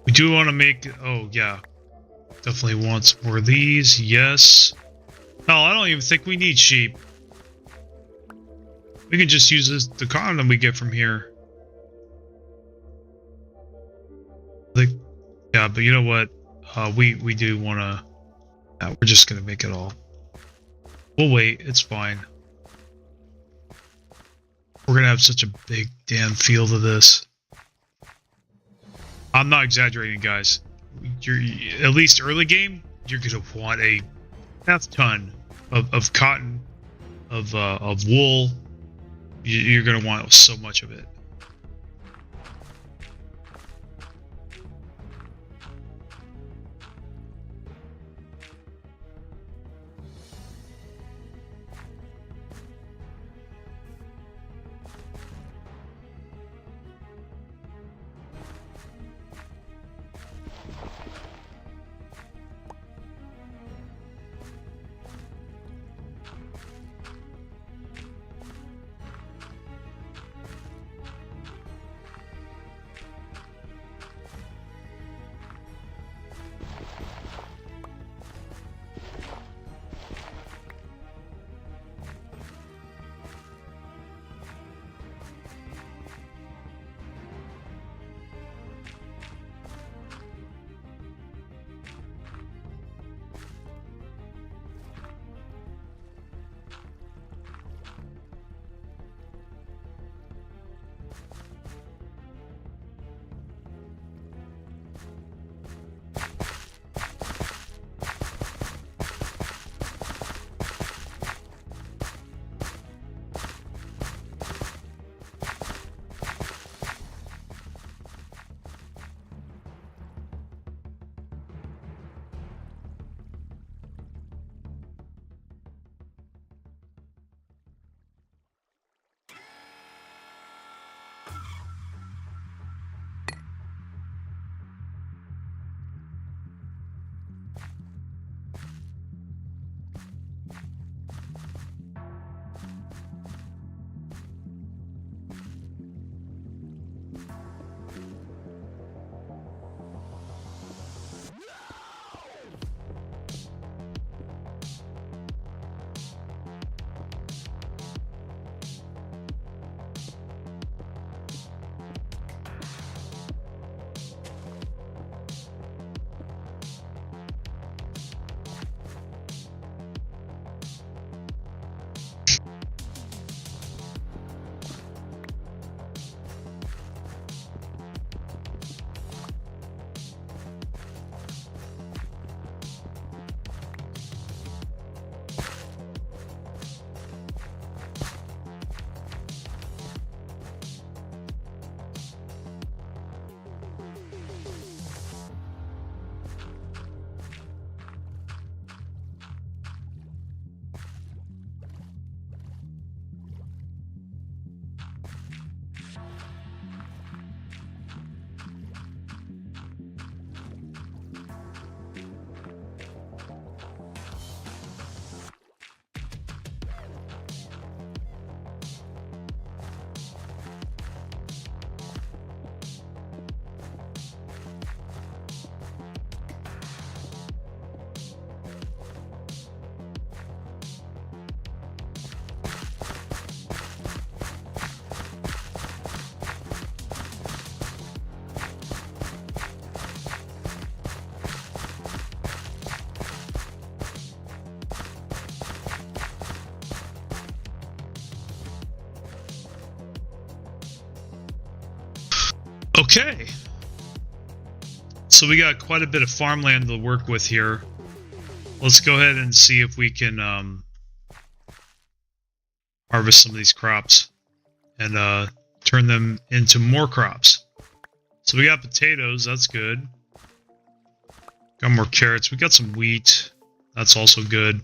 We do want to make... Oh, yeah. Definitely wants more of these. Yes. Hell, I don't even think we need sheep. We can just use the cotton we get from here. Yeah, but you know what? We do want to... we're just going to make it all. We'll wait. It's fine. We're going to have such a big damn field of this. I'm not exaggerating, guys. You're at least early game, you're going to want a half ton of cotton, of wool. You're going to want so much of it. Okay. So we got quite a bit of farmland to work with here. Let's go ahead and see if we can harvest some of these crops and turn them into more crops. So we got potatoes, that's good. Got more carrots, we got some wheat, that's also good.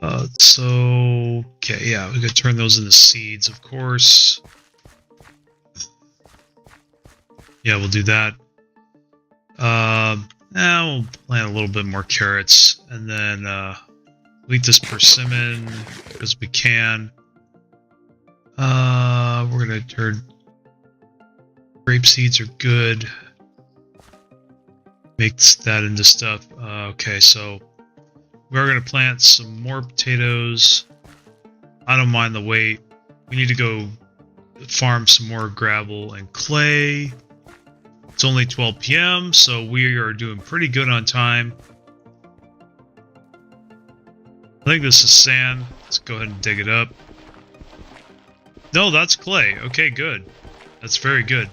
Okay, yeah, we could turn those into seeds, of course. Yeah, we'll do that. We'll plant a little bit more carrots, and then wheat this persimmon because we can. We're gonna turn grape seeds are good. Makes that into stuff. Okay, so we're gonna plant some more potatoes. I don't mind the wait. We need to go farm some more gravel and clay. It's only 12 p.m., so we are doing pretty good on time. I think this is sand. Let's go ahead and dig it up. No, that's clay. Okay, good. That's very good.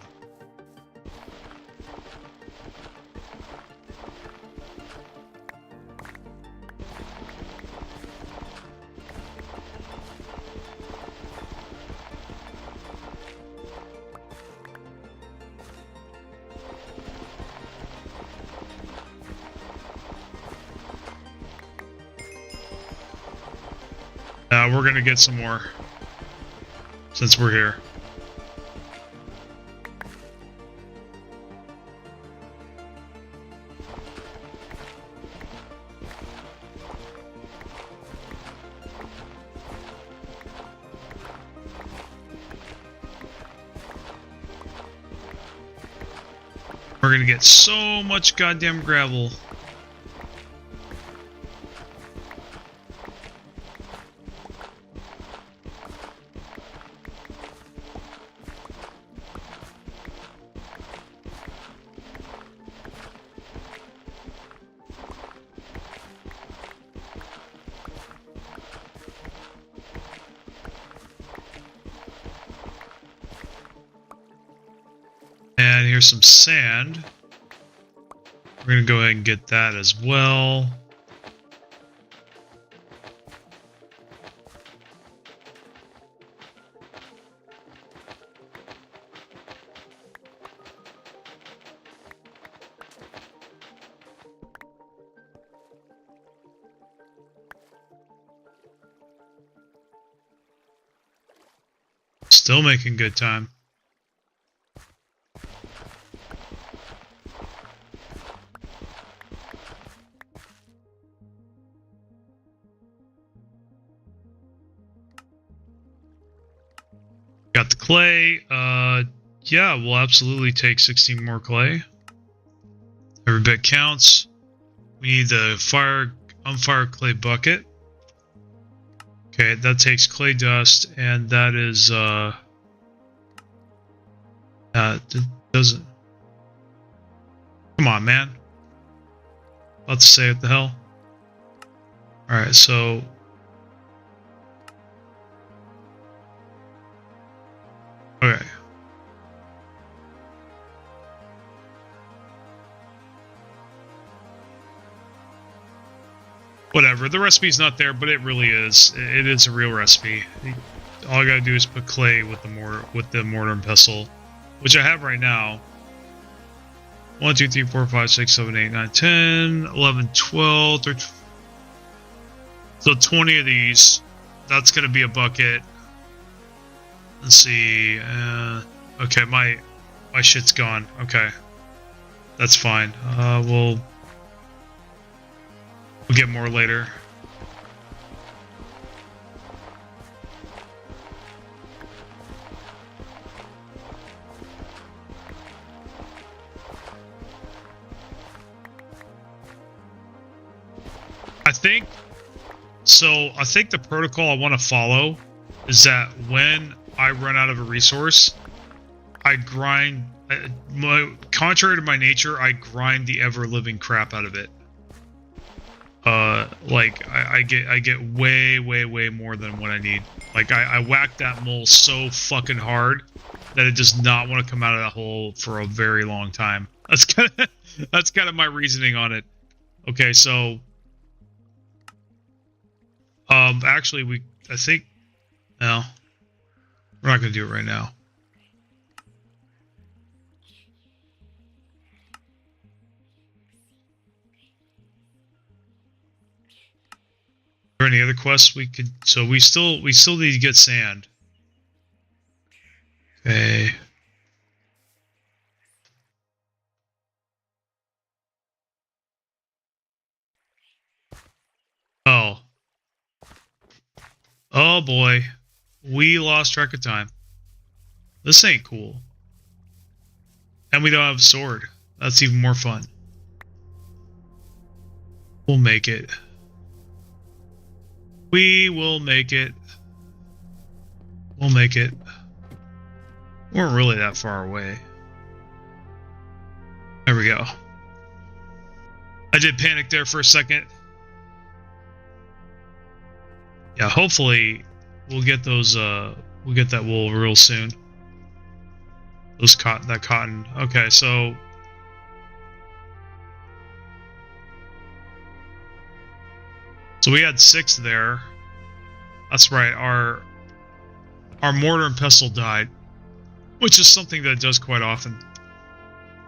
We're gonna get some more since we're here. We're gonna get so much goddamn gravel. And here's some sand. We're going to go ahead and get that as well. Still making good time. Got the clay. Yeah, we'll absolutely take 16 more clay. Every bit counts. We need the unfired clay bucket. Okay, that takes clay dust, and that is doesn't. Come on, man. About to say what the hell. All right, so. Okay. Whatever, the recipe's not there, but it really is. It is a real recipe. All I gotta do is put clay with the mortar and pestle, which I have right now. 1, 2, 3, 4, 5, 6, 7, 8, 9, 10, 11, 12, 13. So 20 of these. That's gonna be a bucket. Let's see. Okay, my shit's gone. Okay, that's fine. We'll get more later. I think the protocol I want to follow is that when I run out of a resource, I grind. Contrary to my nature, I grind the ever-living crap out of it. Like I get way more than what I need. Like I whack that mole so fucking hard that it does not want to come out of that hole for a very long time. That's kind of my reasoning on it. Okay, so actually I think no, we're not going to do it right now. Are there any other quests we could? So we still need to get sand. Okay. Oh. Oh boy. We lost track of time. This ain't cool. And we don't have a sword. That's even more fun. We'll make it. We will make it. We'll make it. We weren't really that far away. There we go. I did panic there for a second. Yeah, hopefully we'll get those we'll get that wool real soon. That cotton. Okay, so we had 6 there. That's right. Our mortar and pestle died, which is something that does quite often.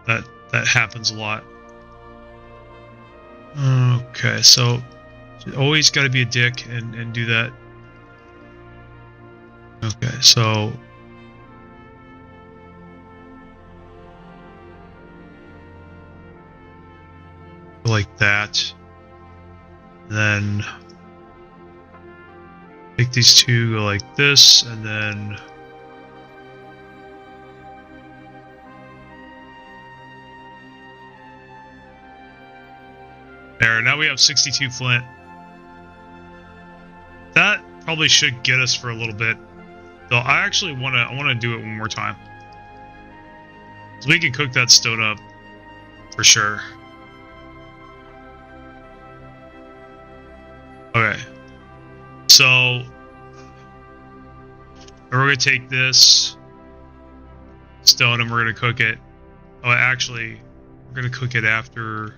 That happens a lot. Okay, so you always got to be a dick and do that. Okay, so like that. Then take these two, go like this, and then there. Now we have 62 flint. That probably should get us for a little bit. Though I actually want to do it one more time, so we can cook that stone up for sure. Okay, so we're gonna take this stone and we're gonna cook it. Oh, actually, we're gonna cook it after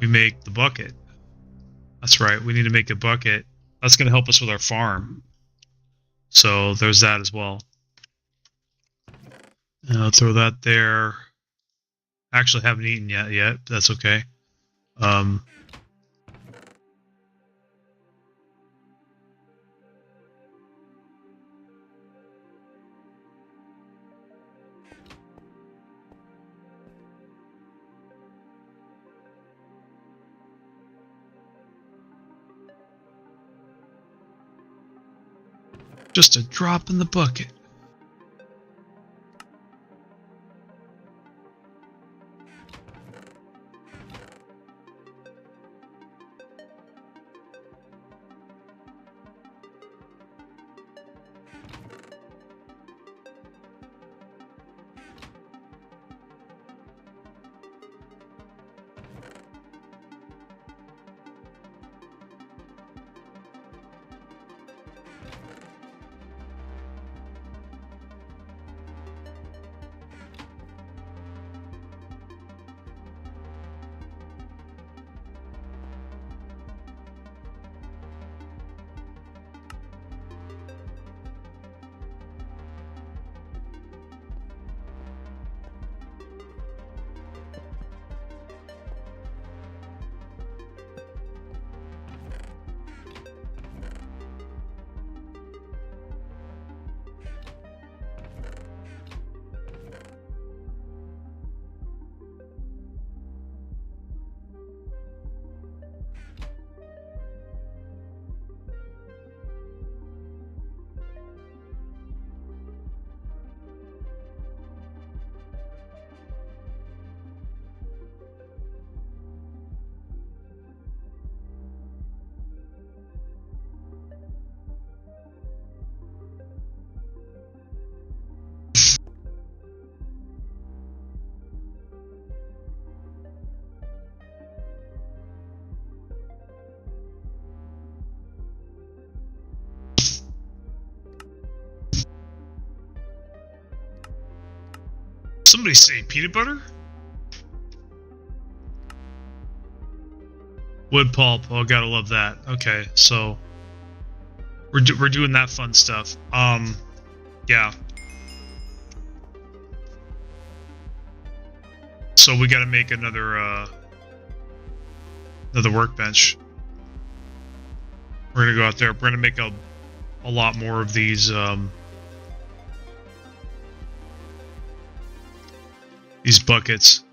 we make the bucket. That's right. We need to make a bucket. That's gonna help us with our farm. So there's that as well. And I'll throw that there. Actually, haven't eaten yet. But that's okay. Just a drop in the bucket. Somebody say peanut butter? Wood pulp. Oh, gotta love that. Okay, so we're doing that fun stuff. Yeah. So we gotta make another workbench. We're gonna go out there. We're gonna make a lot more of these buckets.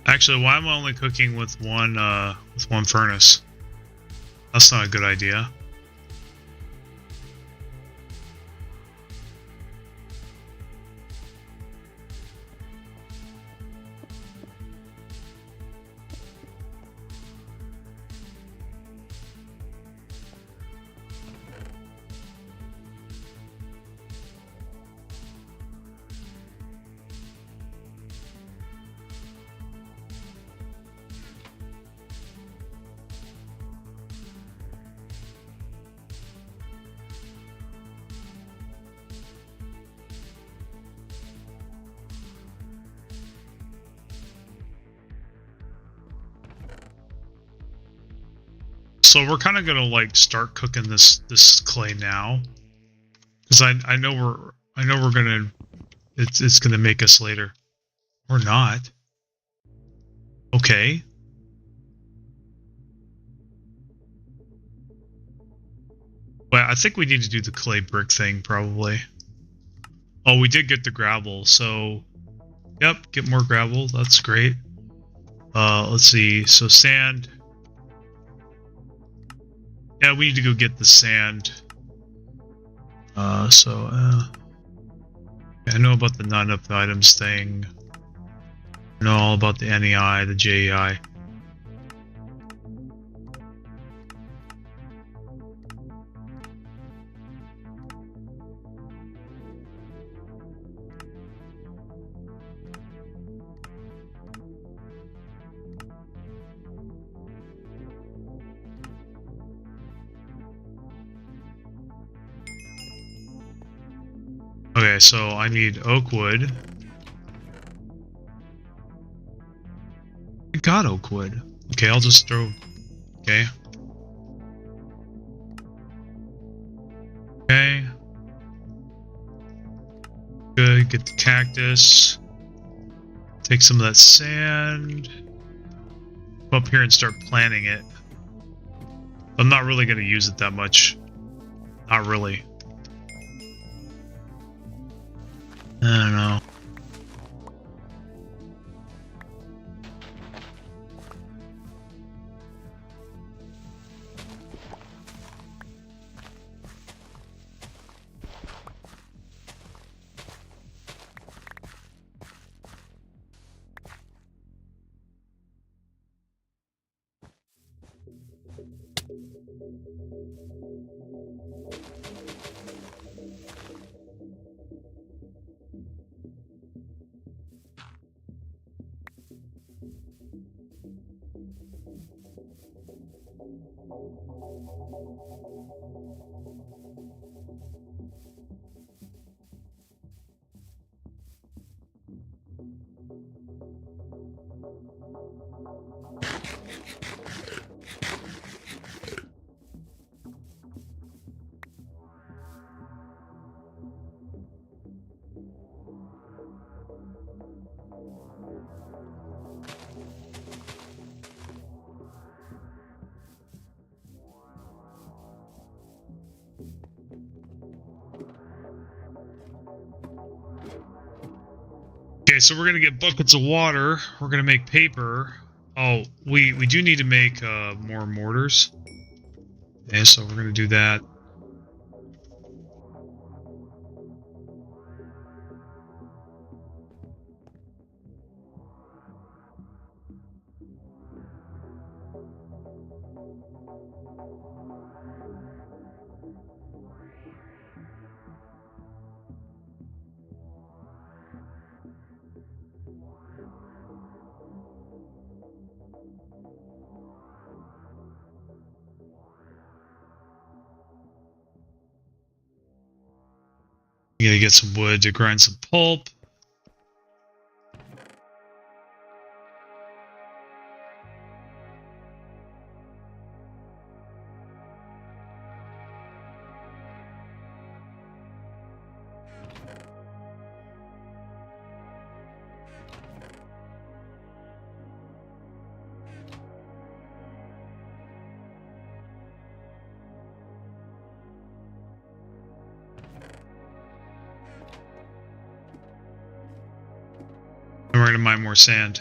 Actually, why am I only cooking with one furnace? That's not a good idea. So we're kind of gonna like start cooking this clay now, because I know we're gonna it's gonna make us later, or not. Okay. But I think we need to do the clay brick thing probably. Oh, we did get the gravel, so yep, get more gravel. That's great. Let's see. So sand. Yeah, we need to go get the sand. I know about the not enough items thing. I know all about the NEI, the JEI. Okay, so I need oak wood. I got oak wood. Okay, I'll just throw... Okay. Okay. Good, get the cactus. Take some of that sand. Go up here and start planting it. I'm not really going to use it that much. Not really. I don't know. Okay, so we're gonna get buckets of water. We're gonna make paper. Oh, we do need to make more mortars. Okay, so we're gonna do that. We gotta get some wood to grind some pulp. And we're gonna mine more sand.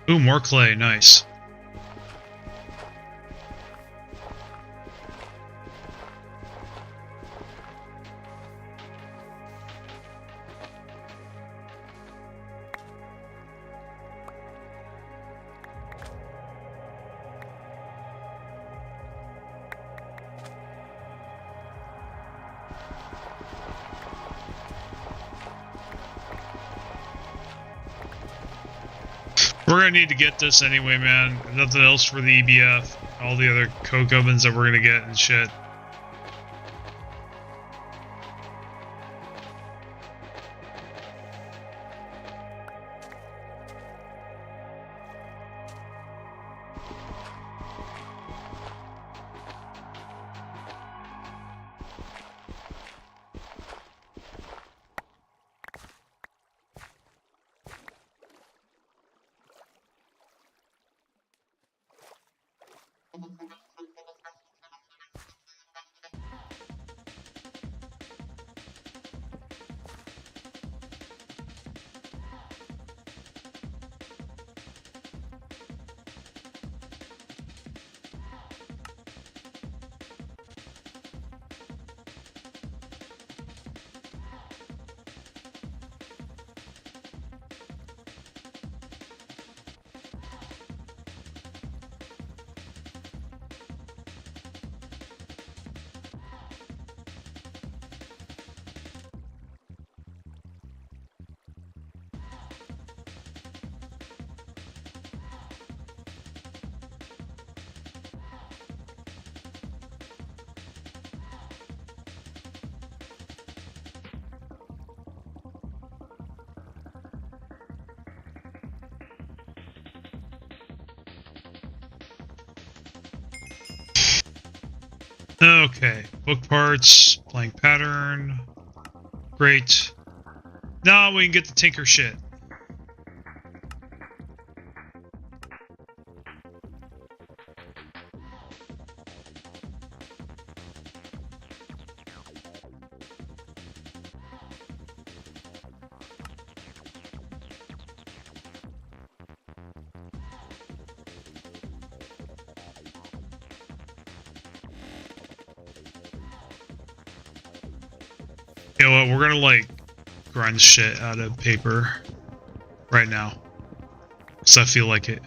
Ooh, more clay, nice. We're gonna need to get this anyway, man. Nothing else for the EBF. All the other coke ovens that we're gonna get and shit. Okay, book parts, blank pattern. Great. Now we can get the tinker shit. You know what, we're gonna like grind the shit out of paper right now. Because I feel like it.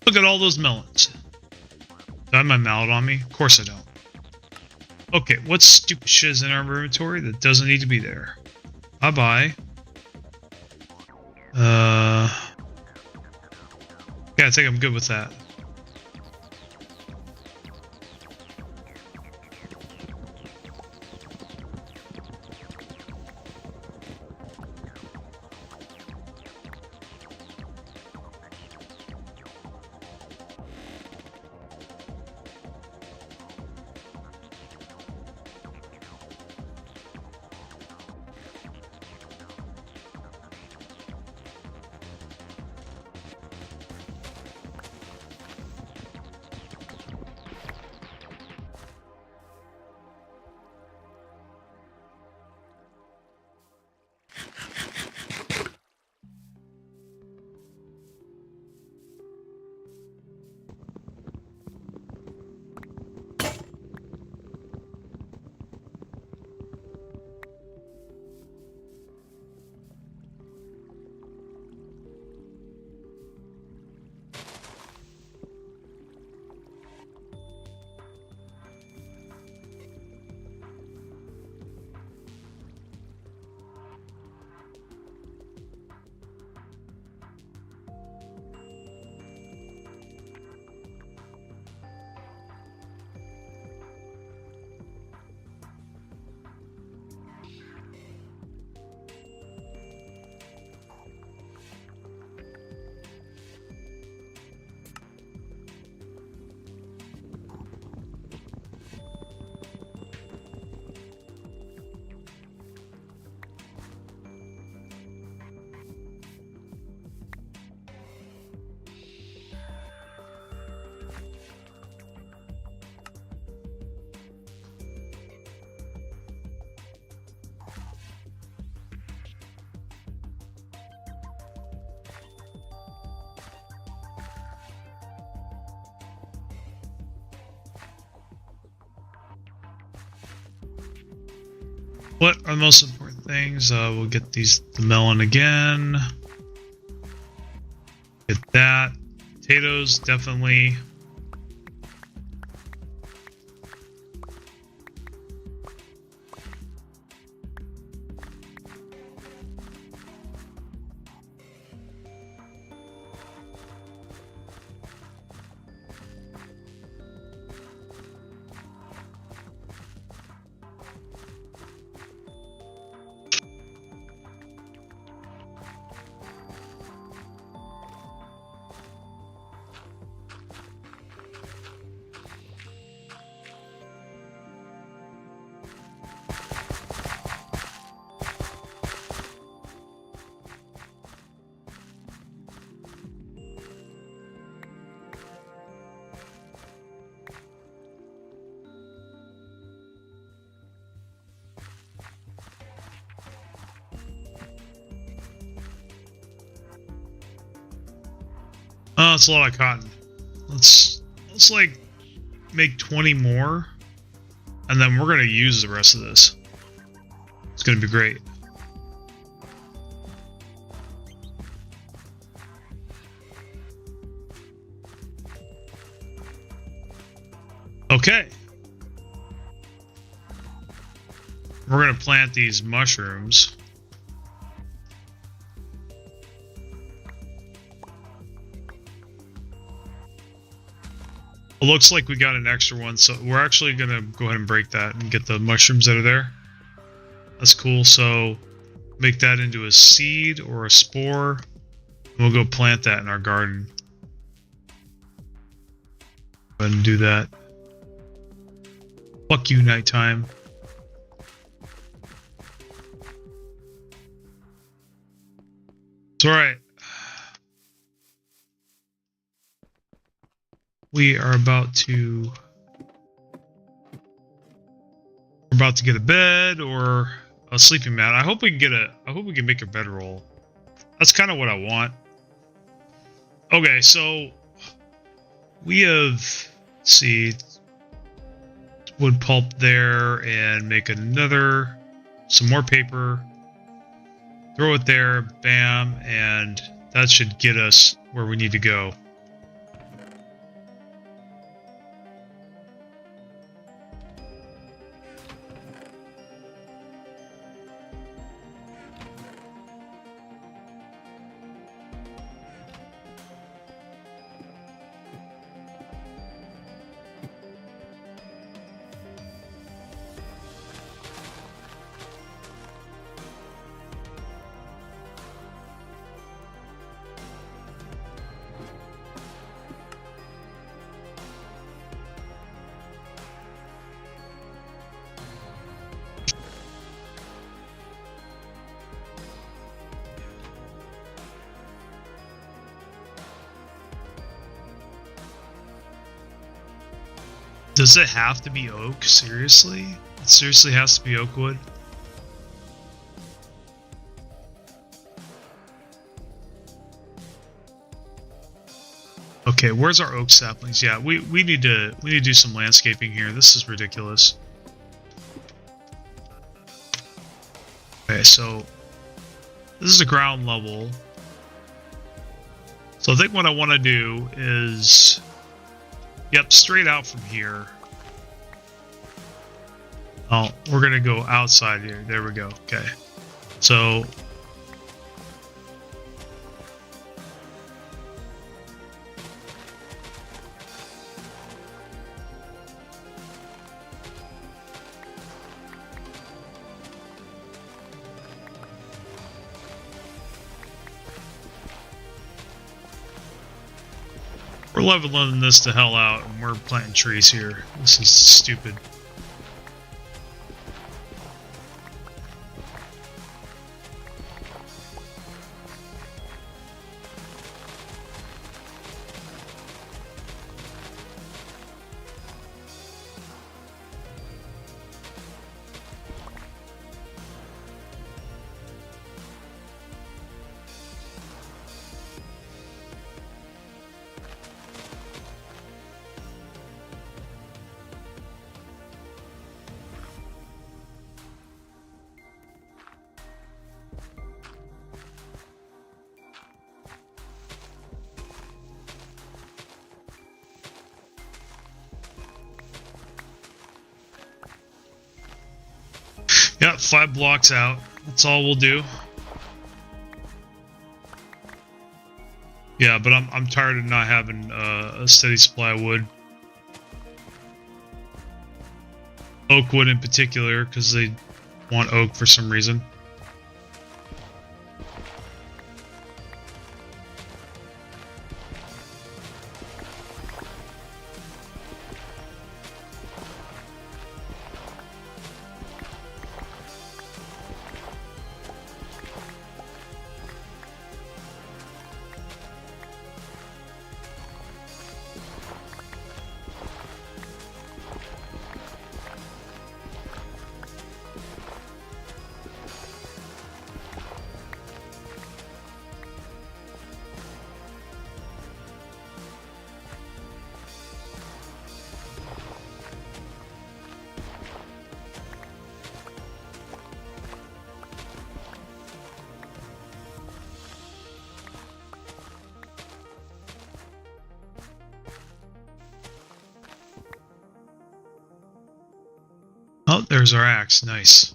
Look at all those melons. Do I have my mallet on me? Of course I don't. Okay, what stupid shit is in our inventory that doesn't need to be there? Bye-bye. Yeah, I think I'm good with that. What are the most important things? We'll get the melon again. Get that. Potatoes, definitely. Oh, it's a lot of cotton. Let's like make 20 more, and then we're gonna use the rest of this. It's gonna be great. Okay. We're gonna plant these mushrooms. It looks like we got an extra one, so we're actually gonna go ahead and break that and get the mushrooms that are there. That's cool. So make that into a seed or a spore, and we'll go plant that in our garden. Go ahead and do that. Fuck you, nighttime. It's alright. We are about to... We're about to get a bed or a sleeping mat. I hope we can make a bedroll. That's kind of what I want. Okay, so we have, let's see, wood pulp there, and make another, some more paper, throw it there, bam, and that should get us where we need to go. Does it have to be oak? Seriously? It seriously has to be oak wood? Okay, where's our oak saplings? Yeah, we need to do some landscaping here. This is ridiculous. Okay, so this is the ground level. So I think what I want to do is, yep, straight out from here. Oh, we're gonna go outside here. There we go. Okay, so we're leveling this the hell out, and we're planting trees here. This is stupid. Yeah, 5 blocks out. That's all we'll do. Yeah, but I'm tired of not having a steady supply of wood. Oak wood in particular, because they want oak for some reason. Oh, there's our axe. Nice.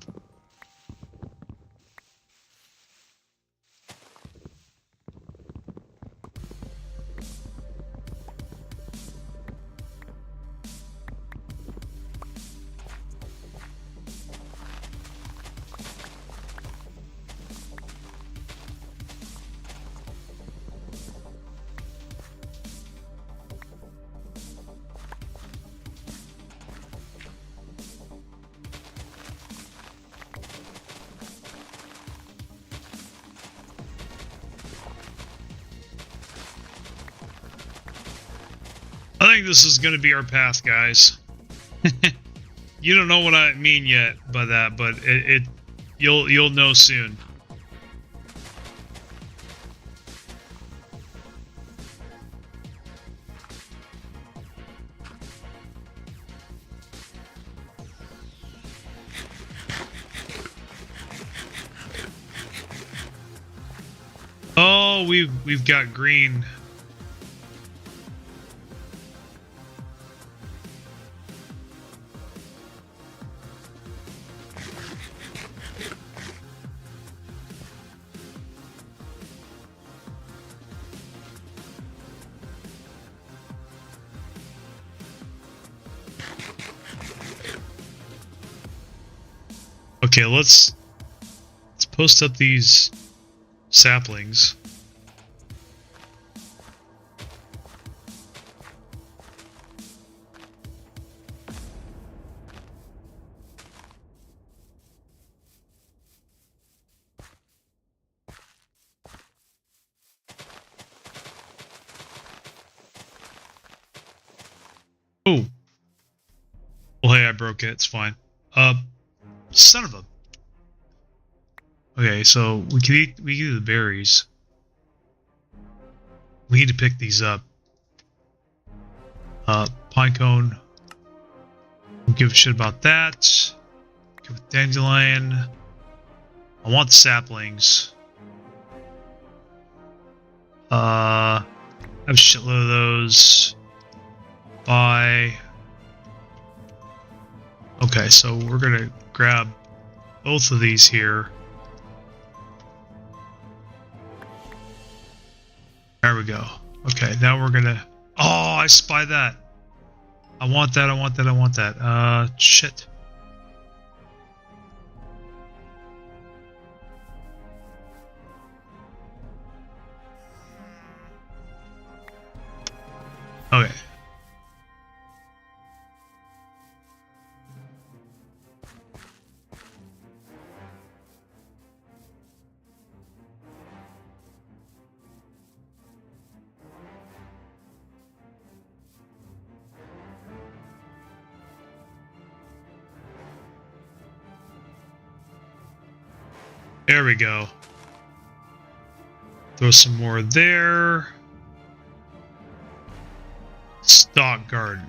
I think this is going to be our path, guys. You don't know what I mean yet by that, but you'll know soon. Oh, we've got green. Okay, let's post up these saplings. Oh. Well, hey, I broke it. It's fine. Son of a... Okay, so we can eat the berries. We need to pick these up. Pine cone. Don't give a shit about that. Go with dandelion. I want saplings. I have a shitload of those. Buy. Okay, so we're gonna grab both of these here. There we go. Okay, now we're gonna... Oh, I spy that. I want that, I want that, I want that. Shit. Okay. There we go. Throw some more there. Stock garden.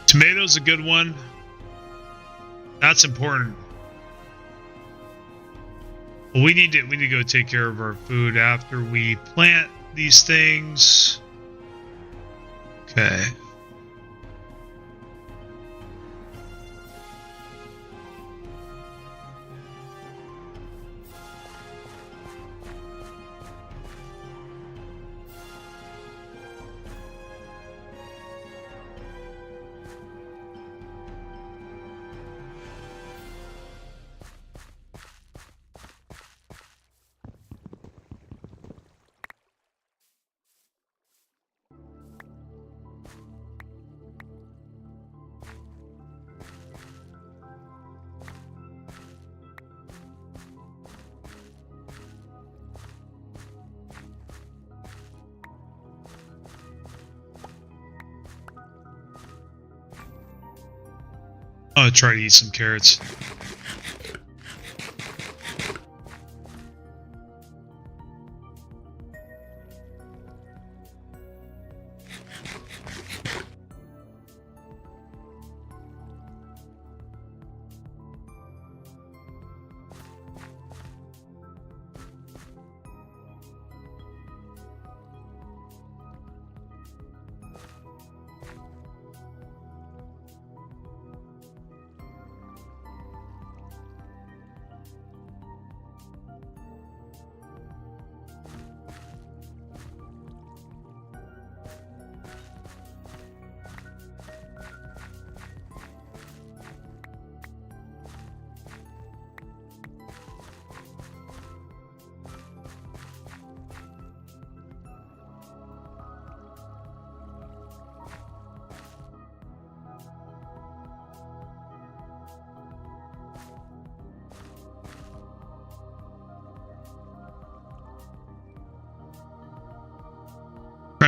Tomato's a good one. That's important. Well, we need to go take care of our food after we plant these things. Okay. I'll try to eat some carrots.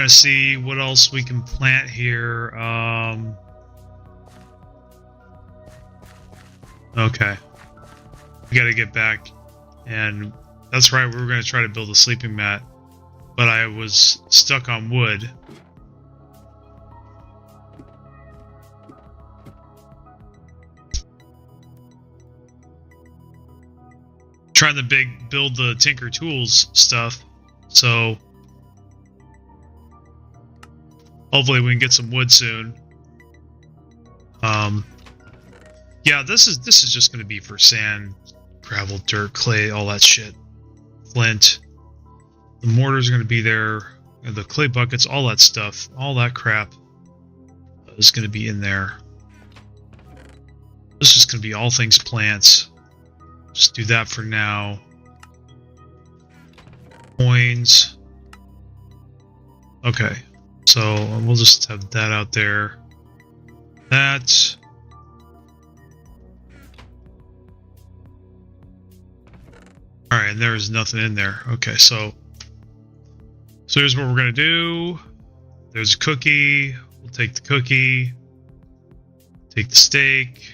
trying to see what else we can plant here. Okay. We gotta get back. And that's right, we were gonna try to build a sleeping mat. But I was stuck on wood. Trying to build the Tinker Tools stuff. So hopefully we can get some wood soon. Yeah, this is just gonna be for sand, gravel, dirt, clay, all that shit. Flint. The mortars are gonna be there, and the clay buckets, all that stuff, all that crap is gonna be in there. This is gonna be all things plants. Just do that for now. Coins. Okay, so we'll just have that out there. That. Alright, and there's nothing in there. Okay, so here's what we're gonna do. There's a cookie. We'll take the cookie. Take the steak.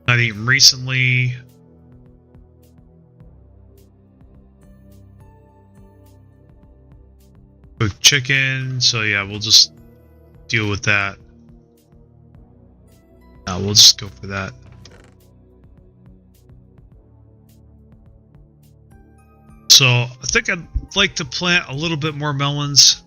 Not eaten recently. Cooked chicken. So yeah, we'll just deal with that. We'll just go for that. So I think I'd like to plant a little bit more melons.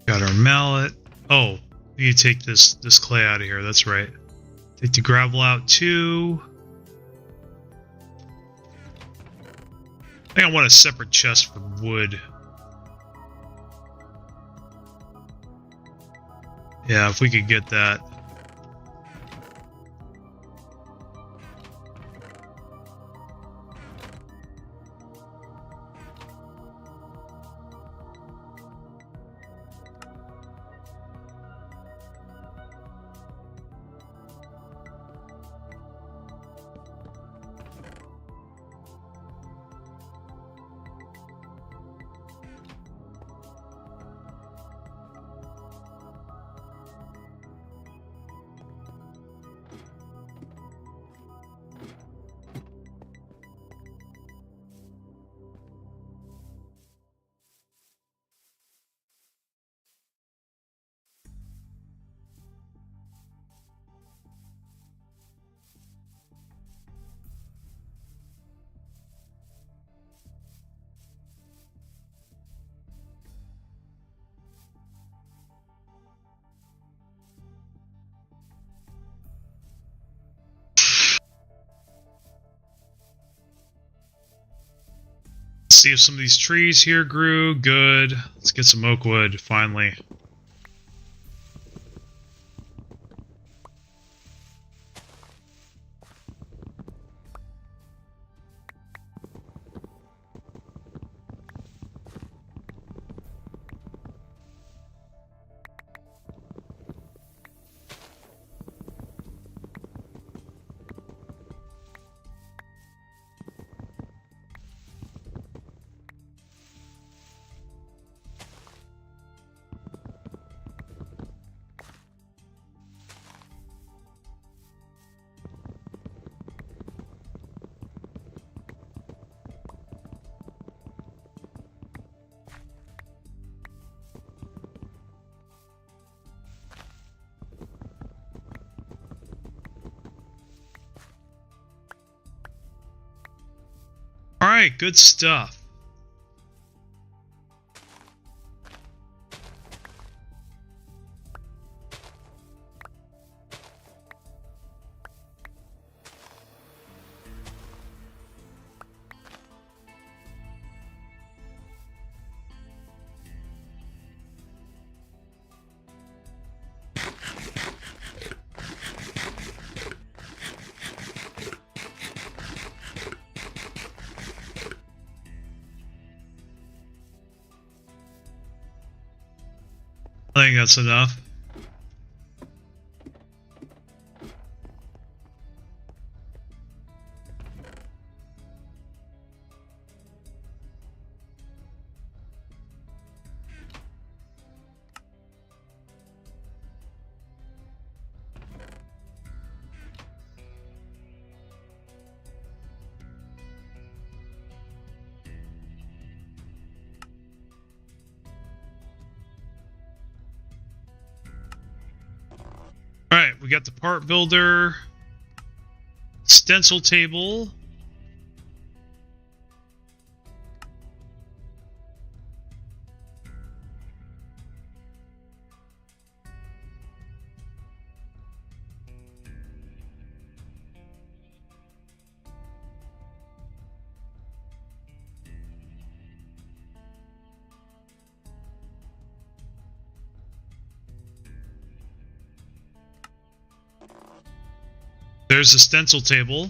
Got our mallet. Oh, we need to take this clay out of here. That's right. Take the gravel out too. I think I want a separate chest for wood. Yeah, if we could get that. See if some of these trees here grew. Good. Let's get some oak wood, finally. Alright, good stuff. think that's enough. Alright, we got the part builder, stencil table. There's the stencil table.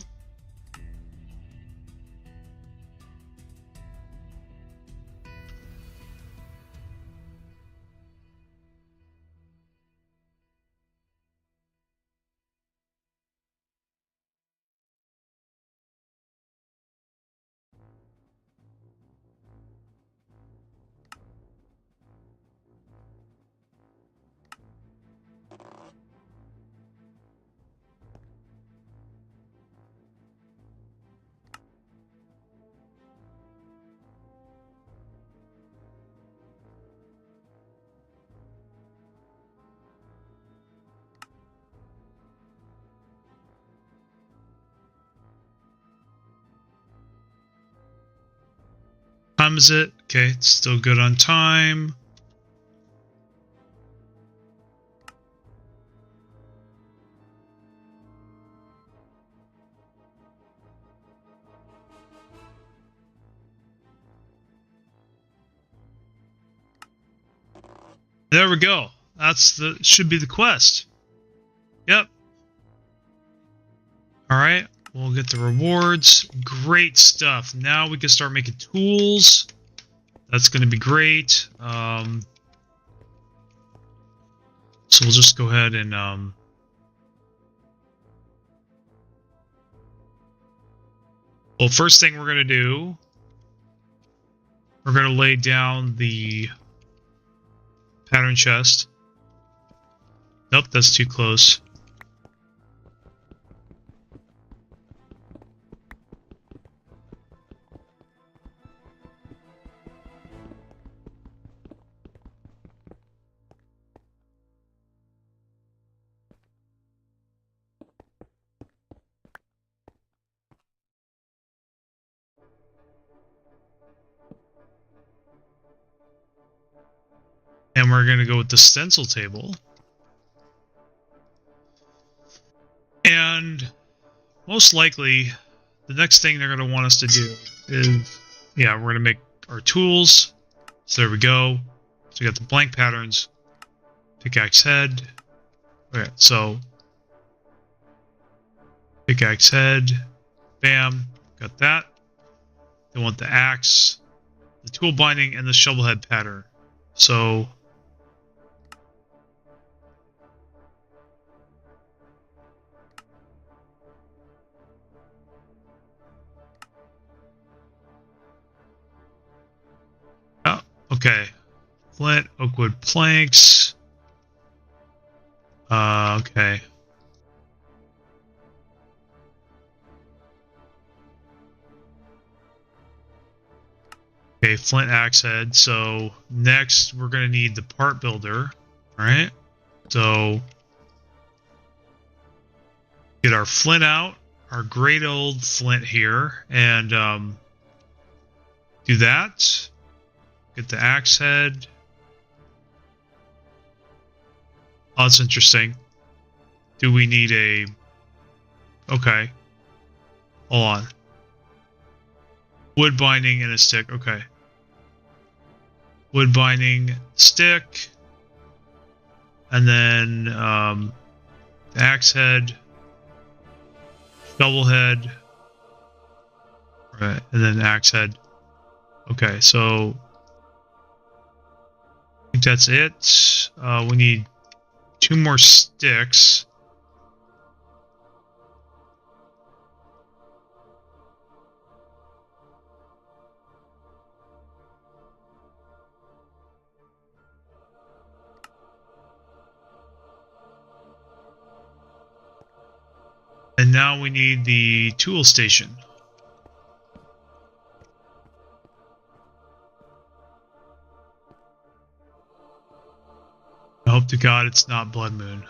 Time is it? Okay, it's still good on time. There we go. Should be the quest. Yep. Alright, we'll get the rewards. Great stuff. Now we can start making tools. That's going to be great. So we'll just go ahead and... well, first thing we're going to do... we're going to lay down the pattern chest. Nope, that's too close. And we're going to go with the stencil table. And most likely, the next thing they're going to want us to do is, yeah, we're going to make our tools. So there we go. So we got the blank patterns, pickaxe head. Okay, so pickaxe head, bam, got that. They want the axe, the tool binding, and the shovel head pattern. So okay, flint, oakwood planks. Okay. Okay, flint axe head. So next we're gonna need the part builder. All right. So get our flint out, our great old flint here, and do that. Get the axe head. Oh, that's interesting. Do we need a... okay. Hold on. Wood binding and a stick. Okay. Wood binding, stick. And then the axe head. Shovel head. Right. And then axe head. Okay, so... think that's it. We need 2 more sticks. And now we need the tool station. I hope to God it's not Blood Moon.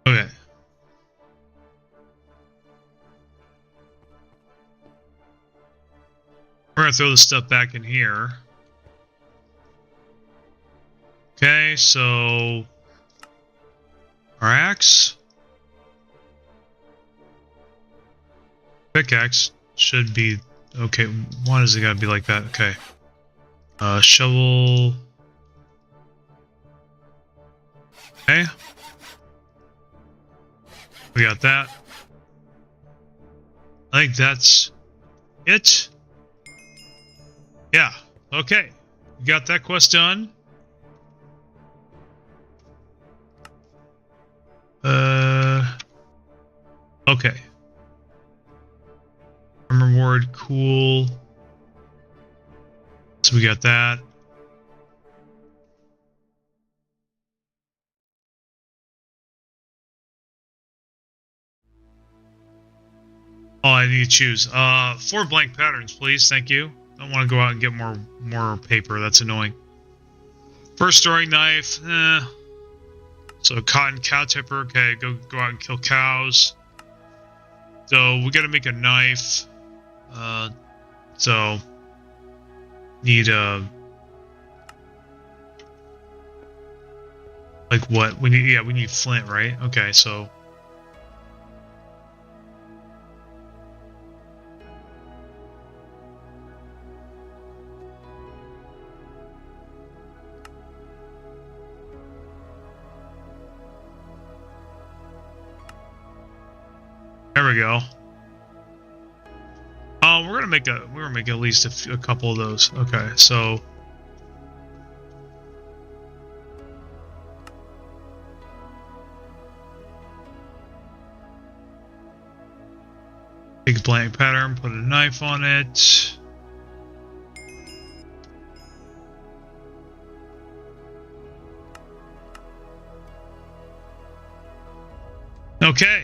Okay. We're gonna throw this stuff back in here. Okay, so our axe, pickaxe should be okay. Why does it gotta be like that? Okay. Shovel. Okay. We got that. I think that's it. Yeah. Okay. We got that quest done. Okay. Reward, cool. So we got that. Oh, I need to choose. 4 blank patterns, please. Thank you. I want to go out and get more paper. That's annoying. First throwing knife. So cotton cow tipper. Okay, go out and kill cows. So we got to make a knife. So need like what we need? Yeah, we need flint, right? Okay, so. There we go. We're gonna make at least a couple of those. Okay, so big blank pattern. Put a knife on it. Okay.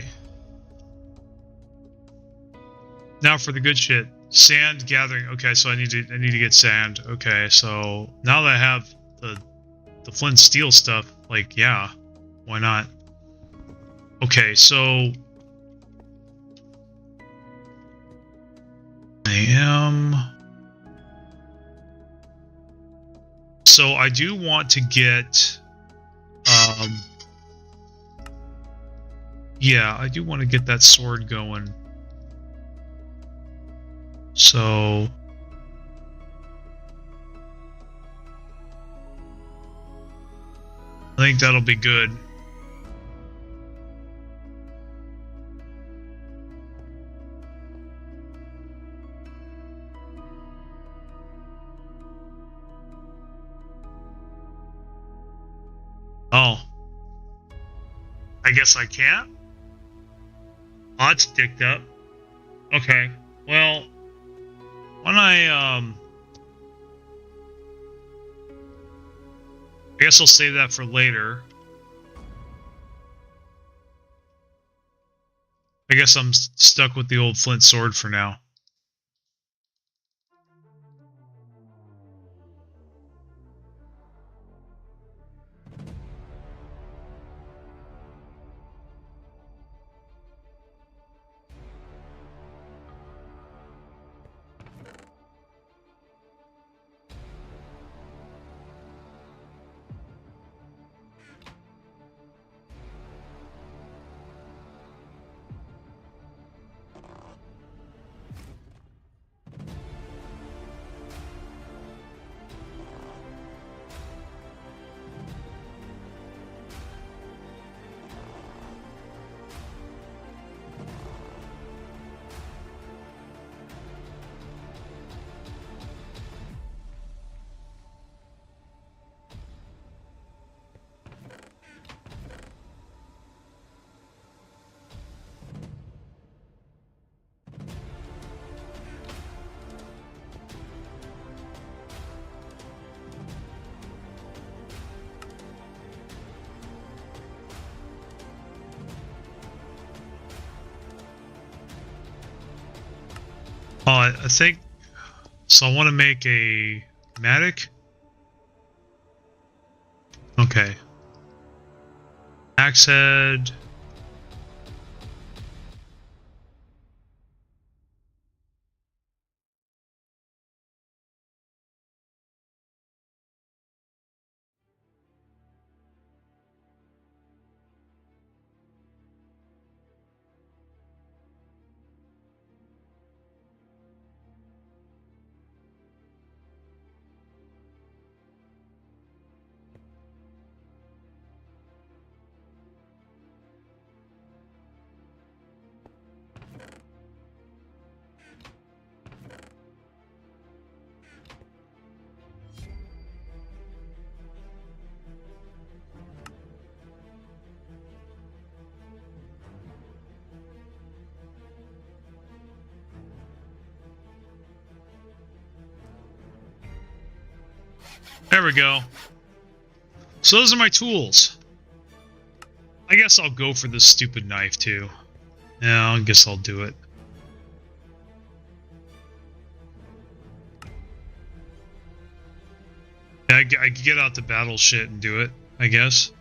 Now for the good shit. Sand gathering. Okay, so I need to get sand. Okay, so now that I have the flint steel stuff, like yeah, why not? Okay, so so I do want to get yeah, I do want to get that sword going. So I think that'll be good. Oh. I guess I can't? Oh, it's dicked up. Okay. Well, when I guess I'll save that for later. I guess I'm stuck with the old flint sword for now. I think so. I want to make a Matic. Okay. Axe head. There we go. So those are my tools. I guess I'll go for this stupid knife too. Yeah, I guess I'll do it. Yeah, I could get out the battle shit and do it, I guess.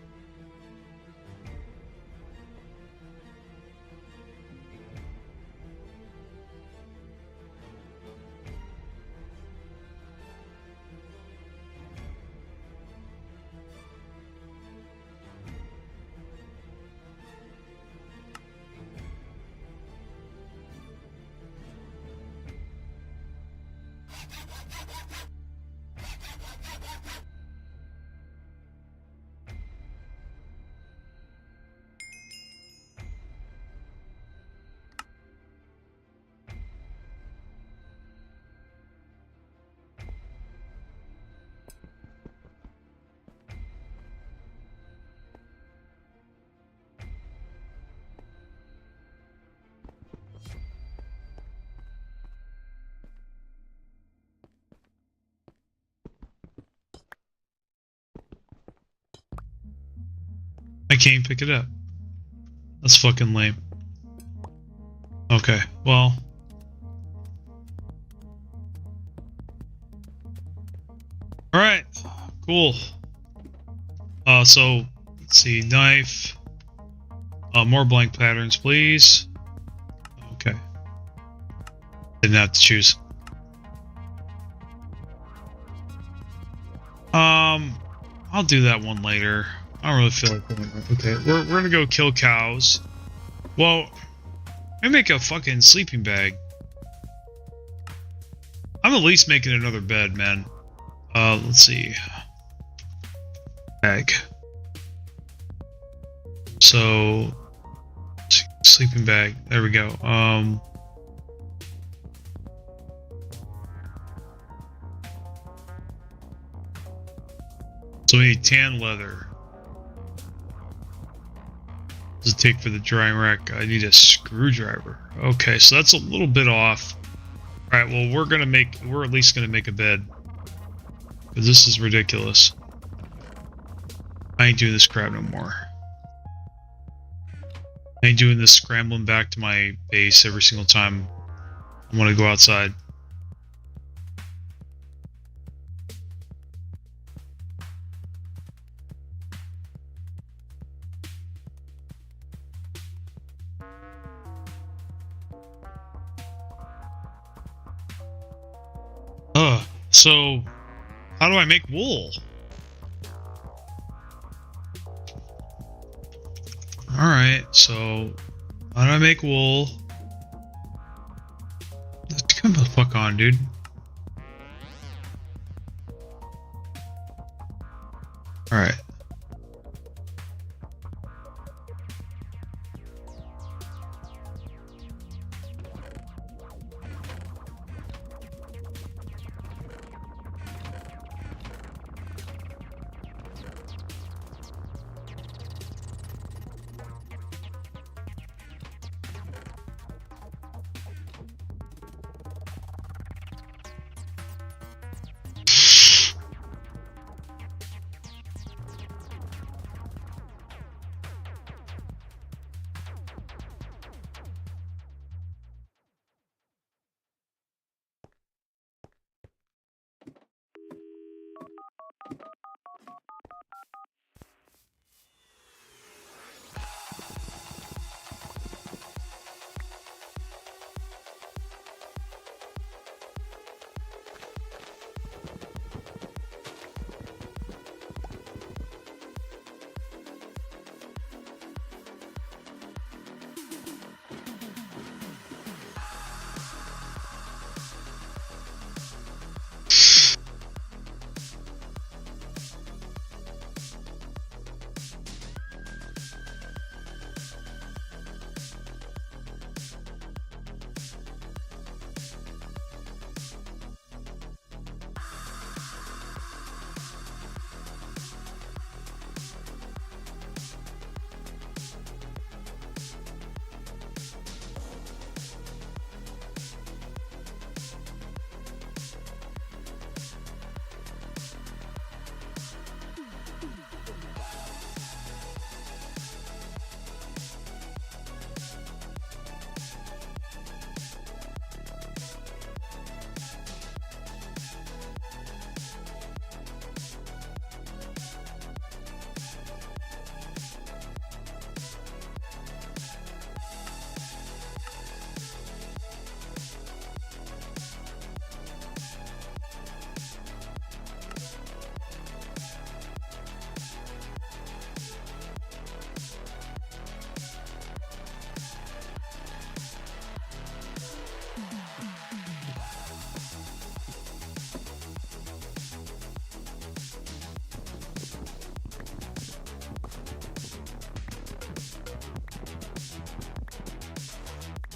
I can't pick it up. That's fucking lame. Okay, well. Alright, cool. So, let's see, knife. More blank patterns, please. Okay. Didn't have to choose. I'll do that one later. I don't really feel like doing that. Okay, we're gonna go kill cows. Well, I make a fucking sleeping bag. I'm at least making another bed, man. Let's see. Bag. So, sleeping bag. There we go. So we need tan leather. Does it take for the drying rack? I need a screwdriver. Okay, so that's a little bit off. All right, well we're at least gonna make a bed. Cause this is ridiculous. I ain't doing this crap no more. I ain't doing this scrambling back to my base every single time I want to go outside. So how do I make wool? Alright, so how do I make wool? Come the fuck on, dude. Alright.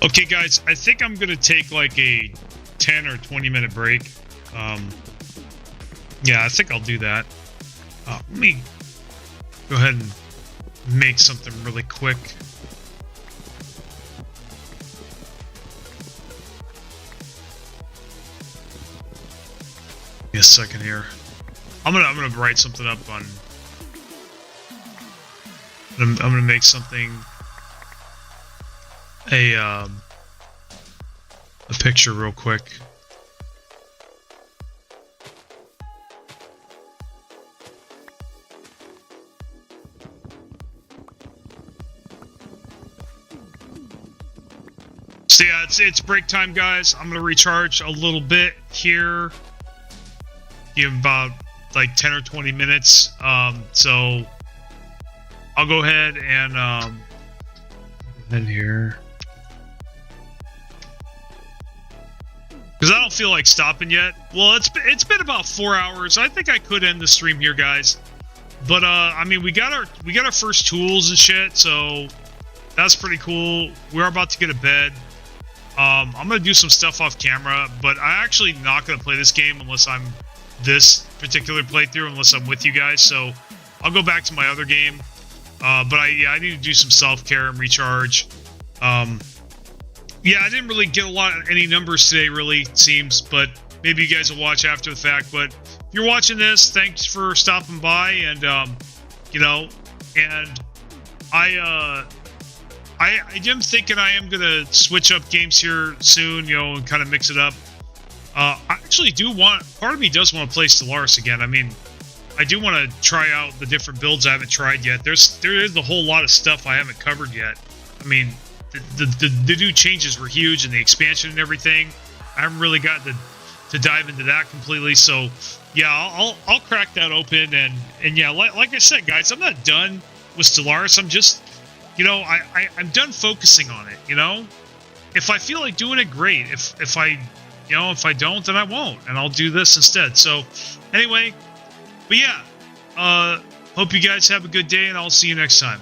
Okay, guys, I think I'm gonna take like a 10 or 20-minute break. Yeah, I think I'll do that. Let me go ahead and make something really quick. Give me a second here. I'm gonna write something up on. I'm gonna make something a picture real quick. So yeah, it's break time, guys. I'm gonna recharge a little bit here. Give about like 10 or 20 minutes. So I'll go ahead and in here. Because I don't feel like stopping yet. Well, it's been about 4 hours. I think I could end the stream here, guys. But I mean, we got our first tools and shit, so that's pretty cool. We're about to get to bed. I'm gonna do some stuff off camera, but I'm actually not gonna play this game unless I'm this particular playthrough, unless I'm with you guys. So I'll go back to my other game. But I need to do some self-care and recharge. Yeah, I didn't really get any numbers today, really, it seems, but maybe you guys will watch after the fact. But if you're watching this, thanks for stopping by, and you know, and I am thinking I am gonna switch up games here soon, you know, and kind of mix it up. I actually part of me does want to play Stellaris again. I mean, I do want to try out the different builds I haven't tried yet. There is a whole lot of stuff I haven't covered yet. I mean, the new changes were huge, and the expansion and everything. I haven't really gotten to dive into that completely. So yeah, I'll crack that open, and yeah, like I said, guys, I'm not done with Stellaris. I'm just, you know, I'm done focusing on it. You know, if I feel like doing it, great. If I don't, then I won't, and I'll do this instead. So anyway, but yeah, hope you guys have a good day, and I'll see you next time.